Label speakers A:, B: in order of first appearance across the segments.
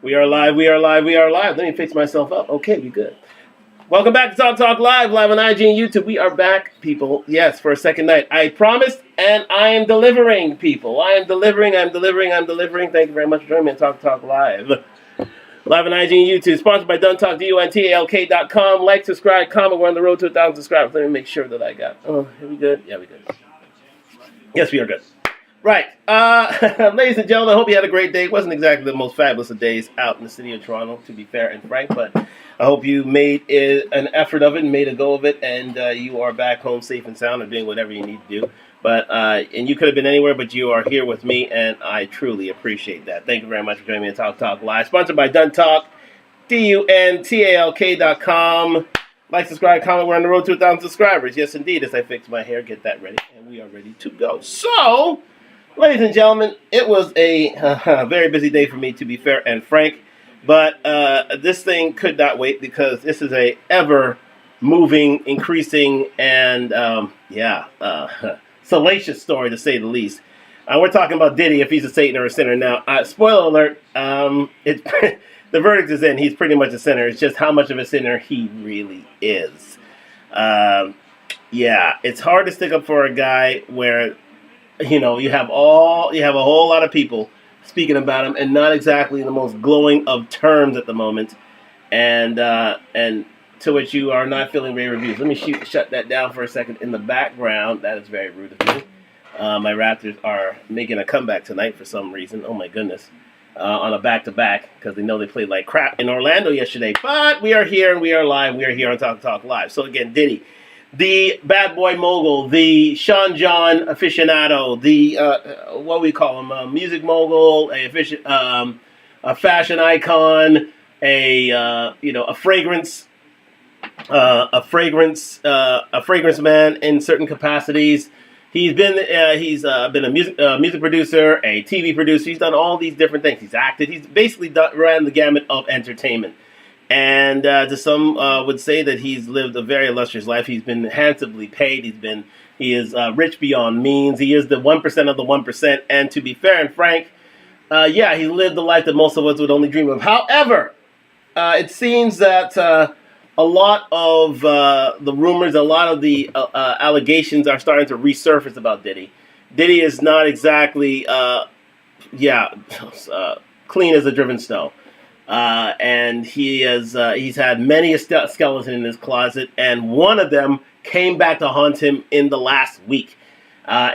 A: We are live, we are live, we are live. Let me fix myself up. Okay, we good. Welcome back to Talk Talk Live, live on IG and YouTube. We are back, people. Yes, for a second night. I promised, and I am delivering, people. I am delivering, I'm delivering, I'm delivering. Thank you very much for joining me on Talk Talk Live. Live on IG and YouTube. Sponsored by DunTalk.com. Like, subscribe, comment. We're on the road to 1,000 subscribers. Let me make sure that I got... Oh, are we good? Yeah, we good. Yes, we are good. Right. Ladies and gentlemen, I hope you had a great day. It wasn't exactly the most fabulous of days out in the city of Toronto, to be fair and frank, but I hope you made an effort of it and made a go of it, and you are back home safe and sound and doing whatever you need to do. But and you could have been anywhere, but you are here with me, and I truly appreciate that. Thank you very much for joining me on Talk Talk Live. Sponsored by DunTalk, DUNTALK.com. Like, subscribe, comment. We're on the road to 1,000 subscribers. Yes, indeed. As I fix my hair, get that ready, and we are ready to go. So, ladies and gentlemen, it was a very busy day for me, to be fair and frank. But this thing could not wait because this is a ever-moving, increasing, and, salacious story, to say the least. We're talking about Diddy, if he's a Satan or a sinner. Now, spoiler alert, the verdict is in. He's pretty much a sinner. It's just how much of a sinner he really is. It's hard to stick up for a guy where, you have a whole lot of people speaking about him, and not exactly the most glowing of terms at the moment, and to which you are not feeling rave reviews. Let me shut that down for a second in the background. That is very rude of me. My Raptors are making a comeback tonight for some reason. Oh my goodness. On a back-to-back, because they know they played like crap in Orlando yesterday. But we are here, and we are live. We are here on Talk Talk Live. So again, Diddy, the bad boy mogul, the Sean John aficionado, the what we call him, a music mogul, a fashion icon, a fragrance man in certain capacities. He's been a music producer, a TV producer. He's done all these different things. He's acted. He's basically ran the gamut of entertainment. And to some would say that he's lived a very illustrious life. He's been handsomely paid. He is rich beyond means. He is the 1% of the 1%. And to be fair and frank, he lived the life that most of us would only dream of. However, it seems that a lot of the rumors, a lot of the allegations are starting to resurface about Diddy. Diddy is not exactly, clean as a driven snow. And he's had many a skeleton in his closet, and one of them came back to haunt him in the last week,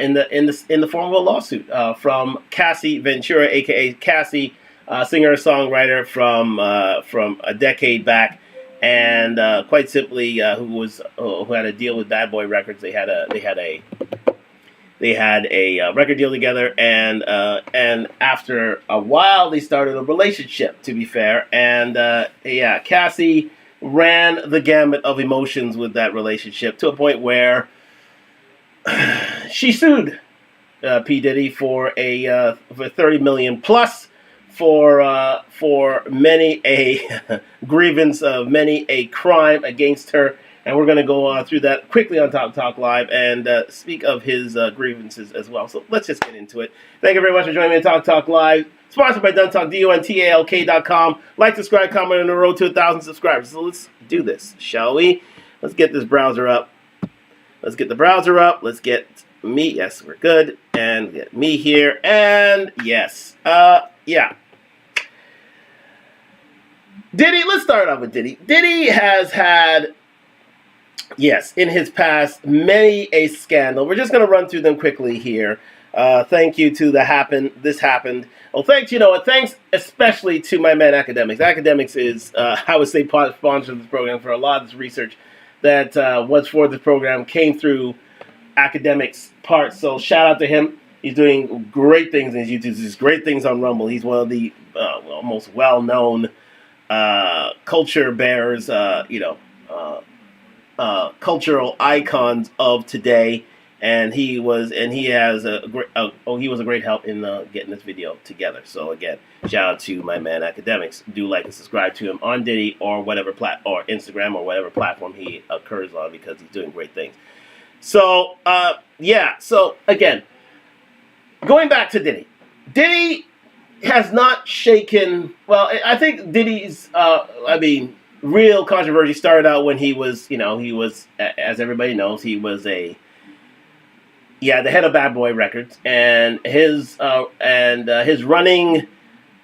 A: in the form of a lawsuit from Cassie Ventura, aka Cassie, singer-songwriter from a decade back, and quite simply, who had a deal with Bad Boy Records. They had a record deal together, and after a while, they started a relationship, to be fair. And Cassie ran the gamut of emotions with that relationship to a point where she sued P. Diddy for $30 million plus for many a grievance of many a crime against her. And we're going to go through that quickly on Talk Talk Live and speak of his grievances as well. So let's just get into it. Thank you very much for joining me on Talk Talk Live. Sponsored by DunTalk, DUNTALK.com. Like, subscribe, comment on the road to 1,000 subscribers. So let's do this, shall we? Let's get this browser up. Let's get the browser up. Let's get me. Yes, we're good. And get me here. And yes. Diddy, let's start off with Diddy. Diddy has had... yes, in his past, many a scandal. We're just going to run through them quickly here. Thank you to This Happened. Well, thanks especially to my man Academics. Academics is, I would say, sponsor of this program for a lot of this research that was for this program came through Academics' part. So shout out to him. He's doing great things in his YouTube. He's great things on Rumble. He's one of the most well-known culture bearers, cultural icons of today, and he was a great help in getting this video together. So again, shout out to my man Academics. Do like and subscribe to him on Diddy or whatever or Instagram or whatever platform he occurs on, because he's doing great things. So so again, going back to Diddy. Diddy has not shaken. Well, I think Diddy's. Real controversy started out when he was, as everybody knows, he was the head of Bad Boy Records, and his running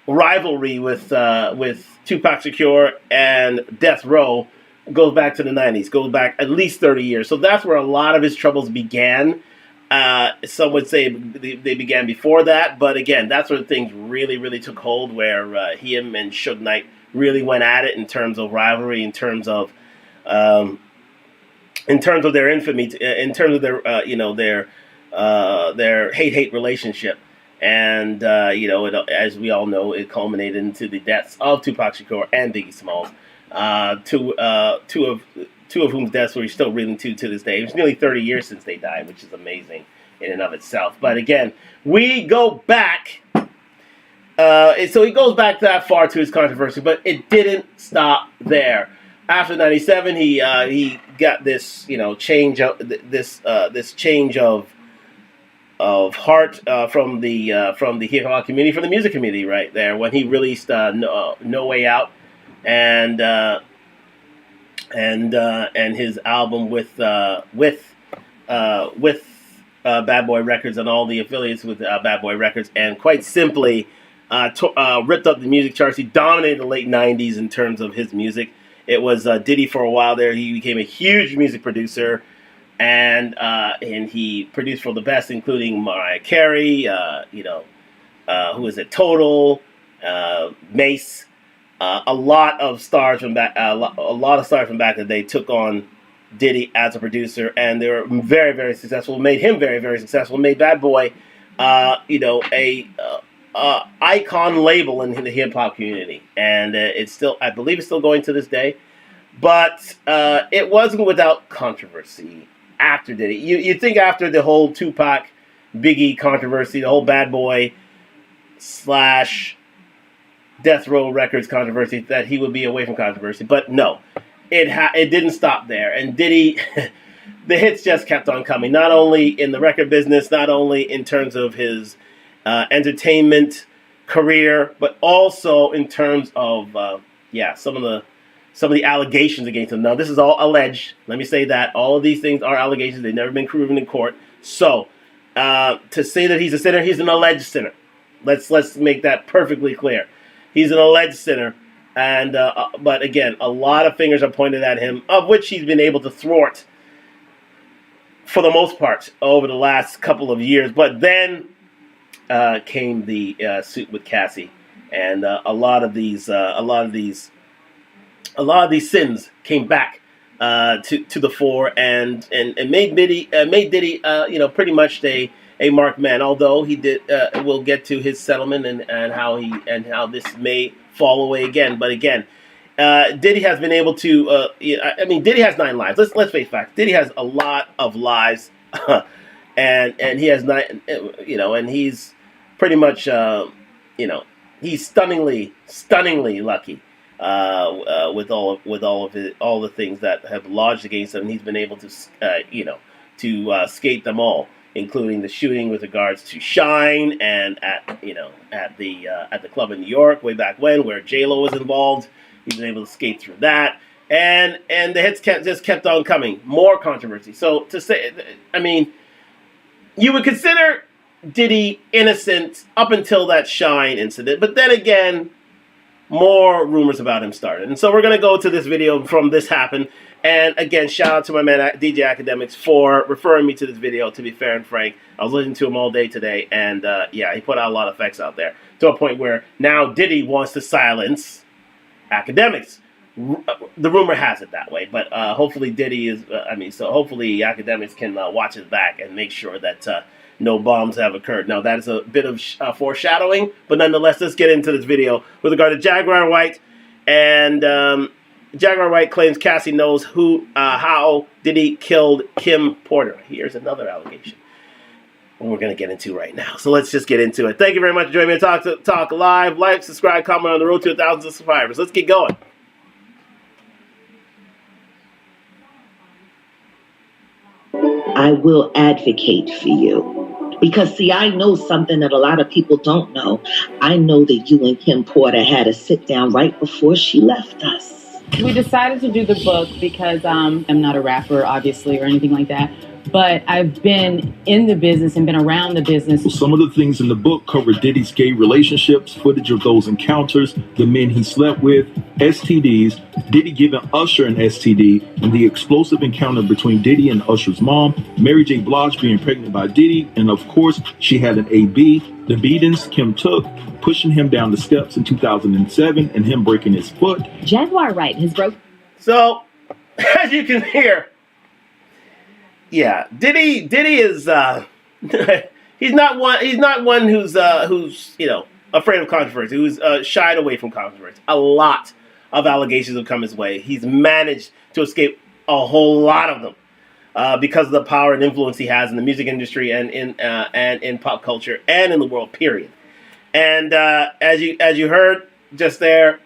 A: rivalry with Tupac Shakur and Death Row goes back to the 90s, goes back at least 30 years. So that's where a lot of his troubles began. Some would say they began before that, but again, that's where things really, really took hold, where him and Suge Knight really went at it in terms of rivalry, in terms of their infamy, in terms of their hate relationship. And as we all know, it culminated into the deaths of Tupac Shakur and Biggie Smalls. Two of whom's deaths we're still reeling to this day. It was nearly 30 years since they died, which is amazing in and of itself. But again, we go back. So he goes back that far to his controversy, but it didn't stop there. After '97, he got this change of this change of heart from the hip hop community, from the music community, right there when he released No Way Out, and his album with Bad Boy Records and all the affiliates with Bad Boy Records, and quite simply ripped up the music charts. He dominated the late '90s in terms of his music. It was Diddy for a while there. He became a huge music producer, and he produced for the best, including Mariah Carey, who is it, Total, Mace. A lot of stars from back in the day took on Diddy as a producer, and they were very, very successful. Made him very, very successful. Made Bad Boy, a icon label in the hip hop community, and I believe it's still going to this day. But it wasn't without controversy after Diddy. You think after the whole Tupac Biggie controversy, the whole Bad Boy / Death Row Records controversy, that he would be away from controversy, but no, it didn't stop there. And Diddy, the hits just kept on coming. Not only in the record business, not only in terms of his entertainment career, but also in terms of some of the allegations against him. Now, this is all alleged. Let me say that all of these things are allegations. They've never been proven in court. So to say that he's a sinner, he's an alleged sinner. Let's make that perfectly clear. He's an alleged sinner, and but again, a lot of fingers are pointed at him, of which he's been able to thwart for the most part over the last couple of years. But then came the suit with Cassie, and a lot of these sins came back to the fore, and made Diddy pretty much a marked man. Although he did, we'll get to his settlement and how this may fall away again. But again, Diddy has been able to. Diddy has 9 lives. Let's face facts. Diddy has a lot of lives, and he has 9. And he's pretty much he's stunningly lucky with all the things that have lodged against him. He's been able to skate them all, including the shooting with regards to Shine, and at the club in New York way back when, where J-Lo was involved. He's been able to skate through that, and the hits just kept on coming. More controversy. So to say, you would consider Diddy innocent up until that Shine incident, but then again, more rumors about him started. And so we're going to go to this video from This Happened. And again, shout out to my man DJ Academics for referring me to this video. To be fair and frank, I was listening to him all day today, and he put out a lot of facts out there, to a point where now Diddy wants to silence Academics. The rumor has it that way, but hopefully Diddy is. Hopefully Academics can watch his back and make sure that no bombs have occurred. Now that is a bit of foreshadowing, but nonetheless, let's get into this video with regard to Jaguar White. And Jaguar White claims Cassie knows how Diddy killed Kim Porter. Here's another allegation we're going to get into right now. So let's just get into it. Thank you very much for joining me to Talk Live. Like, subscribe, comment on the road to 1,000 subscribers. Let's get going.
B: I will advocate for you. Because, see, I know something that a lot of people don't know. I know that you and Kim Porter had a sit down right before she left us.
C: We decided to do the book because I'm not a rapper, obviously, or anything like that. But I've been in the business and been around the business.
D: Some of the things in the book cover Diddy's gay relationships, footage of those encounters, the men he slept with, STDs, Diddy giving Usher an STD, and the explosive encounter between Diddy and Usher's mom, Mary J. Blige being pregnant by Diddy, and of course, she had an AB, the beatings Kim took, pushing him down the steps in 2007, and him breaking his foot.
E: Jaguar Wright has broke.
A: So, as you can hear, yeah, Diddy is he's not one who's afraid of controversy, who's shied away from controversy. A lot of allegations have come his way. He's managed to escape a whole lot of them because of the power and influence he has in the music industry and in pop culture and in the world. Period. And as you heard just there,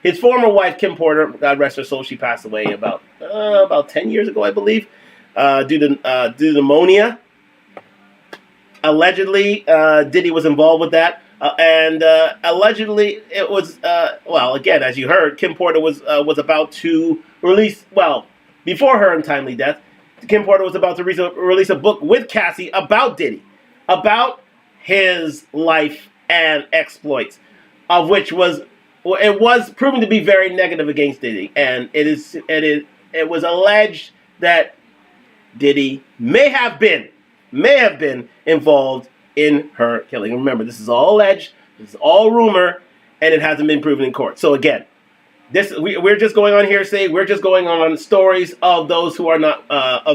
A: his former wife, Kim Porter, God rest her soul, she passed away about 10 years ago, I believe, due to pneumonia. Allegedly, Diddy was involved with that. And allegedly, it was, again, as you heard, Kim Porter was about to release, before her untimely death, Kim Porter was about to release a book with Cassie about Diddy, about his life and exploits, of which it was proven to be very negative against Diddy, and it was alleged that Diddy may have been involved in her killing. Remember, this is all alleged, this is all rumor, and it hasn't been proven in court. So again, we're just going on hearsay. We're just going on stories of those who are not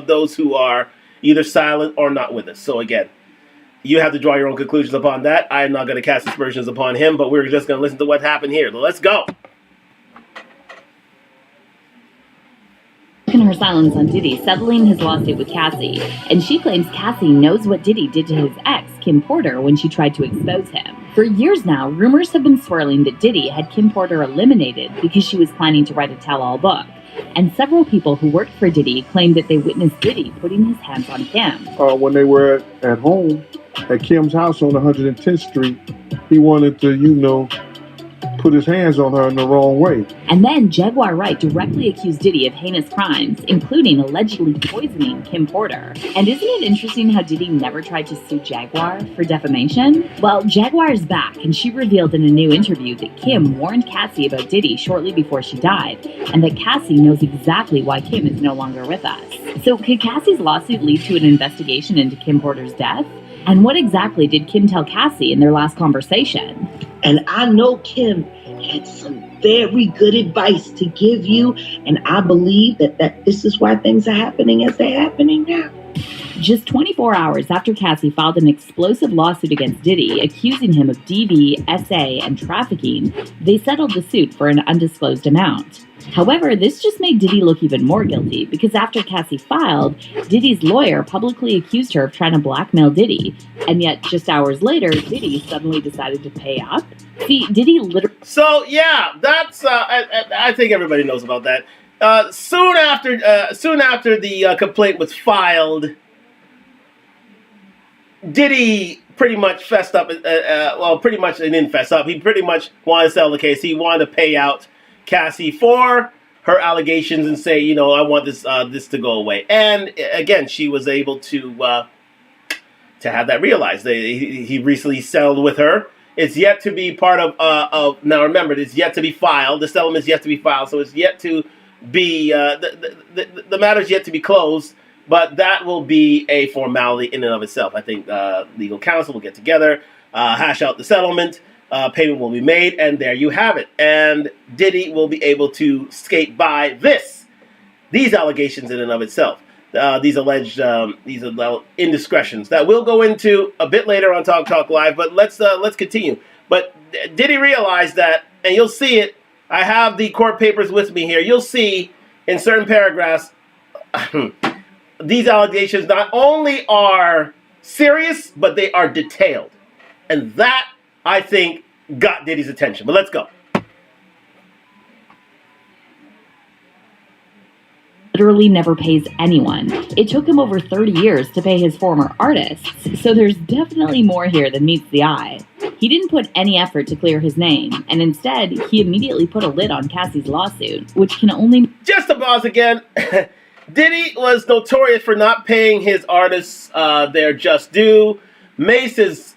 A: those who are either silent or not with us. So again, you have to draw your own conclusions upon that. I am not going to cast aspersions upon him, but we're just going to listen to what happened here. Let's go.
E: Her silence on Diddy settling his lawsuit with Cassie, and she claims Cassie knows what Diddy did to his ex, Kim Porter, when she tried to expose him. For years now, rumors have been swirling that Diddy had Kim Porter eliminated because she was planning to write a tell-all book. And several people who worked for Diddy claimed that they witnessed Diddy putting his hands on Kim.
F: When they were at home at Kim's house on 110th Street, he wanted to, put his hands on her in the wrong way.
E: And then Jaguar Wright directly accused Diddy of heinous crimes, including allegedly poisoning Kim Porter. And isn't it interesting how Diddy never tried to sue Jaguar for defamation? Well, Jaguar is back, and she revealed in a new interview that Kim warned Cassie about Diddy shortly before she died, and that Cassie knows exactly why Kim is no longer with us. So could Cassie's lawsuit lead to an investigation into Kim Porter's death? And what exactly did Kim tell Cassie in their last conversation?
B: And I know Kim had some very good advice to give you, and I believe that this is why things are happening as they're happening now.
E: Just 24 hours after Cassie filed an explosive lawsuit against Diddy, accusing him of DV, SA, and trafficking, they settled the suit for an undisclosed amount. However, this just made Diddy look even more guilty, because after Cassie filed, Diddy's lawyer publicly accused her of trying to blackmail Diddy. And yet, just hours later, Diddy suddenly decided to pay up. See, Diddy literally...
A: So, yeah, that's... I think everybody knows about that. Soon after the complaint was filed, Diddy pretty much fessed up. Pretty much he didn't fess up. He pretty much wanted to settle the case. He wanted to pay out Cassie for her allegations and say, I want this to go away. And again, she was able to have that realized. He recently settled with her. It's yet to be part of now. Remember, it's yet to be filed. The settlement is yet to be filed, so it's yet to be the matter is yet to be closed. But that will be a formality in and of itself. I think legal counsel will get together, hash out the settlement. Payment will be made, and there you have it. And Diddy will be able to skate by these allegations in and of itself. These alleged indiscretions that we'll go into a bit later on Talk Live. But let's continue. But Diddy realized that, and you'll see it. I have the court papers with me here. You'll see in certain paragraphs these allegations not only are serious, but they are detailed, and that, I think, got Diddy's attention. But let's go.
E: literally never pays anyone. It took him over 30 years to pay his former artists, so there's definitely more here than meets the eye. He didn't put any effort to clear his name, and instead, he immediately put a lid on Cassie's lawsuit, which can only...
A: Just to pause again, Diddy was notorious for not paying his artists their just due. Mace's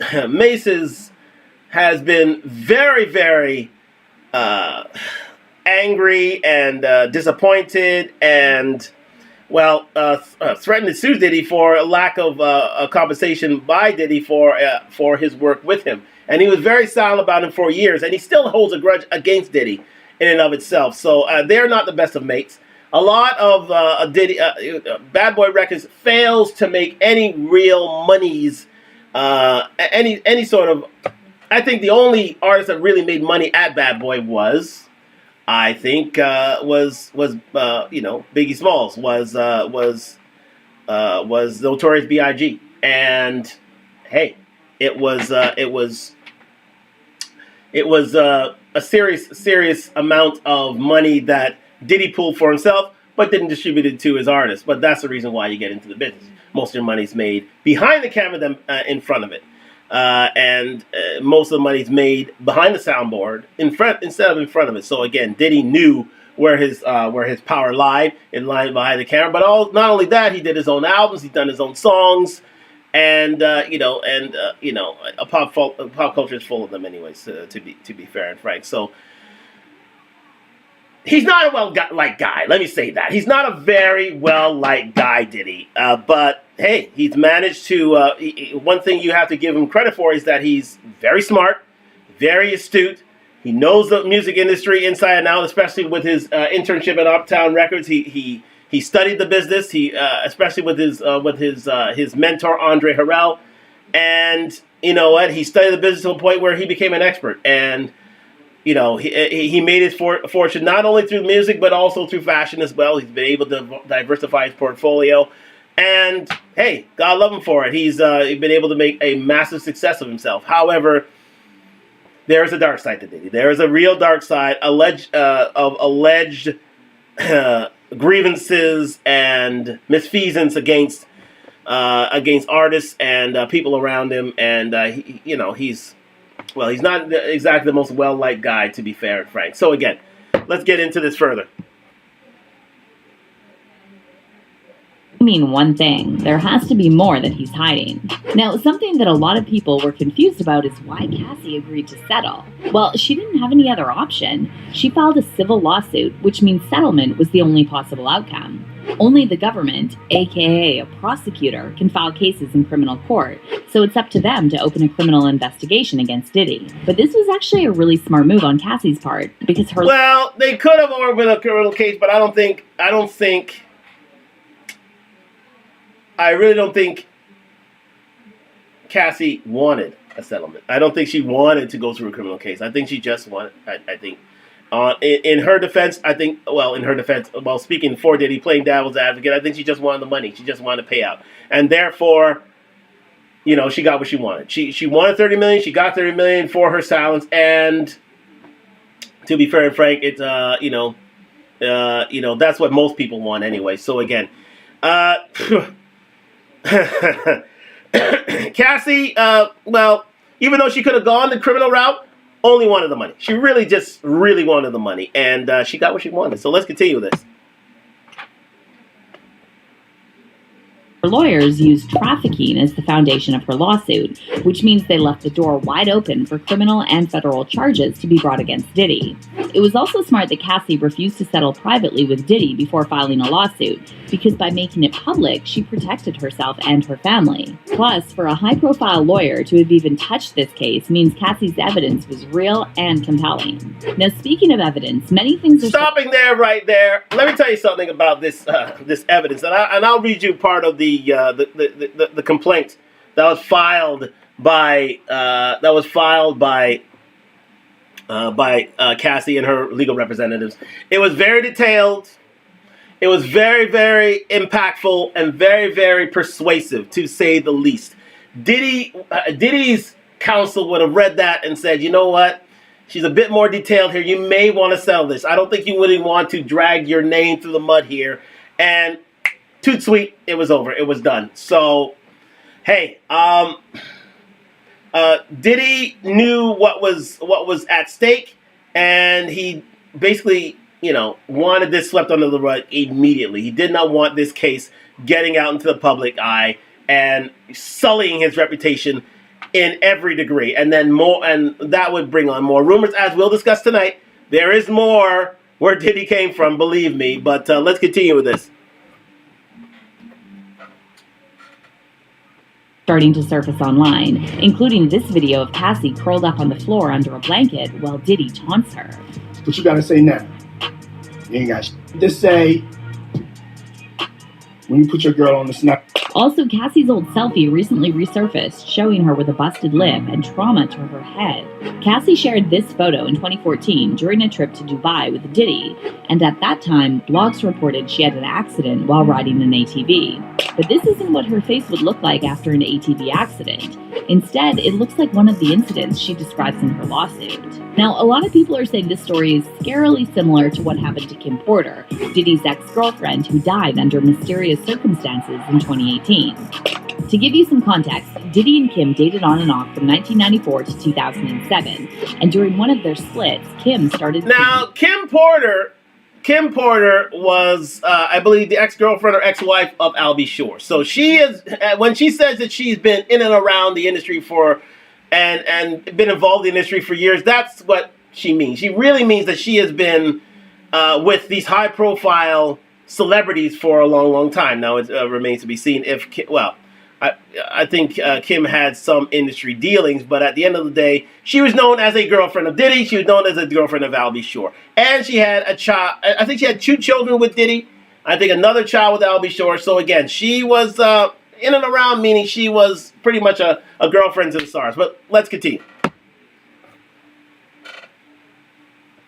A: has been very, very angry and disappointed, and threatened to sue Diddy for a lack of compensation by Diddy for his work with him. And he was very silent about him for years, and he still holds a grudge against Diddy in and of itself. So they're not the best of mates. A lot of Diddy, Bad Boy Records fails to make any real monies, any sort of. I think the only artist that really made money at Bad Boy was Biggie Smalls, was Notorious B.I.G. And hey, it was a serious amount of money that Diddy pulled for himself, but didn't distribute it to his artists. But that's the reason why you get into the business. Most of your money's made behind the camera than in front of it. And most of the money's made behind the soundboard in front instead of in front of it. So again, Diddy knew where his power lied behind the camera. But not only that, he did his own albums, he's done his own songs, and pop culture is full of them, anyways. To be fair and frank, so. He's not a well-liked guy. Let me say that. He's not a very well-liked guy, Diddy. But, hey, he's managed to... one thing you have to give him credit for is that he's very smart, very astute. He knows the music industry inside and out, especially with his internship at Uptown Records. He studied the business, especially with his mentor, Andre Harrell. And, you know what? He studied the business to a point where he became an expert. And... he made his fortune not only through music, but also through fashion as well. He's been able to diversify his portfolio. And, hey, God love him for it. He's been able to make a massive success of himself. However, there is a dark side to Diddy. There is a real dark side alleged grievances and misfeasance against artists and people around him. And, he's not exactly the most well-liked guy, to be fair and frank. So again, let's get into this further.
E: Mean one thing. There has to be more that he's hiding. Now, something that a lot of people were confused about is why Cassie agreed to settle. Well, she didn't have any other option. She filed a civil lawsuit, which means settlement was the only possible outcome. Only the government, aka a prosecutor, can file cases in criminal court, so it's up to them to open a criminal investigation against Diddy. But this was actually a really smart move on Cassie's part, because her...
A: Well, they could have opened a criminal case, but I really don't think Cassie wanted a settlement. I don't think she wanted to go through a criminal case. I think she just wanted, in her defense, speaking for Diddy, playing devil's advocate, I think she just wanted the money. She just wanted to pay out. And therefore, she got what she wanted. She wanted $30 million. She got $30 million for her silence. And to be fair and frank, it's, that's what most people want anyway. So again, Cassie, even though she could have gone the criminal route, only wanted the money. She really wanted the money, and she got what she wanted. So let's continue this.
E: Her lawyers used trafficking as the foundation of her lawsuit, which means they left the door wide open for criminal and federal charges to be brought against Diddy. It was also smart that Cassie refused to settle privately with Diddy before filing a lawsuit, because by making it public, she protected herself and her family. Plus, for a high-profile lawyer to have even touched this case means Cassie's evidence was real and compelling. Now, speaking of evidence, many things are...
A: Stopping there, right there. Let me tell you something about this evidence, and I'll read you part of the complaint that was filed by Cassie and her legal representatives. It was very detailed. It was very, very impactful and very, very persuasive, to say the least. Diddy's counsel would have read that and said, you know what? She's a bit more detailed here. You may want to settle this. I don't think you would want to drag your name through the mud here and toot sweet, it was over. It was done. So, hey, Diddy knew what was at stake, and he basically, wanted this swept under the rug immediately. He did not want this case getting out into the public eye and sullying his reputation in every degree. And then more, and that would bring on more rumors, as we'll discuss tonight. There is more where Diddy came from, believe me. But let's continue with this.
E: Starting to surface online, including this video of Cassie curled up on the floor under a blanket while Diddy taunts her.
G: What you gotta say now? You ain't got shit to say when you put your girl on the snap.
E: Also, Cassie's old selfie recently resurfaced, showing her with a busted lip and trauma to her head. Cassie shared this photo in 2014 during a trip to Dubai with Diddy, and at that time, blogs reported she had an accident while riding an ATV. But this isn't what her face would look like after an ATV accident. Instead, it looks like one of the incidents she describes in her lawsuit. Now, a lot of people are saying this story is scarily similar to what happened to Kim Porter, Diddy's ex-girlfriend who died under mysterious circumstances in 2018. To give you some context, Diddy and Kim dated on and off from 1994 to 2007, and during one of their splits, Kim started...
A: Now, Kim Porter was, I believe, the ex-girlfriend or ex-wife of Albie Shore. So she is, when she says that she's been in and around the industry and been involved in the industry for years, that's what she means. She really means that she has been with these high-profile celebrities for a long, long time. Now, it remains to be seen if, I think Kim had some industry dealings, but at the end of the day, she was known as a girlfriend of Diddy. She was known as a girlfriend of Albie Shore. And she had a child. I think she had 2 children with Diddy. I think another child with Albie Shore. So again, she was in and around, meaning she was pretty much a girlfriend to the stars. But let's continue.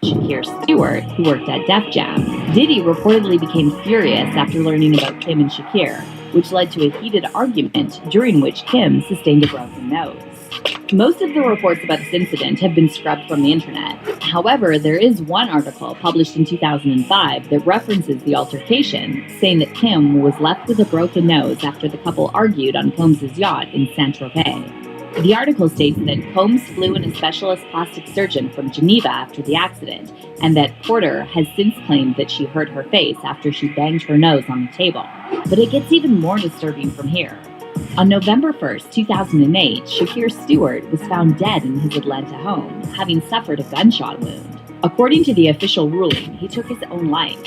E: Shakir Stewart, who worked at Def Jam. Diddy reportedly became furious after learning about Kim and Shakir, which led to a heated argument during which Kim sustained a broken nose. Most of the reports about this incident have been scrubbed from the internet. However, there is one article published in 2005 that references the altercation, saying that Kim was left with a broken nose after the couple argued on Combs' yacht in Saint-Tropez. The article states that Combs flew in a specialist plastic surgeon from Geneva after the accident, and that Porter has since claimed that she hurt her face after she banged her nose on the table. But it gets even more disturbing from here. On November 1st, 2008, Shakir Stewart was found dead in his Atlanta home, having suffered a gunshot wound. According to the official ruling, he took his own life.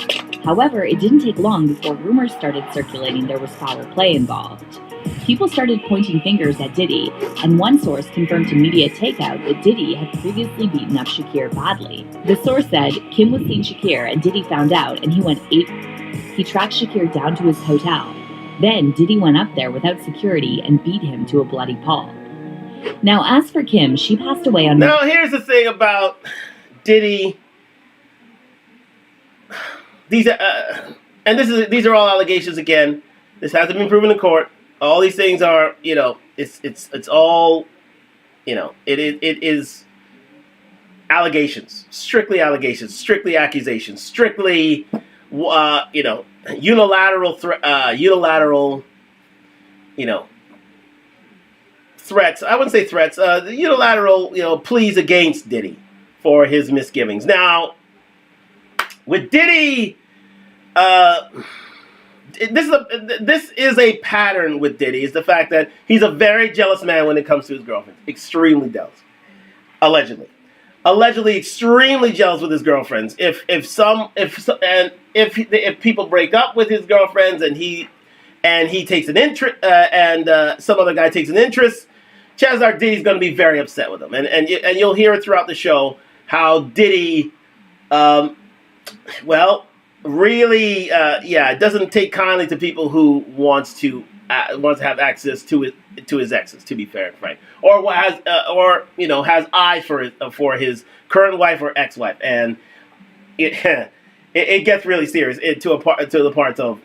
E: However, it didn't take long before rumors started circulating there was foul play involved. People started pointing fingers at Diddy, and one source confirmed to Media Takeout that Diddy had previously beaten up Shakir badly. The source said Kim was seeing Shakir and Diddy found out and he went ape. He tracked Shakir down to his hotel. Then Diddy went up there without security and beat him to a bloody pulp. Now, as for Kim, she passed away on...
A: Now, here's the thing about Diddy. These are all allegations again. This hasn't been proven in court. All these things are, it's all, it is allegations, strictly accusations, strictly, unilateral, threats. I wouldn't say threats. Unilateral, pleas against Diddy for his misgivings. Now, with Diddy, this is a pattern with Diddy, is the fact that he's a very jealous man when it comes to his girlfriend. Extremely jealous. Allegedly extremely jealous with his girlfriends. If people break up with his girlfriends and he takes an interest and some other guy takes an interest, chances are Diddy's going to be very upset with him. And you'll hear it throughout the show how Diddy really, it doesn't take kindly to people who wants to have access to his exes. To be fair and frank, or has eyes for his current wife or ex-wife, and it gets really serious to the parts of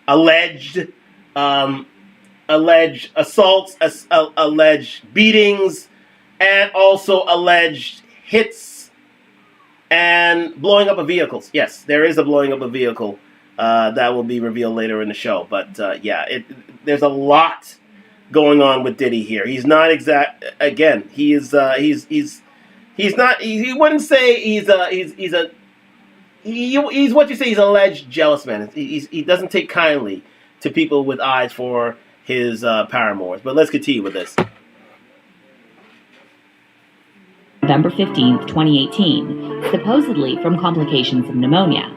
A: alleged assaults, alleged beatings, and also alleged hits. And blowing up of vehicles. Yes, there is a blowing up of vehicle that will be revealed later in the show. But there's a lot going on with Diddy here. He's not exact. Again, he's not. He wouldn't say he's what you say. He's an alleged jealous man. He doesn't take kindly to people with eyes for his paramours. But let's continue with this.
E: November 15th, 2018, supposedly from complications of pneumonia.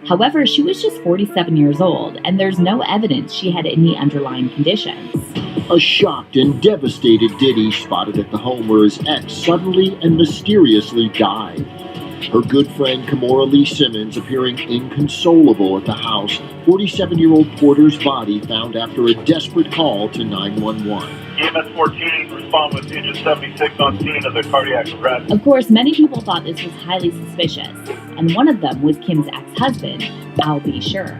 E: However, she was just 47 years old, and there's no evidence she had any underlying conditions.
H: A shocked and devastated Diddy spotted at the home where his ex suddenly and mysteriously died. Her good friend Kimora Lee Simmons appearing inconsolable at the house, 47-year-old Porter's body found after a desperate call to 911.
I: EMS 14 respond with engine 76 on scene of the cardiac arrest.
E: Of course, many people thought this was highly suspicious, and one of them was Kim's ex-husband, Al B. Sure.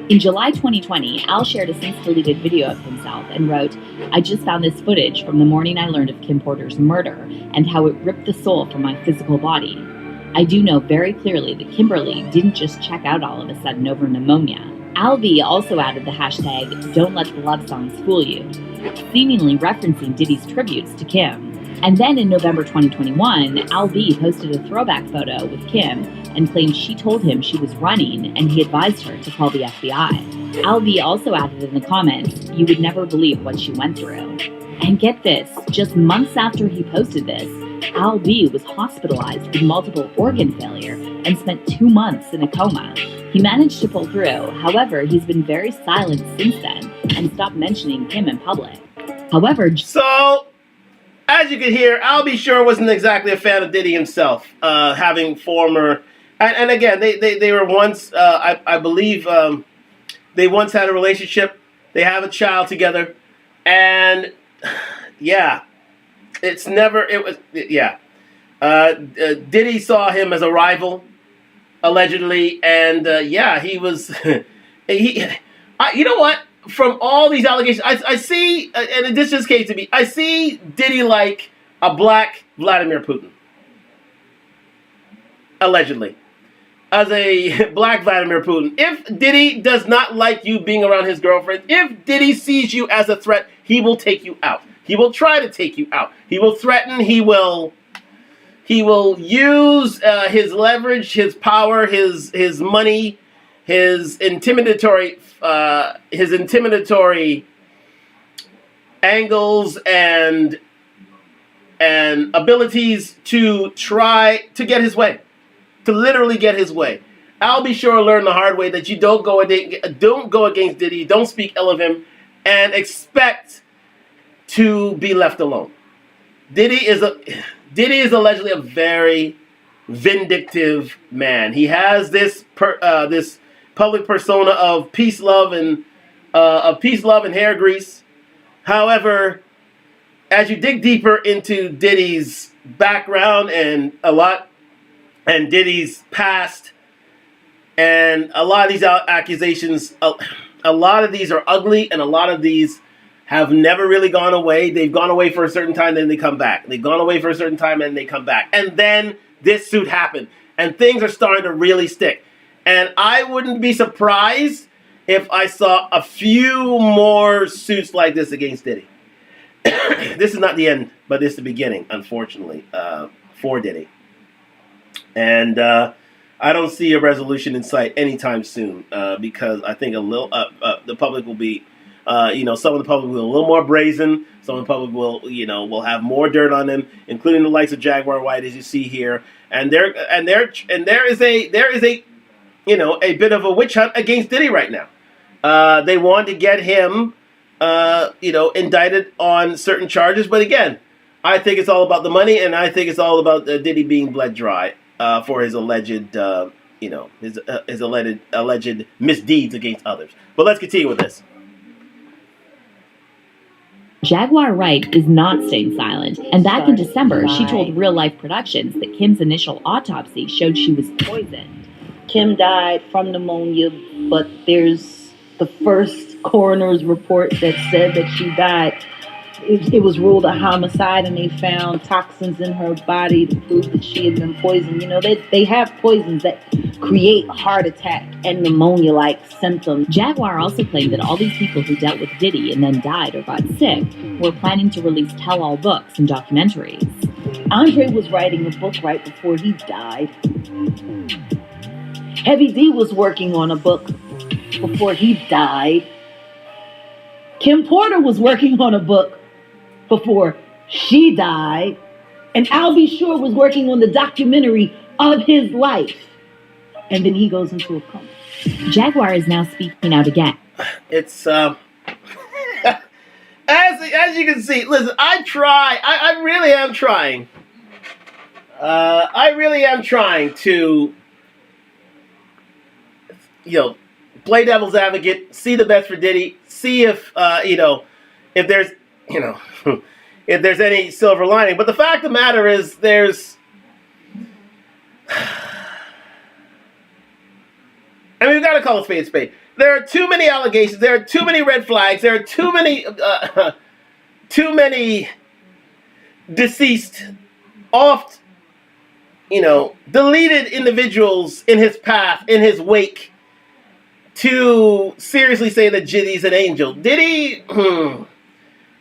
E: In July 2020, Al shared a since-deleted video of himself and wrote, "I just found this footage from the morning I learned of Kim Porter's murder and how it ripped the soul from my physical body. I do know very clearly that Kimberly didn't just check out all of a sudden over pneumonia." Al B. also added the hashtag, "Don't let the love songs fool you," seemingly referencing Diddy's tributes to Kim. And then in November 2021, Al B. posted a throwback photo with Kim and claimed she told him she was running and he advised her to call the FBI. Al B. also added in the comments, "You would never believe what she went through." And get this, just months after he posted this, Al B. was hospitalized with multiple organ failure and spent 2 months in a coma. He managed to pull through, however, he's been very silent since then and stopped mentioning Kim in public. However,
A: So, as you can hear, Al B. Sure wasn't exactly a fan of Diddy himself, having former... And again, they were once, I believe, they once had a relationship. They have a child together. And, yeah, Diddy saw him as a rival, allegedly. And, he was... you know what? From all these allegations, I see, and this just came to me, I see Diddy like a black Vladimir Putin. Allegedly. As a black Vladimir Putin. If Diddy does not like you being around his girlfriend, if Diddy sees you as a threat, he will take you out. He will try to take you out. He will threaten, he will use his leverage, his power, his money, his intimidatory angles and abilities to try to get his way, to literally get his way. I'll be sure to learn the hard way that you don't go against Diddy, don't speak ill of him, and expect to be left alone. Diddy is allegedly a very vindictive man. He has this public persona of peace, love, and hair grease. However, as you dig deeper into Diddy's background and Diddy's past, and a lot of these accusations, a lot of these are ugly, and a lot of these have never really gone away. They've gone away for a certain time, then they come back. They've gone away for a certain time, and they come back. And then this suit happened, and things are starting to really stick. And I wouldn't be surprised if I saw a few more suits like this against Diddy. This is not the end, but this is the beginning, unfortunately, for Diddy. And I don't see a resolution in sight anytime soon, because I think the public will be, some of the public will be a little more brazen. Some of the public will have more dirt on them, including the likes of Jaguar White, as you see here. And there is a bit of a witch hunt against Diddy right now. They want to get him, indicted on certain charges. But again, I think it's all about the money, and I think it's all about Diddy being bled dry for his alleged, his alleged misdeeds against others. But let's continue with this.
E: Jaguar Wright is not staying silent, and back in December, she told Real Life Productions that Kim's initial autopsy showed she was poisoned.
B: Kim died from pneumonia, but there's the first coroner's report that said that she died it was ruled a homicide, and they found toxins in her body to prove that she had been poisoned. You know, they have poisons that create heart attack and pneumonia-like symptoms.
E: Jaguar also claimed that all these people who dealt with Diddy and then died or got sick were planning to release tell-all books and documentaries.
B: Andre was writing a book right before he died. Heavy D was working on a book before he died. Kim Porter was working on a book before she died. And Albie Shore was working on the documentary of his life. And then he goes into a coma.
E: Jaguar is now speaking out again.
A: It's as you can see, listen, I really am trying. I really am trying to, play devil's advocate, see the best for Diddy, see if if there's if there's any silver lining. But the fact of the matter is, we've got to call a spade. There are too many allegations. There are too many red flags. There are too many deceased, oft, deleted individuals in his path, in his wake, to seriously say that Diddy's an angel. Diddy,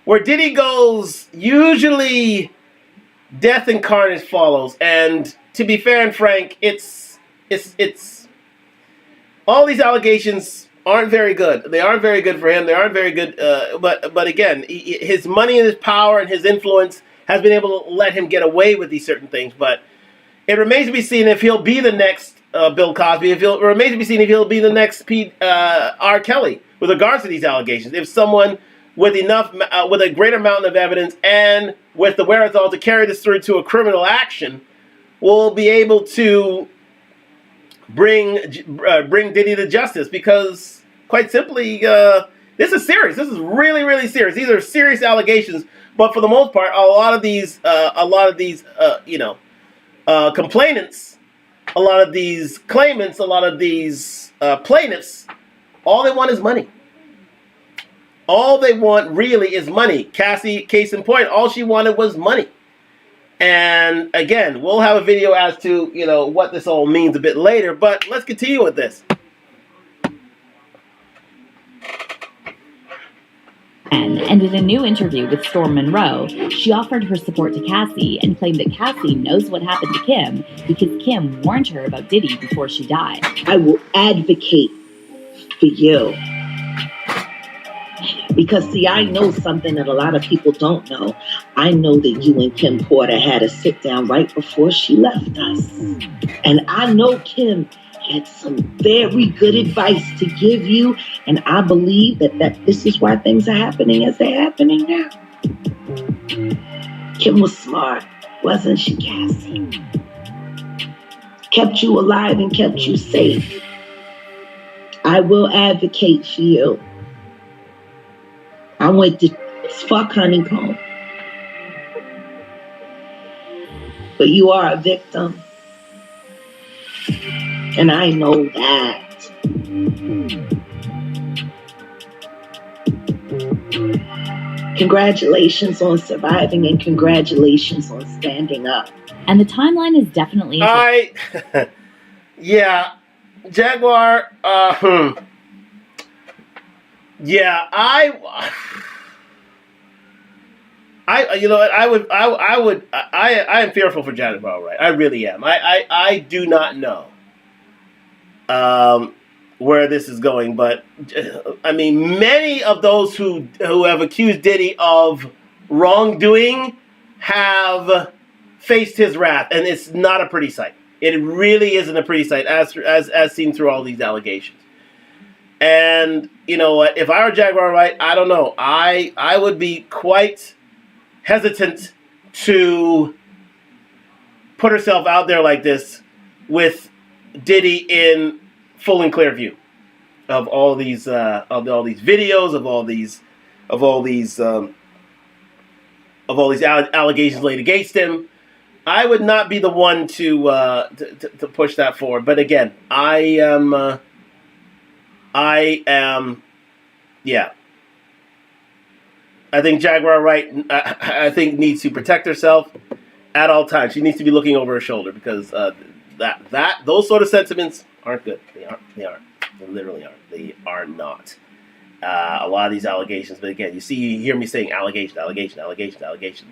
A: where Diddy goes, usually death and carnage follows. And to be fair and frank, it's all these allegations aren't very good. They aren't very good for him. They aren't very good. But again, his money and his power and his influence has been able to let him get away with these certain things. But it remains to be seen if he'll be the next Bill Cosby. It remains to be seen if he'll be the next R. Kelly with regards to these allegations. If someone with a greater mountain of evidence and with the wherewithal to carry this through to a criminal action will be able to bring Diddy to justice, because quite simply, this is serious. This is really, really serious. These are serious allegations. But for the most part, a lot of these complainants, a lot of these claimants, a lot of these plaintiffs, all they want is money. All they want really is money. Cassie, case in point, all she wanted was money. And again, we'll have a video as to, what this all means a bit later, but let's continue with this.
E: And in a new interview with Storm Monroe, she offered her support to Cassie and claimed that Cassie knows what happened to Kim because Kim warned her about Diddy before she died.
B: I will advocate for you. Because, see, I know something that a lot of people don't know. I know that you and Kim Porter had a sit down right before she left us. And I know Kim had some very good advice to give you. And I believe that this is why things are happening as they're happening now. Kim was smart, wasn't she, Cassie? Kept you alive and kept you safe. I will advocate for you. I went to fuck honeycomb. But you are a victim. And I know that. Congratulations on surviving and congratulations on standing up.
E: And the timeline is definitely...
A: Yeah. Jaguar, yeah, I am fearful for Jaguar, right? I really am. I do not know where this is going, but I mean, many of those who have accused Diddy of wrongdoing have faced his wrath, and it's not a pretty sight. It really isn't a pretty sight, as seen through all these allegations. And you know what? If I were Jaguar Wright, I don't know. I would be quite hesitant to put herself out there like this with Diddy in full and clear view of all these videos, of all these allegations laid against him. I would not be the one to push that forward. But again, I I think Jaguar Wright, I think, needs to protect herself at all times. She needs to be looking over her shoulder because those sort of sentiments aren't good. They aren't. They literally aren't. They are not. A lot of these allegations, but again, you hear me saying allegation,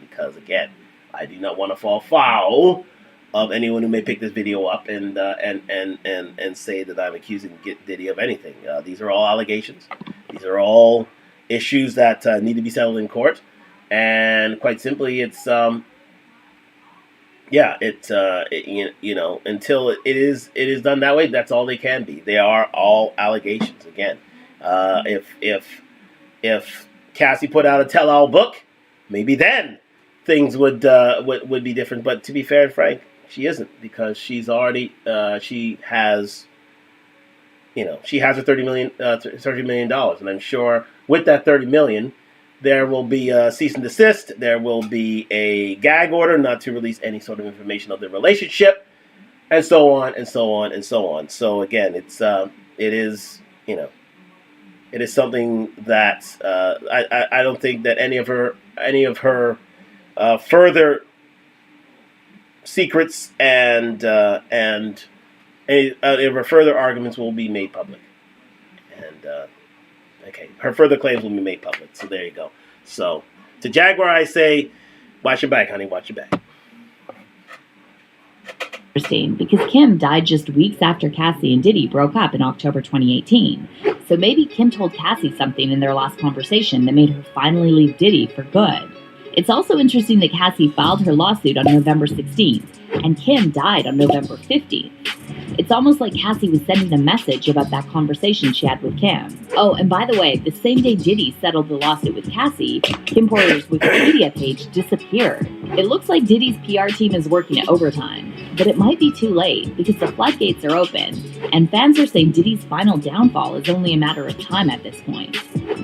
A: because again, I do not want to fall foul of anyone who may pick this video up and say that I'm accusing Diddy of anything. These are all allegations. These are all issues that need to be settled in court, and quite simply, it's until it is done that way, that's all they can be. They are all allegations. Again, if Cassie put out a tell-all book, maybe then things would be different. But to be fair and frank, she isn't, because she's already she has her $30 million, and I'm sure with that $30 million, there will be a cease and desist. There will be a gag order not to release any sort of information of their relationship, and so on and so on and so on. So again, it is something that I don't think that any of her further secrets and any of her further arguments will be made public. And her further claims will be made public. So there you go. So to Jaguar, I say, watch your back, honey. Watch your back.
E: Interesting, because Kim died just weeks after Cassie and Diddy broke up in October 2018. So maybe Kim told Cassie something in their last conversation that made her finally leave Diddy for good. It's also interesting that Cassie filed her lawsuit on November 16th, and Kim died on November 15th. It's almost like Cassie was sending a message about that conversation she had with Kim. Oh, and by the way, the same day Diddy settled the lawsuit with Cassie, Kim Porter's Wikipedia page disappeared. It looks like Diddy's PR team is working at overtime, but it might be too late because the floodgates are open, and fans are saying Diddy's final downfall is only a matter of time at this point.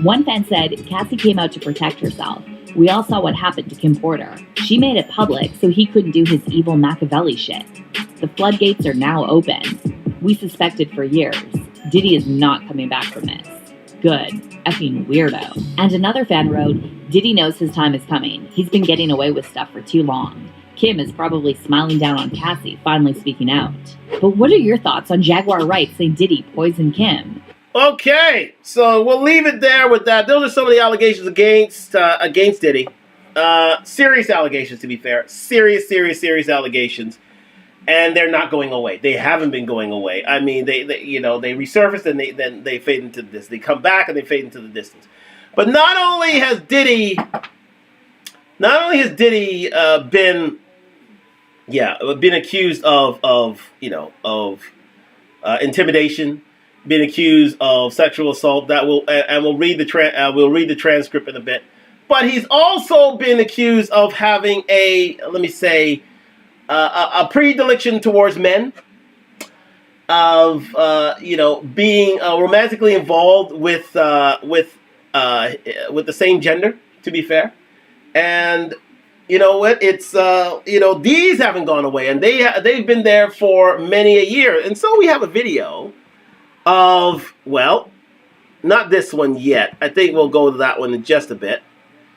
E: One fan said, Cassie came out to protect herself. We all saw what happened to Kim Porter. She made it public so he couldn't do his evil Machiavelli shit. The floodgates are now open. We suspected for years. Diddy is not coming back from this. Good. Effing weirdo. And another fan wrote, Diddy knows his time is coming. He's been getting away with stuff for too long. Kim is probably smiling down on Cassie, finally speaking out. But what are your thoughts on Jaguar Wright saying Diddy poisoned Kim?
A: Okay, so we'll leave it there with that. Those are some of the allegations against Diddy. Serious allegations, to be fair. Serious allegations. And they're not going away. They haven't been going away. I mean, they resurface and then they fade into this. They come back and they fade into the distance. But not only has Diddy been accused of intimidation, been accused of sexual assault. We'll read the transcript in a bit. But he's also been accused of having a predilection towards men, of being romantically involved with the same gender. To be fair, and you know what? It's these haven't gone away, and they've been there for many a year. And so we have a video of, well, not this one yet. I think we'll go to that one in just a bit.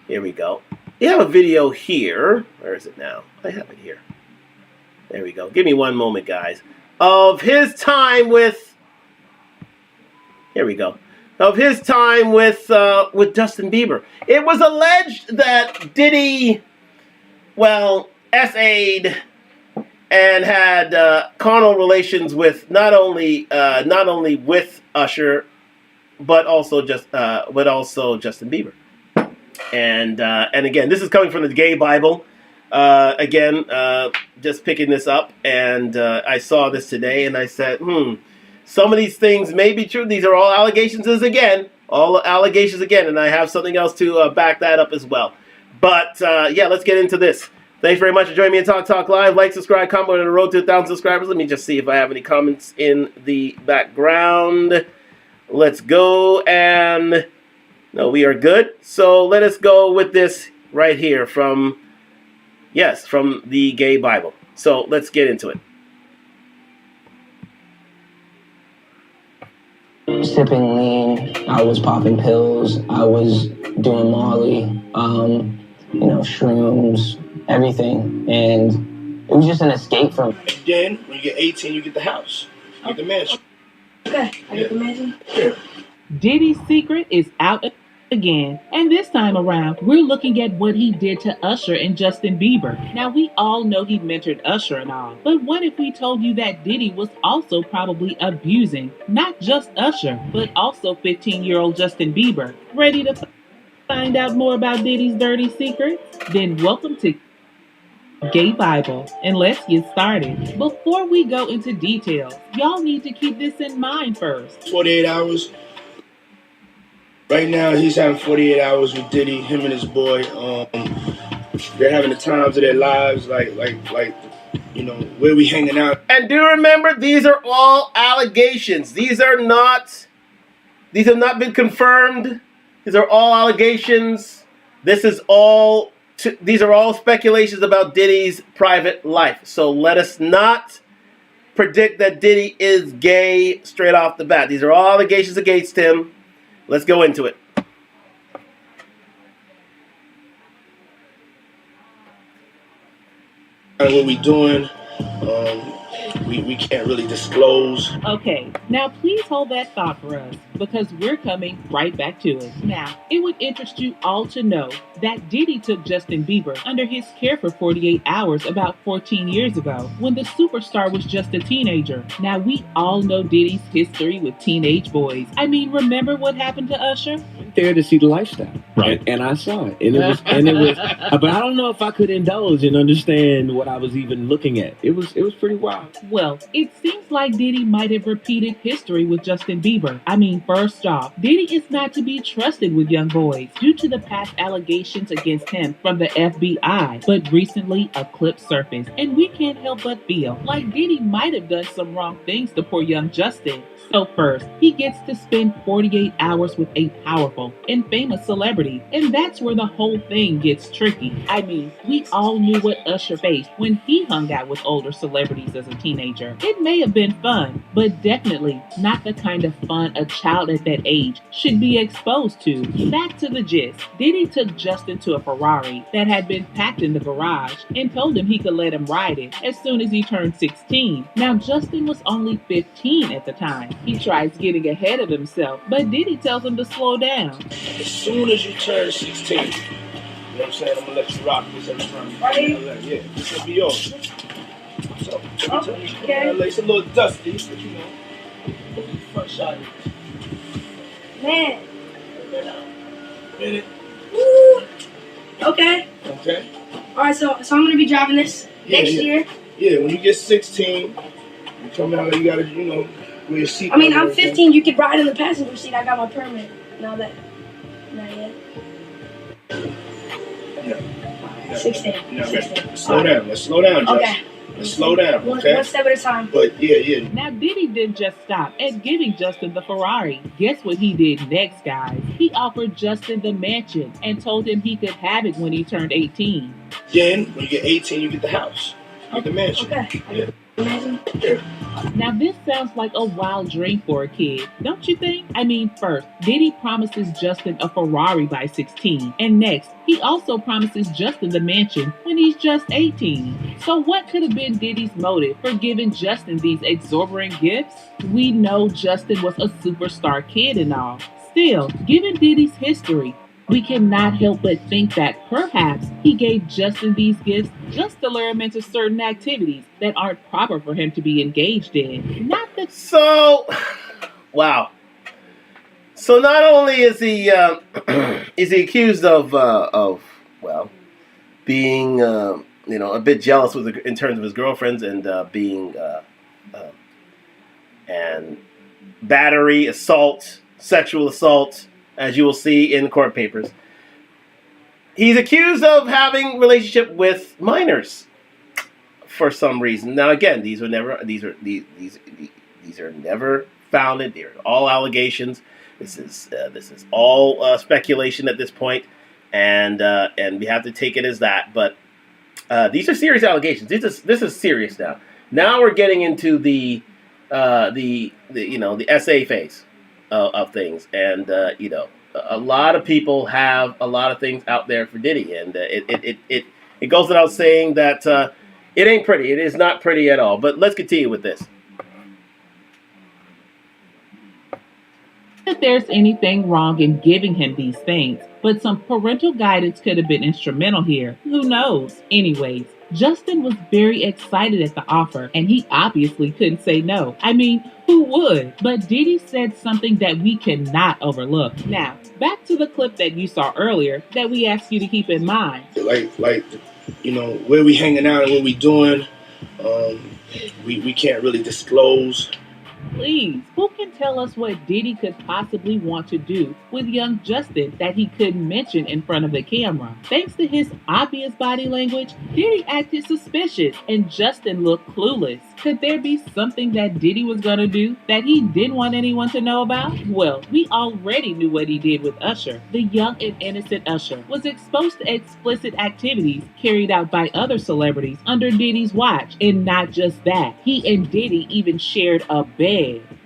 A: Here we go. We have a video here. Where is it now? I have it here. There we go. Give me one moment, guys. Of his time with... Here we go. Of his time with Justin Bieber. It was alleged that Diddy, SA'd and had carnal relations with not only with Usher, but also Justin Bieber. And again, this is coming from the Gay Bible. Just picking this up, and I saw this today, and I said, some of these things may be true. These are all allegations again, and I have something else to back that up as well. But let's get into this. Thanks very much for joining me on Talk Live. Like, subscribe, comment on the road to 1,000 subscribers. Let me just see if I have any comments in the background. Let's go, and no, we are good. So let us go with this right here from the Gay Bible. So let's get into it.
J: Sipping lean, I was popping pills, I was doing Molly, shrooms, everything. And it was just an escape from.
G: And then when you get 18, you get the house. You get the mansion.
K: Okay, I get the mansion.
G: Yeah.
L: Diddy's secret is out again, and this time around, we're looking at what he did to Usher and Justin Bieber. Now, we all know he mentored Usher and all, but what if we told you that Diddy was also probably abusing not just Usher, but also 15-year-old Justin Bieber? Ready to find out more about Diddy's dirty secrets? Then welcome to Gay Bible, and let's get started. Before we go into details, y'all need to keep this in mind first.
G: 48 hours. Right now, he's having 48 hours with Diddy, him and his boy. They're having the times of their lives, like, where we hanging out.
A: And do remember, these are all allegations. These have not been confirmed. These are all allegations. These are all speculations about Diddy's private life. So let us not predict that Diddy is gay straight off the bat. These are all allegations against him. Let's go into it.
G: What we doing, we can't really disclose.
L: Okay, now please hold that thought for us, because we're coming right back to it. Now, it would interest you all to know that Diddy took Justin Bieber under his care for 48 hours about 14 years ago, when the superstar was just a teenager. Now, we all know Diddy's history with teenage boys. I mean, remember what happened to Usher?
M: There to see the lifestyle,
D: Right.
M: And I saw it, and it was, but I don't know if I could indulge and understand what I was even looking at. It was pretty wild.
L: Well, it seems like Diddy might have repeated history with Justin Bieber. I mean, first off, Diddy is not to be trusted with young boys due to the past allegations against him from the FBI. But recently, a clip surfaced, and we can't help but feel like Diddy might have done some wrong things to poor young Justin. So first, he gets to spend 48 hours with a powerful and famous celebrity, and that's where the whole thing gets tricky. I mean, we all knew what Usher faced when he hung out with older celebrities as a teenager. It may have been fun, but definitely not the kind of fun a child at that age should be exposed to. Back to the gist. Diddy took Justin to a Ferrari that had been packed in the garage and told him he could let him ride it as soon as he turned 16. Now, Justin was only 15 at the time. He tries getting ahead of himself, but Diddy tells him to slow down.
G: As soon as you turn 16, you know what I'm saying? I'm gonna let you rock this every time. Yeah, this will be yours. So,
K: Okay.
G: It's a little dusty, but you know, front shot.
K: Man.
G: Minute.
K: Woo. Okay.
G: Okay.
K: All right. So I'm gonna be driving this next year.
G: Yeah, when you get 16, you come out. You gotta, wear your seat.
K: I mean, I'm 15. You could ride in the passenger seat. I got my permit. Not yet.
G: No.
K: 16.
G: No,
K: 16.
G: Slow down. Let's slow down, Josh.
K: Okay.
G: Let's slow down, okay?
K: One step at a time.
G: But yeah.
L: Now, Diddy didn't just stop at giving Justin the Ferrari. Guess what he did next, guys? He offered Justin the mansion and told him he could have it when he turned 18.
G: Then, when you get 18, you get the house. You get the mansion.
K: Okay.
G: Yeah.
L: Now, this sounds like a wild dream for a kid, don't you think? I mean, first, Diddy promises Justin a Ferrari by 16, and next, he also promises Justin the mansion when he's just 18. So what could have been Diddy's motive for giving Justin these exorbitant gifts? We know Justin was a superstar kid and all. Still, given Diddy's history, we cannot help but think that perhaps he gave Justin these gifts just to lure him into certain activities that aren't proper for him to be engaged in.
A: Wow. So not only is he accused of being a bit jealous in terms of his girlfriends and being and battery, assault, sexual assault, as you will see in court papers. He's accused of having relationship with minors for some reason. Now, again, these are never founded. They're all allegations. This is all speculation at this point, and we have to take it as that. But these are serious allegations. This is serious now. Now we're getting into the essay phase of things, and a lot of people have a lot of things out there for Diddy, and it goes without saying that it ain't pretty. It is not pretty at all. But let's continue with this.
L: That there's anything wrong in giving him these things, but some parental guidance could have been instrumental here. Who knows? Anyways, Justin was very excited at the offer, and he obviously couldn't say no. I mean, who would? But Diddy said something that we cannot overlook. Now, back to the clip that you saw earlier that we asked you to keep in mind.
G: Like, you know, where we hanging out and what we doing, we can't really disclose.
L: Please, who can tell us what Diddy could possibly want to do with young Justin that he couldn't mention in front of the camera? Thanks to his obvious body language, Diddy acted suspicious and Justin looked clueless. Could there be something that Diddy was gonna do that he didn't want anyone to know about? Well, we already knew what he did with Usher. The young and innocent Usher was exposed to explicit activities carried out by other celebrities under Diddy's watch. And not just that, he and Diddy even shared a bed.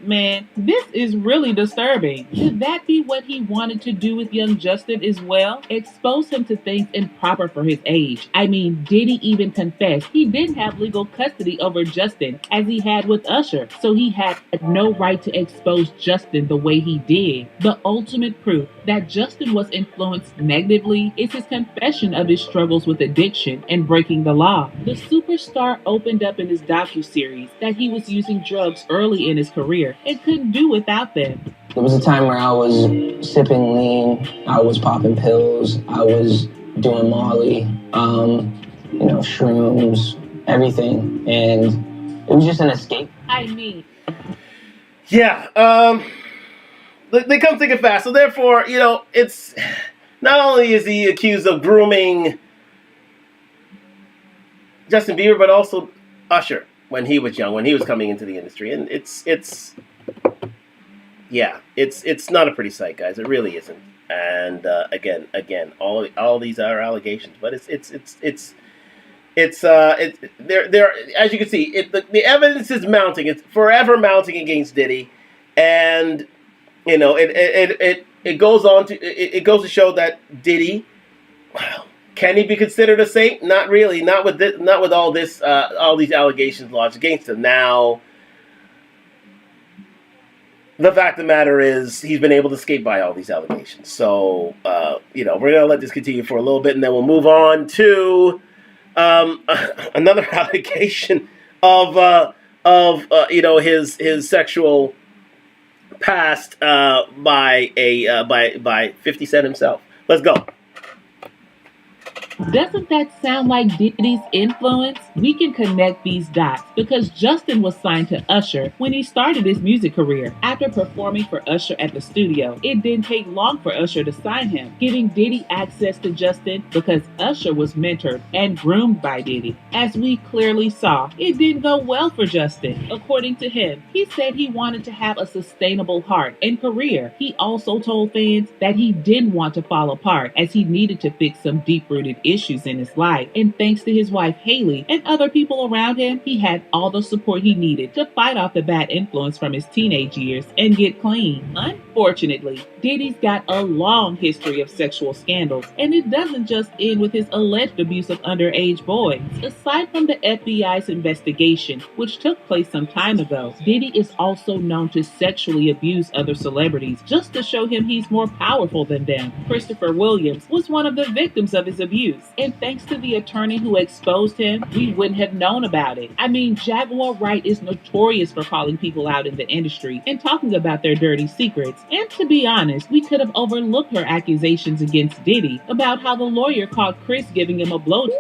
L: Man, this is really disturbing. Could that be what he wanted to do with young Justin as well? Expose him to things improper for his age. I mean, Diddy even confessed he didn't have legal custody over Justin as he had with Usher, so he had no right to expose Justin the way he did. The ultimate proof that Justin was influenced negatively is his confession of his struggles with addiction and breaking the law. The superstar opened up in his docuseries that he was using drugs early in his career and couldn't do without them.
J: There was a time where I was sipping lean, I was popping pills, I was doing Molly, shrooms, everything, and it was just an escape.
L: I mean,
A: yeah, they come thick and fast. So therefore, it's not only is he accused of grooming Justin Bieber, but also Usher when he was young, when he was coming into the industry, and it's not a pretty sight, guys. It really isn't. And again, all these are allegations, but there. As you can see, the evidence is mounting. It's forever mounting against Diddy, and it goes to show that Diddy, can he be considered a saint? Not really. Not with all these allegations lodged against him. Now, the fact of the matter is, he's been able to skate by all these allegations. So, we're gonna let this continue for a little bit, and then we'll move on to another allegation of his sexual past by 50 Cent himself. Let's go.
L: Doesn't that sound like Diddy's influence? We can connect these dots because Justin was signed to Usher when he started his music career. After performing for Usher at the studio, it didn't take long for Usher to sign him, giving Diddy access to Justin because Usher was mentored and groomed by Diddy. As we clearly saw, it didn't go well for Justin. According to him, he said he wanted to have a sustainable heart and career. He also told fans that he didn't want to fall apart as he needed to fix some deep-rooted issues in his life, and thanks to his wife Haley and other people around him, he had all the support he needed to fight off the bad influence from his teenage years and get clean. Unfortunately, Diddy's got a long history of sexual scandals, and it doesn't just end with his alleged abuse of underage boys. Aside from the FBI's investigation, which took place some time ago, Diddy is also known to sexually abuse other celebrities just to show him he's more powerful than them. Christopher Williams was one of the victims of his abuse, and thanks to the attorney who exposed him, we wouldn't have known about it. I mean, Jaguar Wright is notorious for calling people out in the industry and talking about their dirty secrets. And to be honest, we could have overlooked her accusations against Diddy about how the lawyer caught Chris giving him a blowjob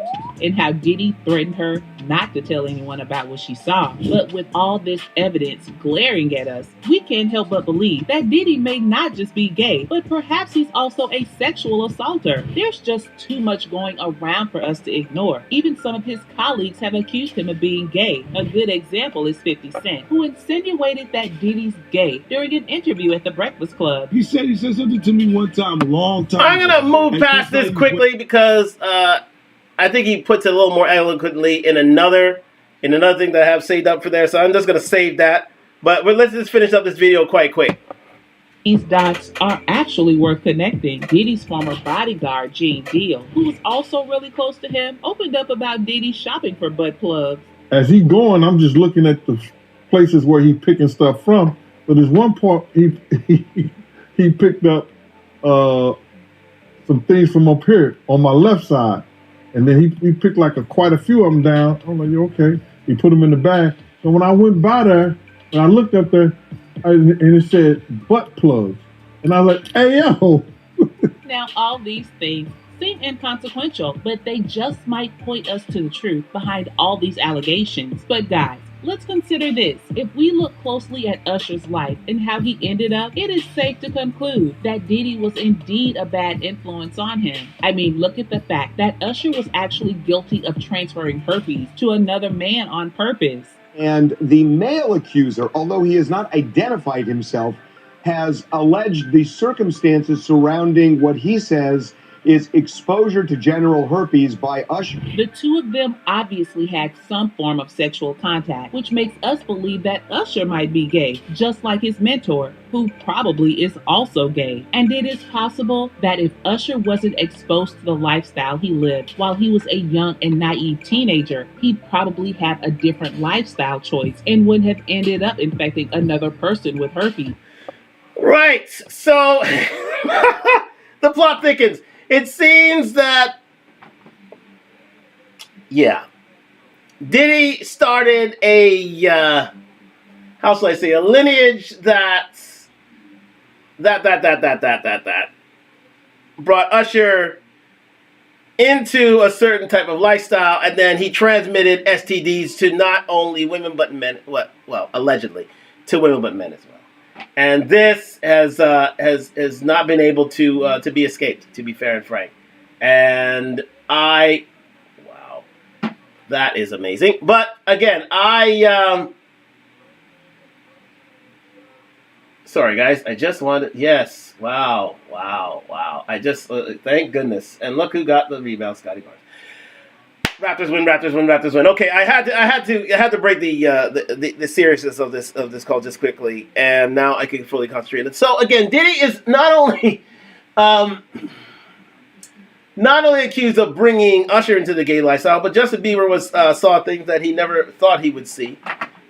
L: and how Diddy threatened her not to tell anyone about what she saw. But with all this evidence glaring at us, we can't help but believe that Diddy may not just be gay, but perhaps he's also a sexual assaulter. There's just too much going around for us to ignore. Even some of his colleagues have accused him of being gay. A good example is 50 Cent, who insinuated that Diddy's gay during an interview at the Breakfast Club.
N: He said something to me one time, a long time
A: I'm
N: ago.
A: going to move past this quickly because I think he puts it a little more eloquently in another thing that I have saved up for there. So I'm just going to save that. But let's just finish up this video quite quick.
L: These dots are actually worth connecting. Diddy's former bodyguard, Gene Deal, who was also really close to him, opened up about Diddy shopping for butt plugs.
F: As he going, I'm just looking at the places where he picking stuff from. But there's one part he picked up some things from up here on my left side, and then he picked like quite a few of them down. I'm like, okay. He put them in the bag. So when I went by there and I looked up there, and it said butt plugs, and I was like, hey yo.
L: Now all these things seem inconsequential, but they just might point us to the truth behind all these allegations. But guys, let's consider this. If we look closely at Usher's life and how he ended up, it is safe to conclude that Diddy was indeed a bad influence on him. I mean, look at the fact that Usher was actually guilty of transferring herpes to another man on purpose.
O: And the male accuser, although he has not identified himself, has alleged the circumstances surrounding what he says is exposure to genital herpes by Usher.
L: The two of them obviously had some form of sexual contact, which makes us believe that Usher might be gay, just like his mentor, who probably is also gay. And it is possible that if Usher wasn't exposed to the lifestyle he lived while he was a young and naive teenager, he'd probably have a different lifestyle choice and wouldn't have ended up infecting another person with herpes.
A: Right, so the plot thickens. It seems that, Diddy started a, how shall I say, a lineage that brought Usher into a certain type of lifestyle, and then he transmitted STDs to not only women but men, well, allegedly, to women but men as well. And this has not been able to be escaped, to be fair and frank. And wow, that is amazing. But again, sorry guys, I just wanted, yes, wow. I just, thank goodness. And look who got the rebound, Scotty Barnes. Raptors win. Okay, I had to break the seriousness of this call just quickly, and now I can fully concentrate on it. So again, Diddy is not only accused of bringing Usher into the gay lifestyle, but Justin Bieber saw things that he never thought he would see,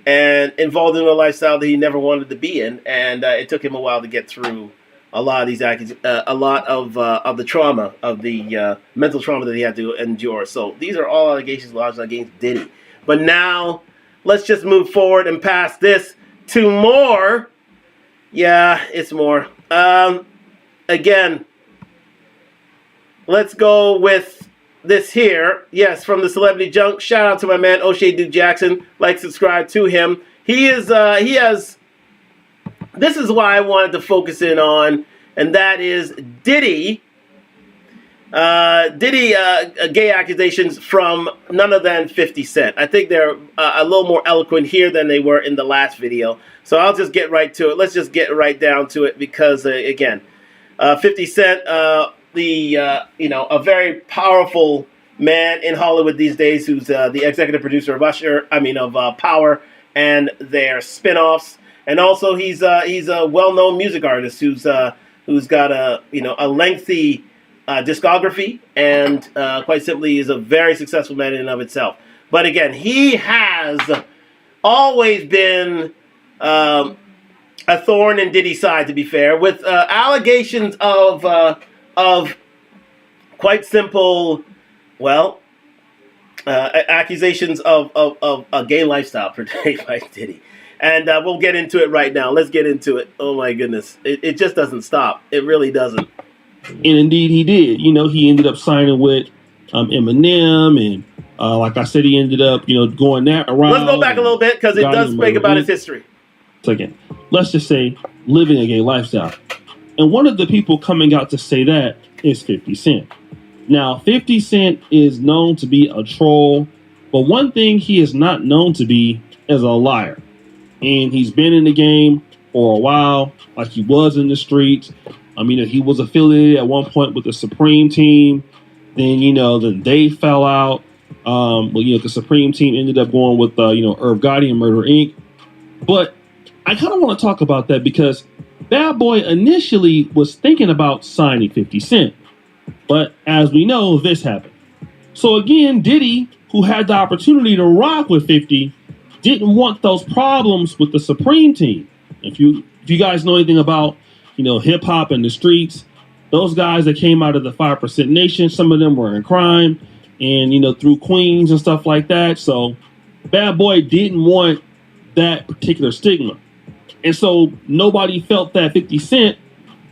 A: and involved in a lifestyle that he never wanted to be in, and it took him a while to get through a lot of these a lot of the trauma, of the mental trauma that he had to endure. So these are all allegations lodged against Diddy. But now let's just move forward and pass this to more. Yeah, it's more. Again, let's go with this here. Yes, from the Celebrity Junk. Shout out to my man O'Shea Duke Jackson. Like, subscribe to him. He has. This is why I wanted to focus in on, and that is Diddy. Gay accusations from none other than 50 Cent. I think they're a little more eloquent here than they were in the last video. So I'll just get right to it. Let's just get right down to it because, again, 50 Cent, a very powerful man in Hollywood these days, who's the executive producer of Power and their spinoffs. And also, he's a well-known music artist who's got a lengthy discography, and quite simply is a very successful man in and of itself. But again, he has always been a thorn in Diddy's side, to be fair, with allegations of quite simple, accusations of a gay lifestyle portrayed by Diddy. And we'll get into it right now. Let's get into it. Oh, my goodness. It just doesn't stop. It really doesn't.
M: And indeed, he did. He ended up signing with Eminem. And like I said, he ended up, going that around.
A: Let's go back a little bit because it does speak about his history.
M: So again, let's just say living a gay lifestyle. And one of the people coming out to say that is 50 Cent. Now, 50 Cent is known to be a troll. But one thing he is not known to be is a liar. And he's been in the game for a while, like he was in the streets. He was affiliated at one point with the Supreme team. Then, then they fell out. The Supreme team ended up going with, Irv Gotti and Murder Inc. But I kind of want to talk about that because Bad Boy initially was thinking about signing 50 Cent. But as we know, this happened. So again, Diddy, who had the opportunity to rock with 50, didn't want those problems with the Supreme team. If you guys know anything about, hip hop and the streets, those guys that came out of the 5% Nation, some of them were in crime and, through Queens and stuff like that. So Bad Boy didn't want that particular stigma. And so nobody felt that 50 Cent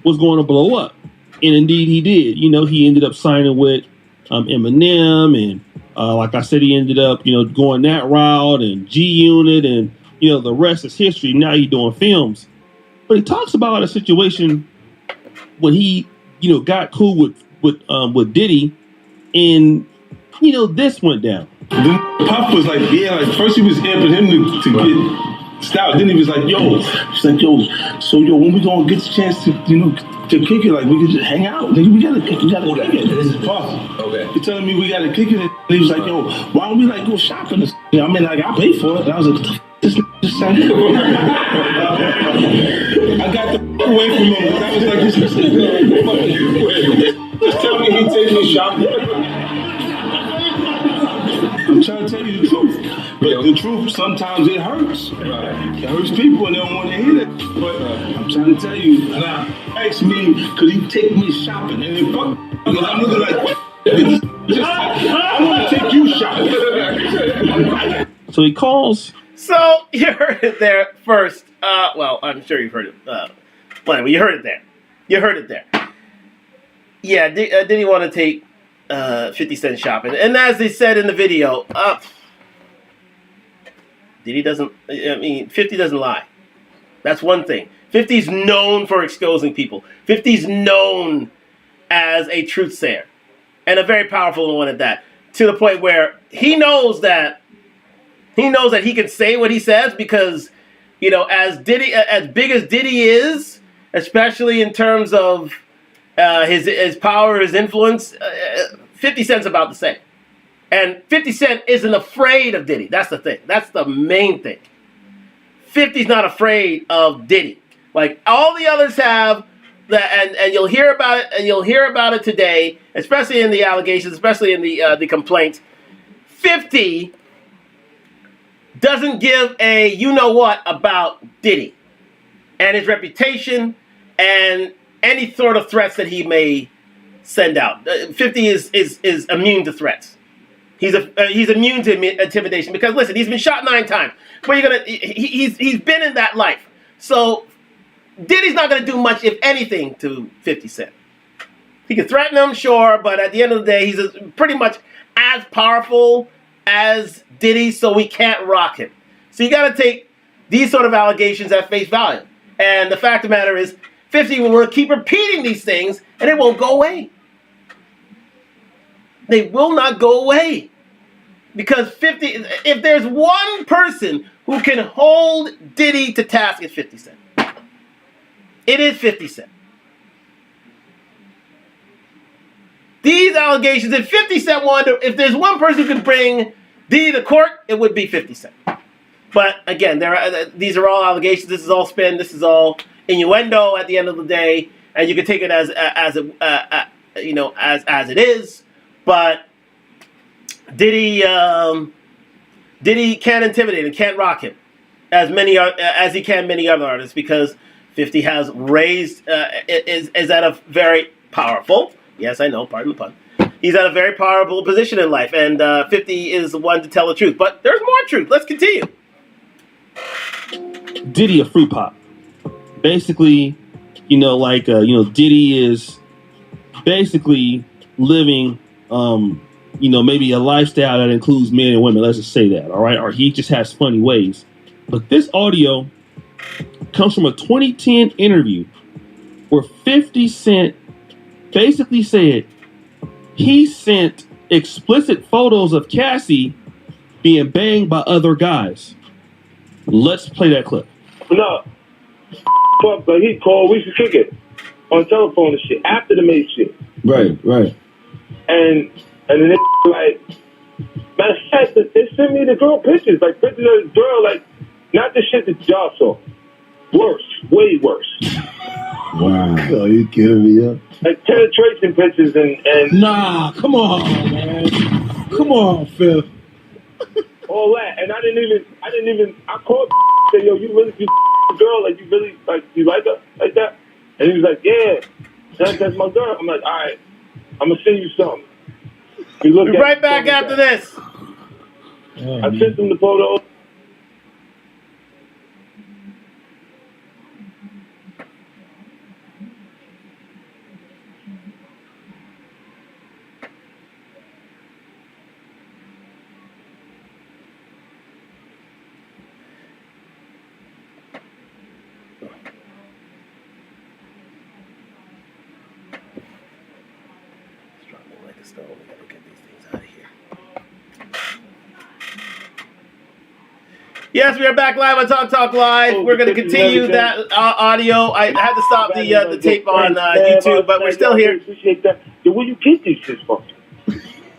M: was going to blow up. And indeed he did. He ended up signing with Eminem, and like I said, he ended up, going that route, and G-Unit, and the rest is history. Now he's doing films, but he talks about a situation when he, got cool with Diddy, and this went down.
N: Then Puff was like, first he was amping him to get stout. Then he was like, he's like, so when we gonna get the chance to, to kick it, like we could just hang out. Nigga, we gotta kick it. This is Puff. Okay. He's telling me we gotta kick it. And he was like, why don't we go shopping? I mean, I pay for it. And I was like, what the this just said? I got the away from him. I was like, just tell me he takes me shopping. I'm trying to tell you the truth. But the truth, sometimes it hurts. It hurts people and they don't want to hear that. But I'm trying to tell you, now, ask me, could he take me shopping? And then fuck, I'm looking like, what? I want to take you shopping.
M: So he calls.
A: So you heard it there first. Well, I'm sure you've heard it. But you heard it there. Yeah, did he want to take 50 Cent shopping? And as they said in the video, 50 doesn't lie. That's one thing. 50's known for exposing people. 50's known as a truth sayer. And a very powerful one at that. To the point where he knows that he can say what he says because, as big as Diddy is, especially in terms of his power, his influence, 50 Cent's about the same. And 50 Cent isn't afraid of Diddy. That's the thing. That's the main thing. 50's not afraid of Diddy. Like all the others have, and you'll hear about it, and you'll hear about it today, especially in the allegations, especially in the complaints. 50 doesn't give a you-know-what about Diddy and his reputation and any sort of threats that he may send out. 50 is immune to threats. He's immune to intimidation because listen, he's been shot 9 times. But he's been in that life. So Diddy's not gonna do much, if anything, to 50 Cent. He can threaten him, sure, but at the end of the day, he's pretty much as powerful as Diddy, so we can't rock him. So you gotta take these sort of allegations at face value. And the fact of the matter is, 50 will keep repeating these things, and it won't go away. They will not go away. Because 50, if there's one person who can hold Diddy to task, it's 50 Cent. It is 50 Cent. These allegations, if 50 Cent wanted, if there's one person who could bring Diddy to court, it would be 50 Cent. But again, these are all allegations. This is all spin. This is all innuendo at the end of the day, and you can take it as it is. But Diddy can't intimidate and can't rock him as he can many other artists because 50 has raised is at a very powerful. Yes, I know. Pardon the pun. He's at a very powerful position in life, and 50 is the one to tell the truth. But there's more truth. Let's continue.
M: Diddy a fruit pop. Basically, Diddy is basically living, maybe a lifestyle that includes men and women. Let's just say that, all right? Or he just has funny ways. But this audio comes from a 2010 interview where 50 Cent basically said he sent explicit photos of Cassie being banged by other guys. Let's play that clip.
P: No. Fuck, but he called, we should kick it on telephone and shit after the made shit.
N: Right.
P: And then they like, matter of fact, they sent me the girl pictures, like pictures of the girl, like not the shit that y'all saw. Worse, way worse.
H: Wow. Oh, you kidding me up?
P: Like penetration pictures and
M: Nah, come on, man. Come on, Phil.
P: all that. And I didn't even I called say, yo, you really you girl, like you really like you like her like that? And he was like, yeah, that's my girl. I'm like, all right, I'm gonna send you something. He looked
A: Be
P: at
A: right back after this.
P: I sent him the photo.
A: Yes, we are back live on Talk Live. We're going to continue that audio. I had to stop the tape on YouTube, but we're still here.
P: Appreciate that. Yo, where you get these shit from?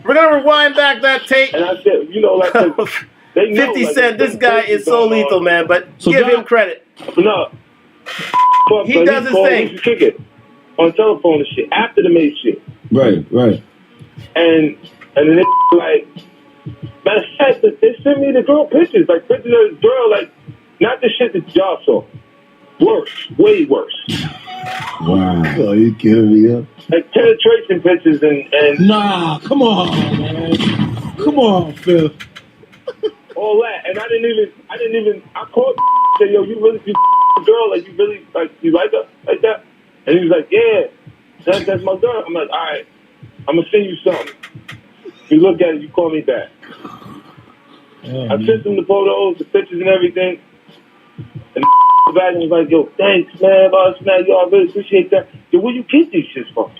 A: We're going to rewind back that tape.
P: And I said, you know, like, they know,
A: 50
P: like,
A: Cent, this guy is so lethal, man, but
P: So
A: give
P: God-
A: him credit.
P: No. Fuck,
A: He
P: but
A: does his
P: called,
A: thing.
P: He used to kick it on telephone and shit after the made shit.
H: Right.
P: And then they like, matter of fact, they sent me the girl pictures, like pictures of this girl, like, not the shit that y'all saw. Worse, way worse.
H: Wow. Oh, you kidding me up?
P: Like penetration pictures and
M: Nah, come on, man. Come on, Phil.
P: all that. And I didn't even I called say, yo, you really you girl, like you really like you like her like that? And he was like, yeah, that's my girl. I'm like, all right, I'm gonna send you something. You look at it, you call me back. I sent him the photos, the pictures and everything. And back and was like, yo, thanks, man. Yo, I really appreciate that. Yo, where you get these shits from?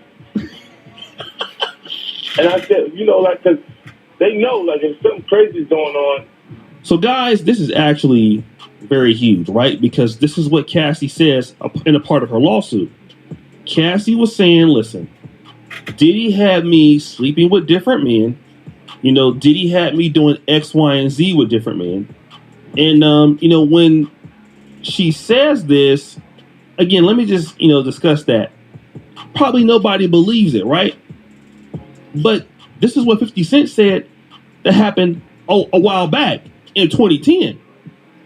P: And I said, you know, like, because they know, like, if something crazy is going on.
M: So, guys, this is actually very huge, right? Because this is what Cassie says in a part of her lawsuit. Cassie was saying, listen, Diddy had me sleeping with different men. You know, Diddy had me doing X, Y, and Z with different men. And, you know, when she says this, again, let me just, you know, discuss that. Probably nobody believes it, right? But this is what 50 Cent said that happened a while back in 2010.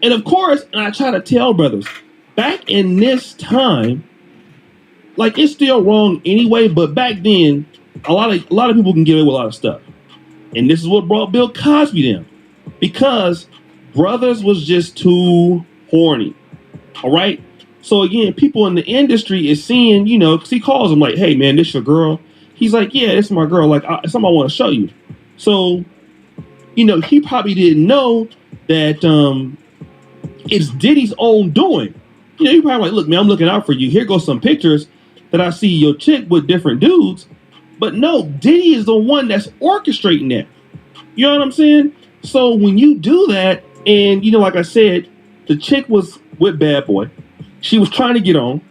M: And of course, and I try to tell brothers, back in this time, like it's still wrong anyway, but back then, a lot of people can get away with a lot of stuff. And this is what brought Bill Cosby down. Because brothers was just too horny. All right? So again, people in the industry is seeing, you know, because he calls them like, hey man, this your girl? He's like, yeah, this is my girl. Like, something I want to show you. So, you know, he probably didn't know that it's Diddy's own doing. You know, he probably like, look, man, I'm looking out for you. Here goes some pictures that I see your chick with different dudes. But no, Diddy is the one that's orchestrating that. You know what I'm saying? So when you do that, and, you know, like I said, the chick was with Bad Boy. She was trying to get on.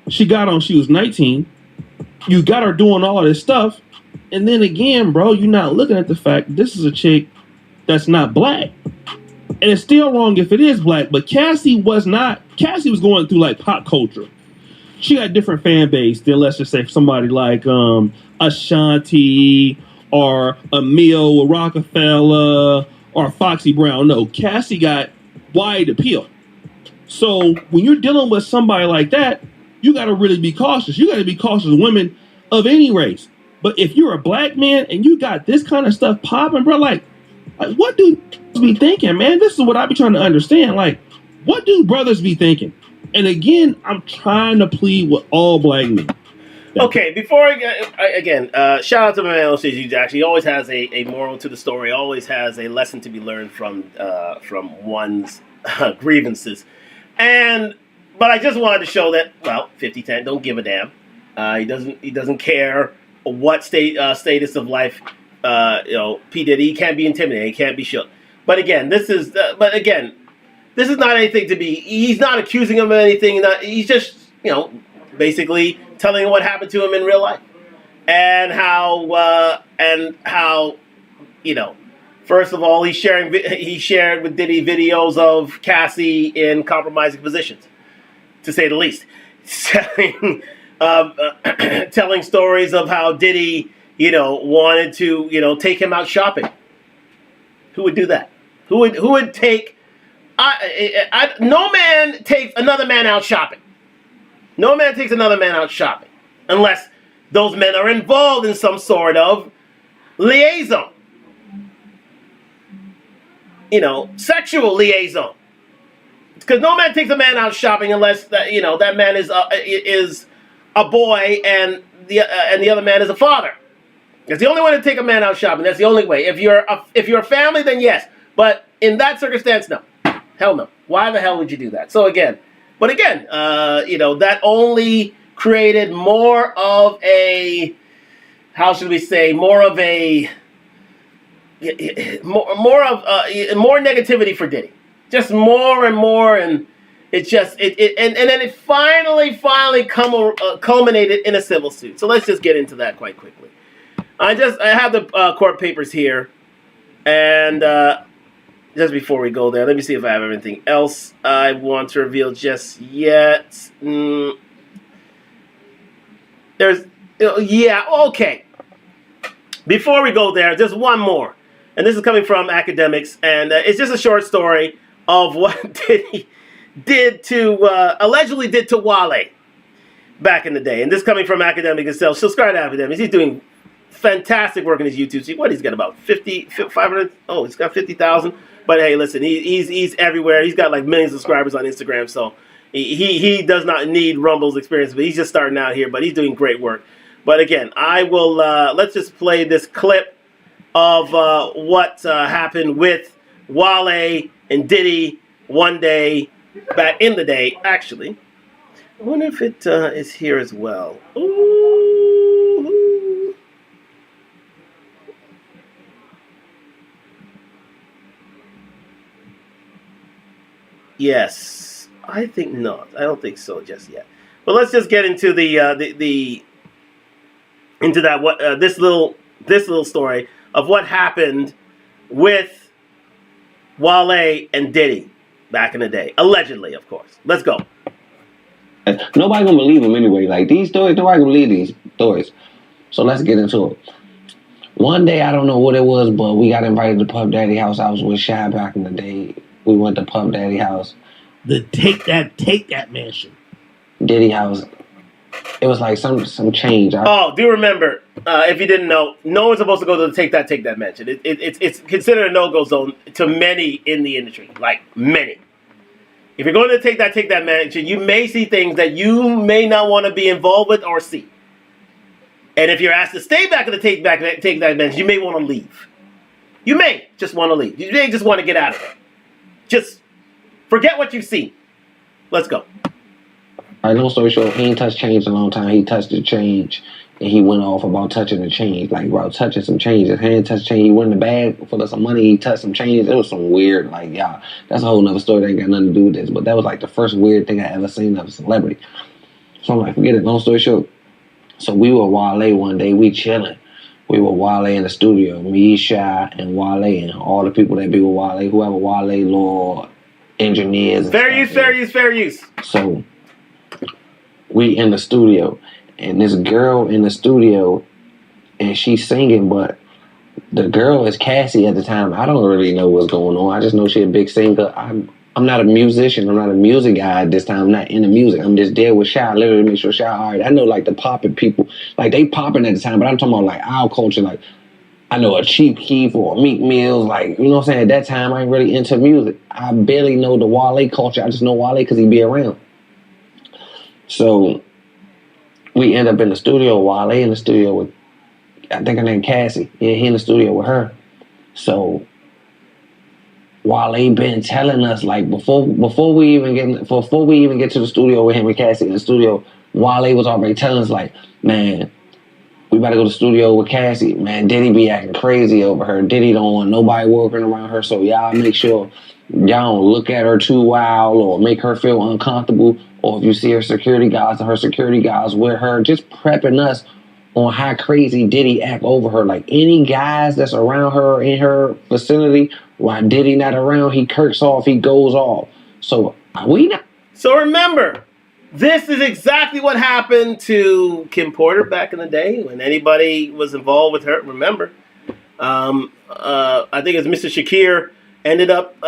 M: She got on. She was 19. You got her doing all of this stuff. And then again, bro, you're not looking at the fact this is a chick that's not black. And it's still wrong if it is black, but Cassie was not. Cassie was going through like pop culture. She got different fan base than, let's just say, somebody like Ashanti or Emil Rockefeller or Foxy Brown. No, Cassie got wide appeal. So when you're dealing with somebody like that, you got to really be cautious. You got to be cautious of women of any race. But if you're a black man and you got this kind of stuff popping, bro, like what do be thinking, man? This is what I be trying to understand. Like, what do brothers be thinking? And again, I'm trying to plead with all black men.
A: Okay, before again, shout out to my man LCG Jackson. He always has a moral to the story. Always has a lesson to be learned from one's grievances. But I just wanted to show that 50 Cent don't give a damn. He doesn't care what status of life. P Diddy, he can't be intimidated. He can't be shook. But again, this is not anything to be. He's not accusing him of anything. He's just basically telling him what happened to him in real life, and how first of all, he shared with Diddy videos of Cassie in compromising positions. to say the least. Telling stories of how Diddy, wanted to, take him out shopping. Who would do that? Who would take? No man takes another man out shopping. No man takes another man out shopping unless those men are involved in some sort of liaison. Sexual liaison. Because no man takes a man out shopping unless that man is a boy and the other man is a father. It's the only way to take a man out shopping. That's the only way. If you're a family, then yes. But in that circumstance, no. Hell no. Why the hell would you do that? So again, that only created more of a, how should we say, more negativity for Diddy. Just more and more, and it just and then it finally culminated in a civil suit. So let's just get into that quite quickly. I have the court papers here, and just before we go there, let me see if I have everything else I want to reveal just yet. Okay. Before we go there, just one more, and this is coming from academics, and it's just a short story of what Diddy allegedly did to Wale back in the day. And this coming from academic itself. Subscribe to academics. He's doing fantastic work on his YouTube. See what he's got, about 500. Oh, he's got 50,000. But hey, listen, he's everywhere. He's got like millions of subscribers on Instagram. So he does not need Rumble's experience, but he's just starting out here. But he's doing great work. But again, I will let's just play this clip of what happened with Wale and Diddy one day back in the day. Actually, I wonder if it is here as well. Ooh. Yes, I think not. I don't think so just yet. But let's just get into into that this little story of what happened with Wale and Diddy back in the day. Allegedly, of course. Let's go.
J: Nobody gonna believe them anyway. Like these stories, nobody gonna believe these stories. So let's get into it. One day, I don't know what it was, but we got invited to Puff Daddy house. I was with Shy back in the day. We went to Puff Daddy house.
Q: The Take That mansion.
J: Diddy house. It was like some change.
A: Do remember, if you didn't know, no one's supposed to go to the Take That mansion. It's considered a no-go zone to many in the industry. Like, many. If you're going to Take That mansion, you may see things that you may not want to be involved with or see. And if you're asked to stay back at the Take That mansion, you may want to leave. You may just want to leave. You may just want to get out of there. Just forget what you've seen. Let's go.
J: All right, long story short, he ain't touched change in a long time. He touched the change, and he went off about touching the change. Like, bro, touching some change. His hand touched change. He went in the bag full of some money. He touched some change. It was some weird, like, yeah, that's a whole nother story. That ain't got nothing to do with this. But that was, like, the first weird thing I ever seen of a celebrity. So I'm like, forget it. Long story short. So we were Wale one day. We chilling. We were Wale in the studio. Me, Shy, and Wale, and all the people that be with Wale, whoever Wale, Lord, engineers.
A: Fair use.
J: So we in the studio, and this girl in the studio, and she's singing, but the girl is Cassie at the time. I don't really know what's going on. I just know she's a big singer. I'm not a musician. I'm not a music guy at this time. I'm not into music. I'm just there with Shy, literally to make sure Shy all right. I know like the popping people, like they popping at the time, but I'm talking about like our culture. Like I know a Chief Keef or a Meek Mills. Like, you know what I'm saying? At that time, I ain't really into music. I barely know the Wale culture. I just know Wale because he be around. So we end up in the studio, Wale in the studio with, I think her name Cassie. Yeah, he in the studio with her. So Wale been telling us like before we even get to the studio with him and Cassie in the studio, Wale was already telling us like, man, we better go to the studio with Cassie. Man, Diddy be acting crazy over her. Diddy don't want nobody working around her, so y'all make sure y'all don't look at her too wild or make her feel uncomfortable. Or if you see her security guys with her, just prepping us on how crazy Diddy act over her. Like any guys that's around her in her vicinity, while Diddy not around, he kirks off, he goes off. So we not.
A: So remember, This is exactly what happened to Kim Porter back in the day when anybody was involved with her. Remember, I think it's Mr. Shakir ended up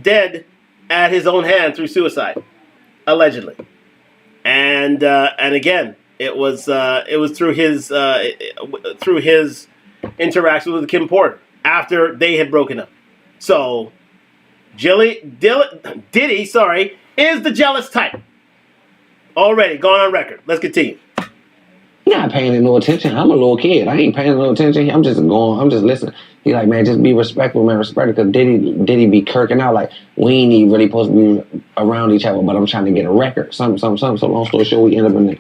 A: dead at his own hand through suicide, allegedly. And again, it was through his interaction with Kim Porter after they had broken up. So, Diddy, is the jealous type. Already gone on record. Let's continue.
J: You're not paying no attention. I'm a little kid. I ain't paying no attention. I'm just listening. He like, man, just be respectful, man. Respect it. Because Diddy be kirking out like, we ain't even really supposed to be around each other, but I'm trying to get a record. Something. So long story short, we end up in there.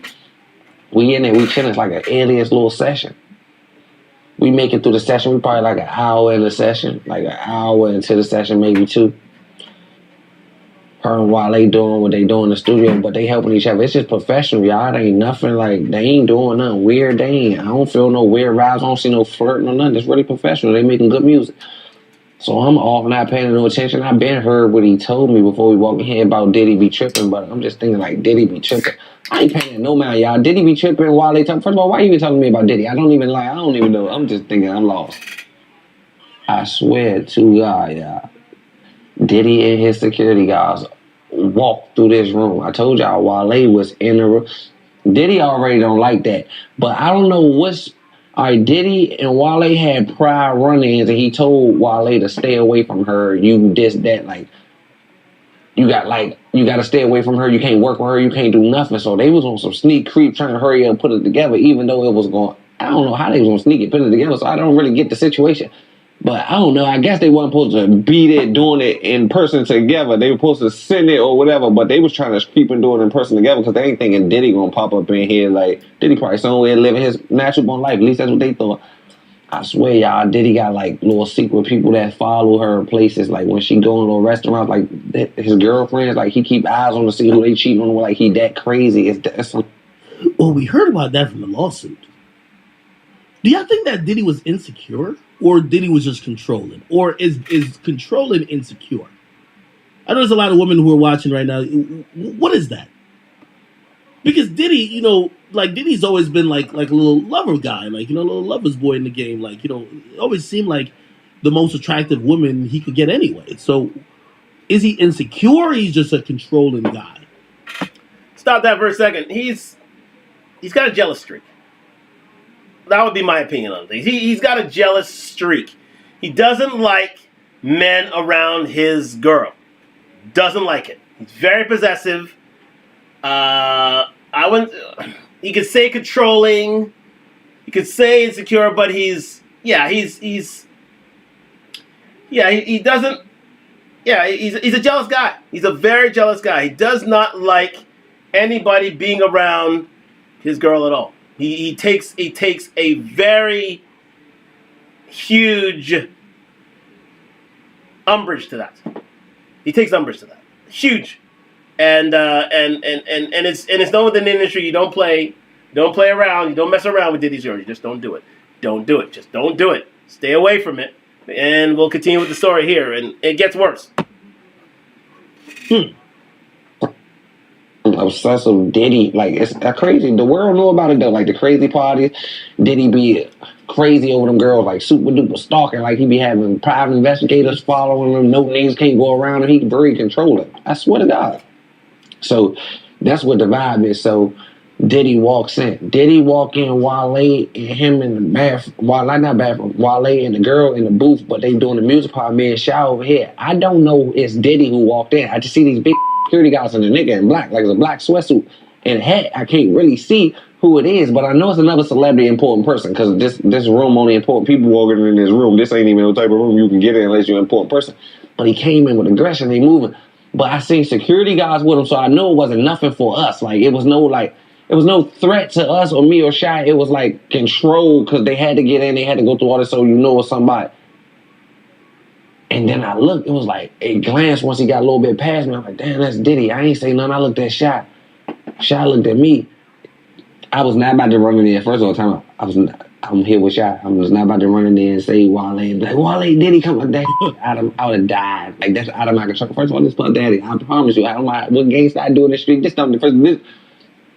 J: We in there, we chilling. It's like an alias little session. We make it through the session. We probably like an hour in the session. Like an hour into the session, maybe 2. Her and Wale doing what they do in the studio, but they helping each other. It's just professional, y'all. It ain't nothing like, they ain't doing nothing weird. I don't feel no weird vibes. I don't see no flirting or nothing. It's really professional. They making good music. So I'm off, not paying no attention. I've been heard what he told me before we walked in here about Diddy be tripping, but I'm just thinking like, Diddy be tripping. I ain't paying no mind, y'all. Diddy be tripping while they talk. First of all, why you even talking to me about Diddy? I don't even know. I'm just thinking I'm lost. I swear to God, y'all. Diddy and his security guys walked through this room. I told y'all Wale was in the room. Diddy already don't like that. But I don't know what's... All right, Diddy and Wale had prior run-ins, and he told Wale to stay away from her. You this, that, like... You got to stay away from her. You can't work with her. You can't do nothing. So they was on some sneak creep trying to hurry up and put it together, even though it was going... I don't know how they was going to sneak it, put it together, so I don't really get the situation. But I don't know. I guess they weren't supposed to be there doing it in person together. They were supposed to send it or whatever, but they was trying to keep and do it in person together because they ain't thinking Diddy gonna pop up in here. Like, Diddy probably somewhere living his natural born life. At least that's what they thought. I swear, y'all, Diddy got like little secret people that follow her places. Like when she go in little restaurants, like his girlfriends, like he keep eyes on to see who they cheating on. Like he that crazy.
Q: Well, we heard about that from the lawsuit. Do y'all think that Diddy was insecure? Or Diddy was just controlling? Or is controlling insecure? I know there's a lot of women who are watching right now. What is that? Because Diddy, Diddy's always been like a little lover guy, a little lover's boy in the game. It always seemed like the most attractive woman he could get anyway. So is he insecure or he's just a controlling guy?
A: Stop that for a second. He's got a jealous streak. That would be my opinion on things. He's got a jealous streak. He doesn't like men around his girl. Doesn't like it. He's very possessive. He could say controlling. He could say insecure, but he doesn't. Yeah, he's a jealous guy. He's a very jealous guy. He does not like anybody being around his girl at all. He takes a very huge umbrage to that. He takes umbrage to that. Huge. And it's known within the industry, you don't play around, you don't mess around with Diddy's girl. You just don't do it. Don't do it. Just don't do it. Stay away from it. And we'll continue with the story here, and it gets worse.
J: Obsessed with Diddy, like it's crazy. The world know about it though. Like the crazy parties, Diddy be crazy over them girls, like super duper stalking. Like he be having private investigators following him. No names can't go around him. He very controlling. I swear to God. So that's what the vibe is. So Diddy walks in. Diddy walk in, Wale and him in the bathroom. Wale and the girl in the booth, but they doing the music part. Me and Shy over here. I don't know it's Diddy who walked in. I just see these big security guys and the nigga in black, like it's a black sweatsuit and hat. I can't really see who it is, but I know it's another celebrity important person because this room only important people walking in this room. This ain't even no type of room you can get in unless you're an important person. But he came in with aggression. They moving. But I seen security guys with him, so I know it wasn't nothing for us. Like it was no threat to us or me or Shy. It was like control because they had to get in. They had to go through all this so you know it's somebody. And then I looked, it was like a glance once he got a little bit past me. I'm like, damn, that's Diddy. I ain't say nothing. I looked at Shy. Shy looked at me. I was not about to run in there. First of all, I was not. I'm here with y'all. I'm just not about to run in there and say Wale and be like, Wale, Diddy come like that. I would have died. Like, that's out of my control. First of all, this Puff Daddy. I promise you, I don't mind what gangsta I do in the street. This stuff,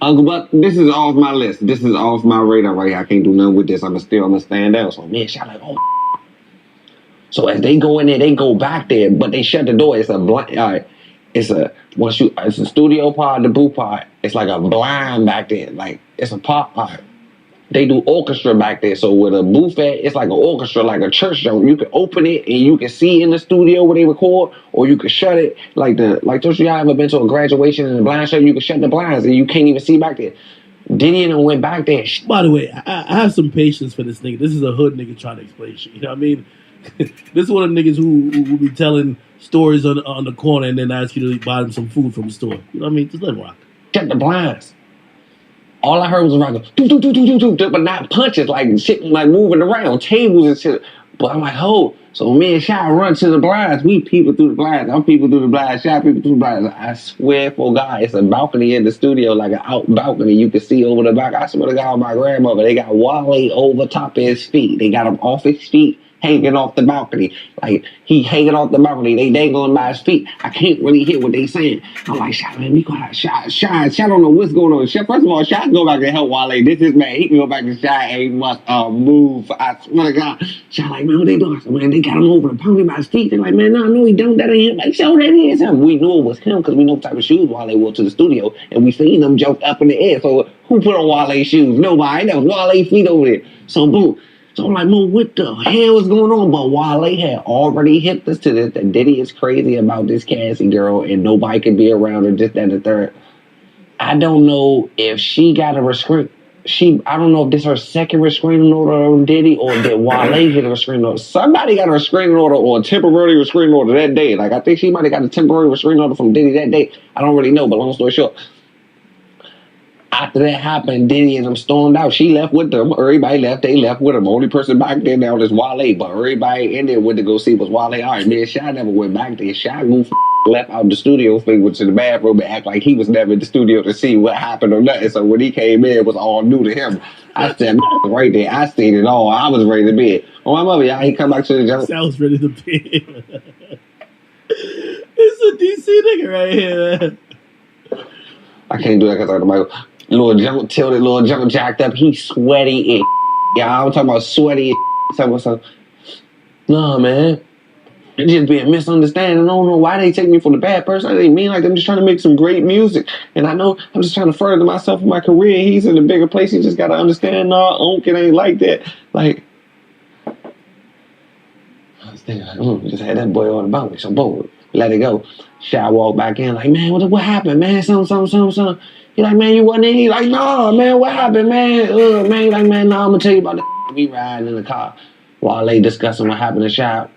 J: Uncle Buck, this is off my list. This is off my radar right here. I can't do nothing with this. I'm gonna stand out. So man, shot like, oh. So as they go in there, they go back there, but they shut the door. It's a blind. It's a studio part, the booth part. It's like a blind back there. Like it's a pop part. They do orchestra back there. So with a booth at, it's like an orchestra, like a church show. You can open it and you can see in the studio where they record, or you can shut it. Like those y'all ever been to a graduation in a blind show? You can shut the blinds and you can't even see back there. Diddy and went back there.
Q: By the way, I have some patience for this nigga. This is a hood nigga trying to explain shit. You know what I mean? This is one of the niggas who will be telling stories on the corner and then ask you to buy them some food from the store. You know what I mean? Just let him rock.
J: Shut the blinds. All I heard was a rock, but not punches, like shit, like moving around, tables and shit. But I'm like, oh. So me and Shy run to the blinds. We people through the blinds. I'm people through the blinds. Shy people through the blinds. I swear for God, it's a balcony in the studio, like an out balcony. You can see over the back. I swear to God, my grandmother, they got Wale over top of his feet. They got him off his feet, hanging off the balcony. Like, he hanging off the balcony. They dangling by his feet. I can't really hear what they saying. I'm like, Shy, man, be quiet. Shy don't know what's going on. Shy, first of all, Shy can go back and help Wale. This is man. He can go back to Shy and he must move. I swear to God. Shy like, man, what they doing? I said, man, they got him over the balcony by his feet. They're like, man, no, he don't. That ain't him. Like, show that is him. We knew it was him because we know what type of shoes Wale wore to the studio. And we seen them jump up in the air. So who put on Wale's shoes? Nobody. That was Wale's feet over there. So boom. So I'm like, man, what the hell is going on? But Wale had already hit us to this, that Diddy is crazy about this Cassie girl and nobody could be around her, just that and the third. I don't know if she got a restraint. I don't know if this is her second restraining order on Diddy or did Wale get a restraining order. Somebody got a restraining order or a temporary restraining order that day. Like, I think she might have got a temporary restraining order from Diddy that day. I don't really know, but long story short. After that happened, Diddy and them stormed out. She left with them. Everybody left. They left with them. Only person back there now is Wale. But everybody in there went to go see was Wale. All right, man, Shy never went back there. Shy left out the studio, went to the bathroom and act like he was never in the studio to see what happened or nothing. So when he came in, it was all new to him. I said, right there, I seen it all. I was ready to bed. On my mother, y'all, he come back to the jump.
Q: I was ready to bed. It's a DC nigga right here, man.
J: I can't do that because I'm the Michael. Little jump tilted, little jump jacked up. He sweaty and yeah, I'm talking about sweaty and something. No, man. It just be a misunderstanding. I don't know why they take me for the bad person. I didn't mean like I'm just trying to make some great music. And I know I'm just trying to further myself in my career. He's in a bigger place. He just got to understand, no, it ain't like that. Like, I was thinking, just had that boy on the balcony. So, boom, let it go. Shy walk back in like, man, what happened, man? Something. He like, man, you wasn't in. He like, no, man, what happened, man? Man, he like, man, no, I'm gonna tell you about the we riding in the car. Wale discussing what happened to Shy.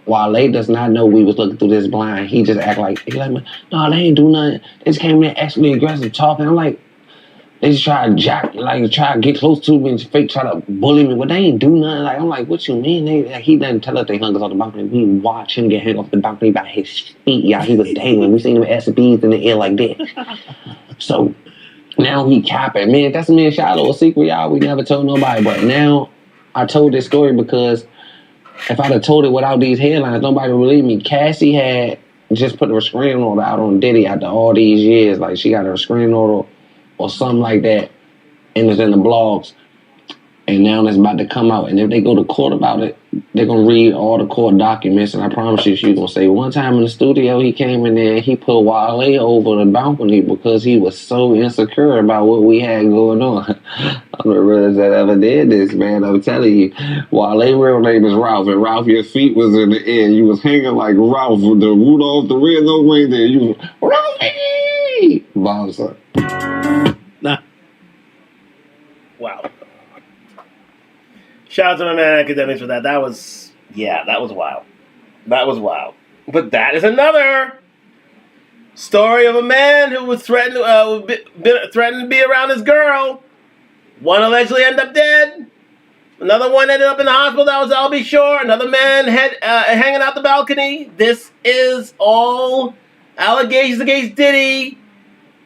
J: Wale does not know we was looking through this blind. He just act like, he like, no, they ain't do nothing. They just came in actually aggressive talking. I'm like, they just try to get close to me and fake try to bully me. But they ain't do nothing. Like, I'm like, what you mean? He didn't tell us they hung us off the balcony. We watched him get hung off the balcony by his feet, y'all. He was dangling. We seen him SBs in the air like that. So now he capping. Man, that's me and Shiloh a secret, y'all. We never told nobody. But now I told this story because if I'd have told it without these headlines, nobody would believe me. Cassie had just put a restraining order out on Diddy after all these years. Like, she got a restraining order or something like that, and it's in the blogs. And now it's about to come out. And if they go to court about it, they're going to read all the court documents. And I promise you, she's going to say, one time in the studio, he came in there and he put Wale over the balcony because he was so insecure about what we had going on. I'm the realest that ever did this, man. I'm telling you. Wale's real name is Ralph. And Ralph, your feet was in the air. You was hanging like Ralph with the Rudolph the Red-Nosed Reindeer. You was, Ralphie! Bouncer.
Q: Nah.
A: Wow. Shout out to my man Academics for that. That was wild. That was wild. But that is another story of a man who was threatened to be around his girl. One allegedly ended up dead. Another one ended up in the hospital. That was I'll be sure. Another man hanging out the balcony. This is all allegations against Diddy.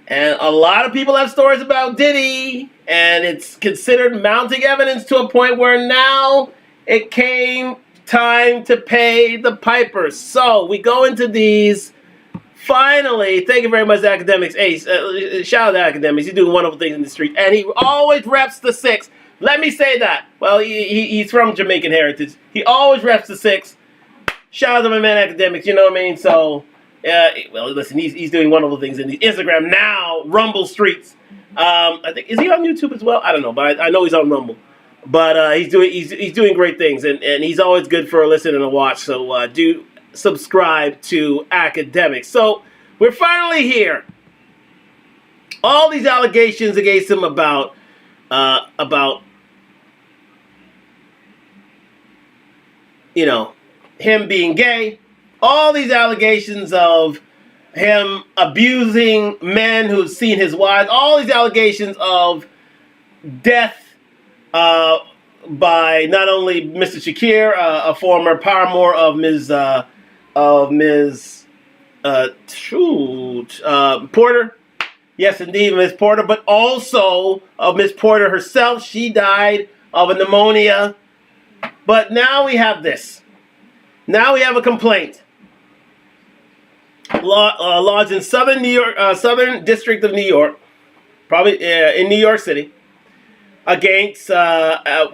A: And a lot of people have stories about Diddy, and it's considered mounting evidence to a point where now it came time to pay the piper. So we go into these. Finally, thank you very much, Academics. Hey, shout out to Academics. He's doing wonderful things in the street, and he always reps the 6. Let me say that. Well, he's from Jamaican heritage. He always reps the 6. Shout out to my man, Academics. You know what I mean? So, well, listen, he's doing wonderful things in the Instagram now, Rumble streets. I think, is he on YouTube as well? I don't know, but I know he's on Rumble. But he's doing great things, and he's always good for a listen and a watch. So do subscribe to Academics. So we're finally here. All these allegations against him about you know, him being gay, all these allegations of him abusing men who've seen his wives, all these allegations of death by not only Mr. Shakir, a former paramour of Ms. Porter. Yes, indeed, Ms. Porter, but also of Ms. Porter herself. She died of a pneumonia. But now we have this. Now we have a complaint lodged in Southern New York, Southern District of New York, probably in New York City, against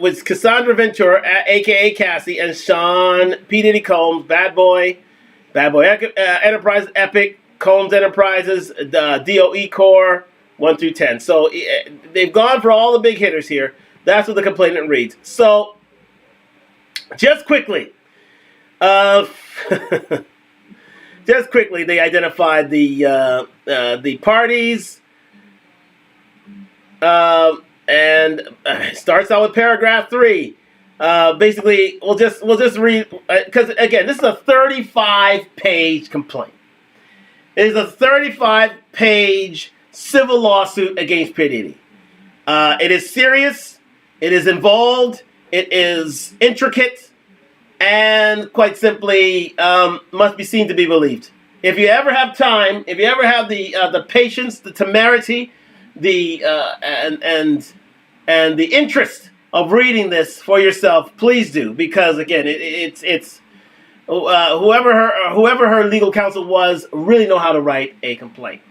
A: with Cassandra Ventura, aka Cassie, and Sean P. Diddy Combs, Bad Boy Enterprises, Epic, Combs Enterprises, DOE Corps, 1 through 10. So they've gone for all the big hitters here. That's what the complainant reads. So, just quickly, they identified the parties, and starts out with paragraph 3. Basically, we'll just read, because again, this is a 35-page complaint. It is a 35-page civil lawsuit against P. Diddy. It is serious. It is involved. It is intricate, and quite simply, must be seen to be believed. If you ever have time, if you ever have the patience, the temerity, and the interest of reading this for yourself, please do, because again, it's whoever her legal counsel was really know how to write a complaint,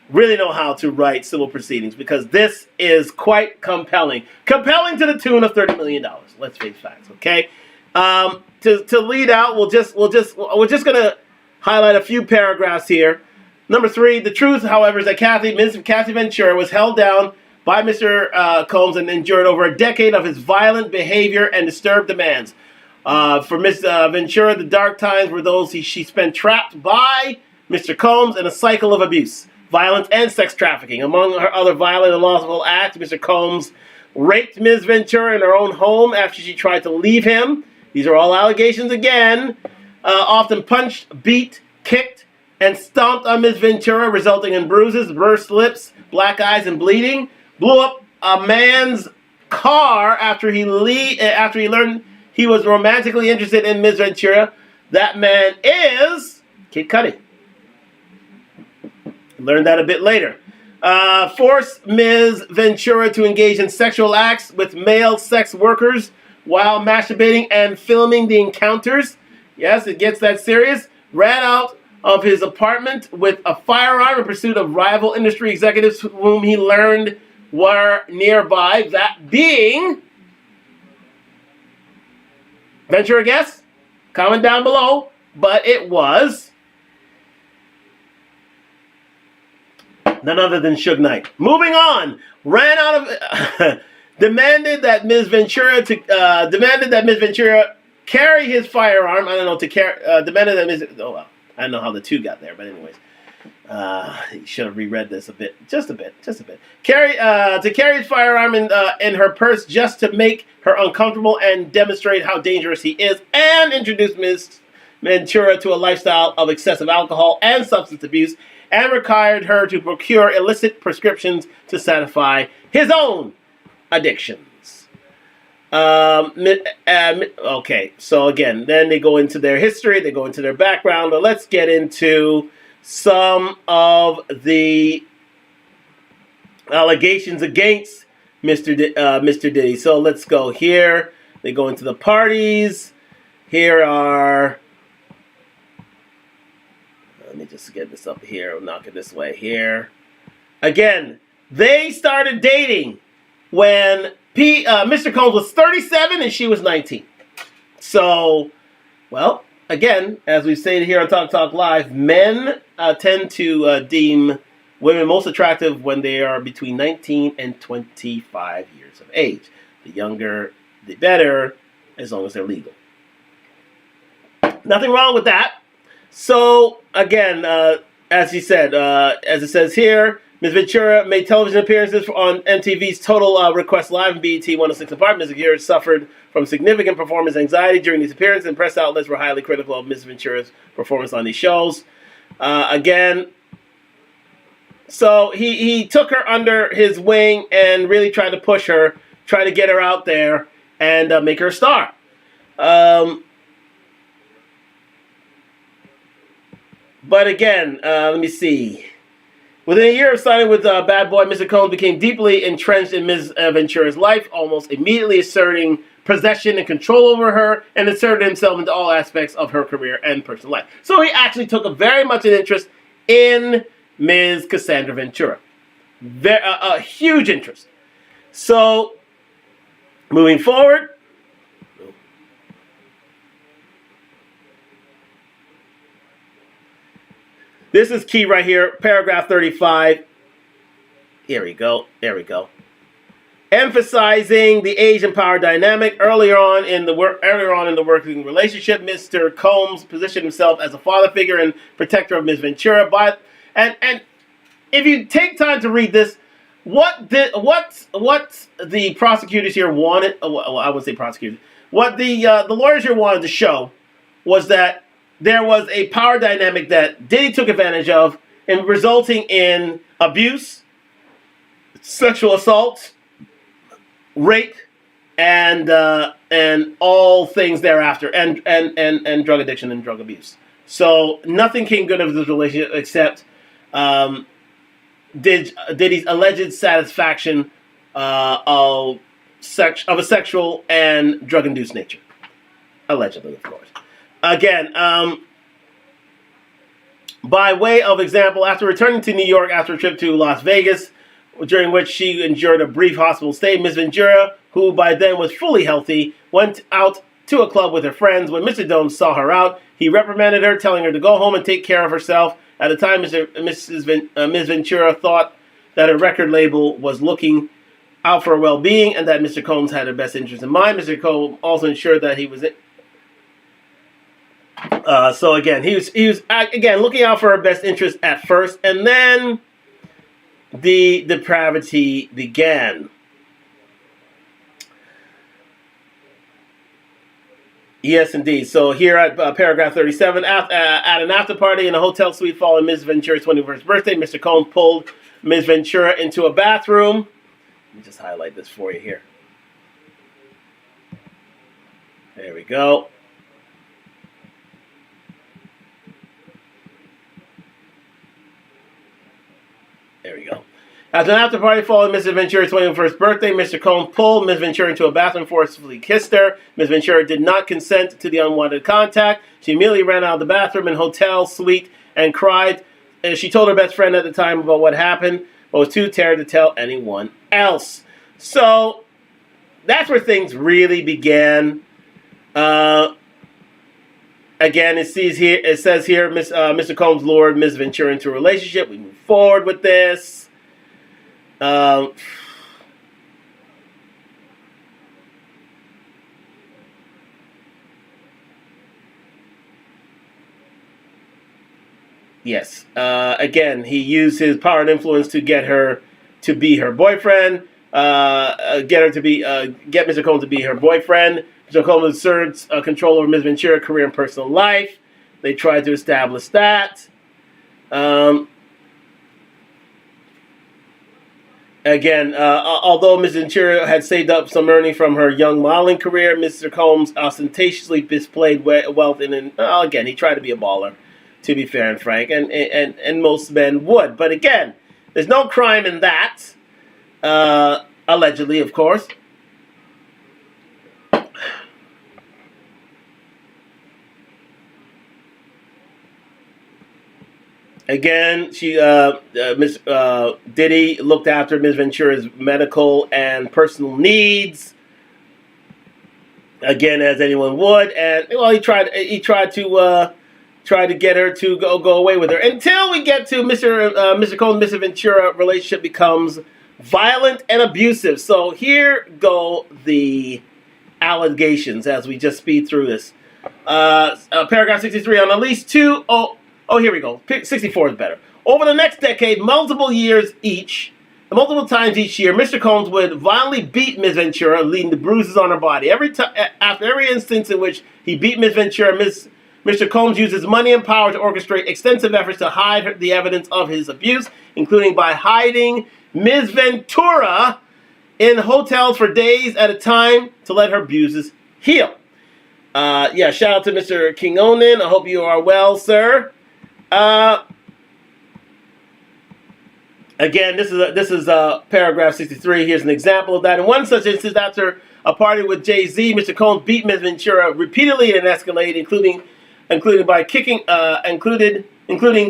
A: really know how to write civil proceedings, because this is quite compelling to the tune of $30 million. Let's face facts, okay? To lead out, we're just gonna highlight a few paragraphs here. Number 3, the truth, however, is that Ms. Cassie Ventura was held down by Mr. Combs and endured over a decade of his violent behavior and disturbed demands. For Ms. Ventura, the dark times were those she spent trapped by Mr. Combs in a cycle of abuse, violence, and sex trafficking. Among her other violent and lawful acts, Mr. Combs raped Ms. Ventura in her own home after she tried to leave him. These are all allegations again. Often punched, beat, kicked, and stomped on Ms. Ventura, resulting in bruises, burst lips, black eyes, and bleeding. Blew up a man's car after he learned he was romantically interested in Ms. Ventura. That man is Kid Cudi. Learned that a bit later. Forced Ms. Ventura to engage in sexual acts with male sex workers while masturbating and filming the encounters. Yes, it gets that serious. Ran out of his apartment with a firearm in pursuit of rival industry executives whom he learned were nearby. That being... Venture a guess? Comment down below. But it was none other than Suge Knight. Moving on. Ran out of... demanded that Ms. Ventura carry his firearm. I don't know, to carry... demanded that Ms... Oh, well. I don't know how the 2 got there, but anyways. You should have reread this a bit. Just a bit. To carry his firearm in her purse just to make her uncomfortable and demonstrate how dangerous he is, and introduce Ms. Ventura to a lifestyle of excessive alcohol and substance abuse, and required her to procure illicit prescriptions to satisfy his own addictions. Okay, so again, then they go into their history, they go into their background, but let's get into some of the allegations against Mr. Diddy. So let's go here. They go into the parties. Here are... Let me just get this up here. I'll knock it this way here. Again, they started dating when Mr. Combs was 37 and she was 19. So, well, again, as we've stated here on Talk Live, men tend to deem women most attractive when they are between 19 and 25 years of age. The younger, the better, as long as they're legal. Nothing wrong with that. So, again, as he said, as it says here, Ms. Ventura made television appearances on MTV's Total Request Live and BET 106 Apart. Ms. Ventura suffered from significant performance anxiety during these appearances, and press outlets were highly critical of Ms. Ventura's performance on these shows. Again, so he took her under his wing and really tried to push her, try to get her out there and make her a star. But again, let me see. Within a year of signing with Bad Boy, Mr. Combs became deeply entrenched in Ms. Ventura's life, almost immediately asserting possession and control over her, and inserted himself into all aspects of her career and personal life. So he actually took very much an interest in Ms. Cassandra Ventura. A huge interest. So, moving forward. This is key right here, paragraph 35. Here we go. There we go. Emphasizing the age and power dynamic earlier on in the working relationship, Mr. Combs positioned himself as a father figure and protector of Ms. Ventura. And if you take time to read this, what the prosecutors here wanted, well, I wouldn't say prosecutors, what the lawyers here wanted to show was that there was a power dynamic that Diddy took advantage of, and resulting in abuse, sexual assault, rape, and all things thereafter, and drug addiction and drug abuse. So nothing came good of this relationship except Diddy's alleged satisfaction of a sexual and drug-induced nature, allegedly, of course. Again, by way of example, after returning to New York after a trip to Las Vegas, during which she endured a brief hospital stay, Ms. Ventura, who by then was fully healthy, went out to a club with her friends. When Mr. Combs saw her out, he reprimanded her, telling her to go home and take care of herself. At the time, Ms. Ventura thought that her record label was looking out for her well-being and that Mr. Combs had her best interest in mind. Mr. Combs also ensured that he was... So again, he was again looking out for her best interest at first, and then the depravity began. Yes, indeed. So here at paragraph 37, at an after party in a hotel suite following Ms. Ventura's 21st birthday, Mr. Combs pulled Ms. Ventura into a bathroom. Let me just highlight this for you here. There we go. There we go. At an after party following Mrs. Ventura's 21st birthday, Mr. Combs pulled Ms. Ventura into a bathroom, forcefully kissed her. Ms. Ventura did not consent to the unwanted contact. She immediately ran out of the bathroom and hotel suite and cried. And she told her best friend at the time about what happened, but was too tired to tell anyone else. So that's where things really began. Again, it says here, Mr. Combs lured Ms. Ventura into a relationship. We move forward with this. Yes. Again, he used his power and influence to get her to be her boyfriend. Get Mr. Combs to be her boyfriend. Mr. Combs asserts control over Ms. Ventura's career and personal life. They tried to establish that. Again, although Ms. Ventura had saved up some money from her young modeling career, Mr. Combs ostentatiously displayed wealth again, he tried to be a baller, to be fair and frank, and most men would. But again, there's no crime in that. allegedly, of course. Again, Miss Diddy looked after Ms. Ventura's medical and personal needs. Again, as anyone would, and well, he tried to get her to go away with her until we get to Mr. Cole and Mr. Ventura relationship becomes violent and abusive. So here go the allegations as we just speed through this. Paragraph 63 on at least two. Oh, here we go. 64 is better. Over the next decade, multiple times each year, Mr. Combs would violently beat Ms. Ventura, leading to bruises on her body. After every instance in which he beat Ms. Ventura, Mr. Combs uses money and power to orchestrate extensive efforts to hide the evidence of his abuse, including by hiding Ms. Ventura in hotels for days at a time to let her abuses heal. Shout out to Mr. King Onan. I hope you are well, sir. Again, this is paragraph 63. Here's an example of that. In one such instance, after a party with Jay-Z, Mr. Combs beat Ms. Ventura repeatedly and escalated, including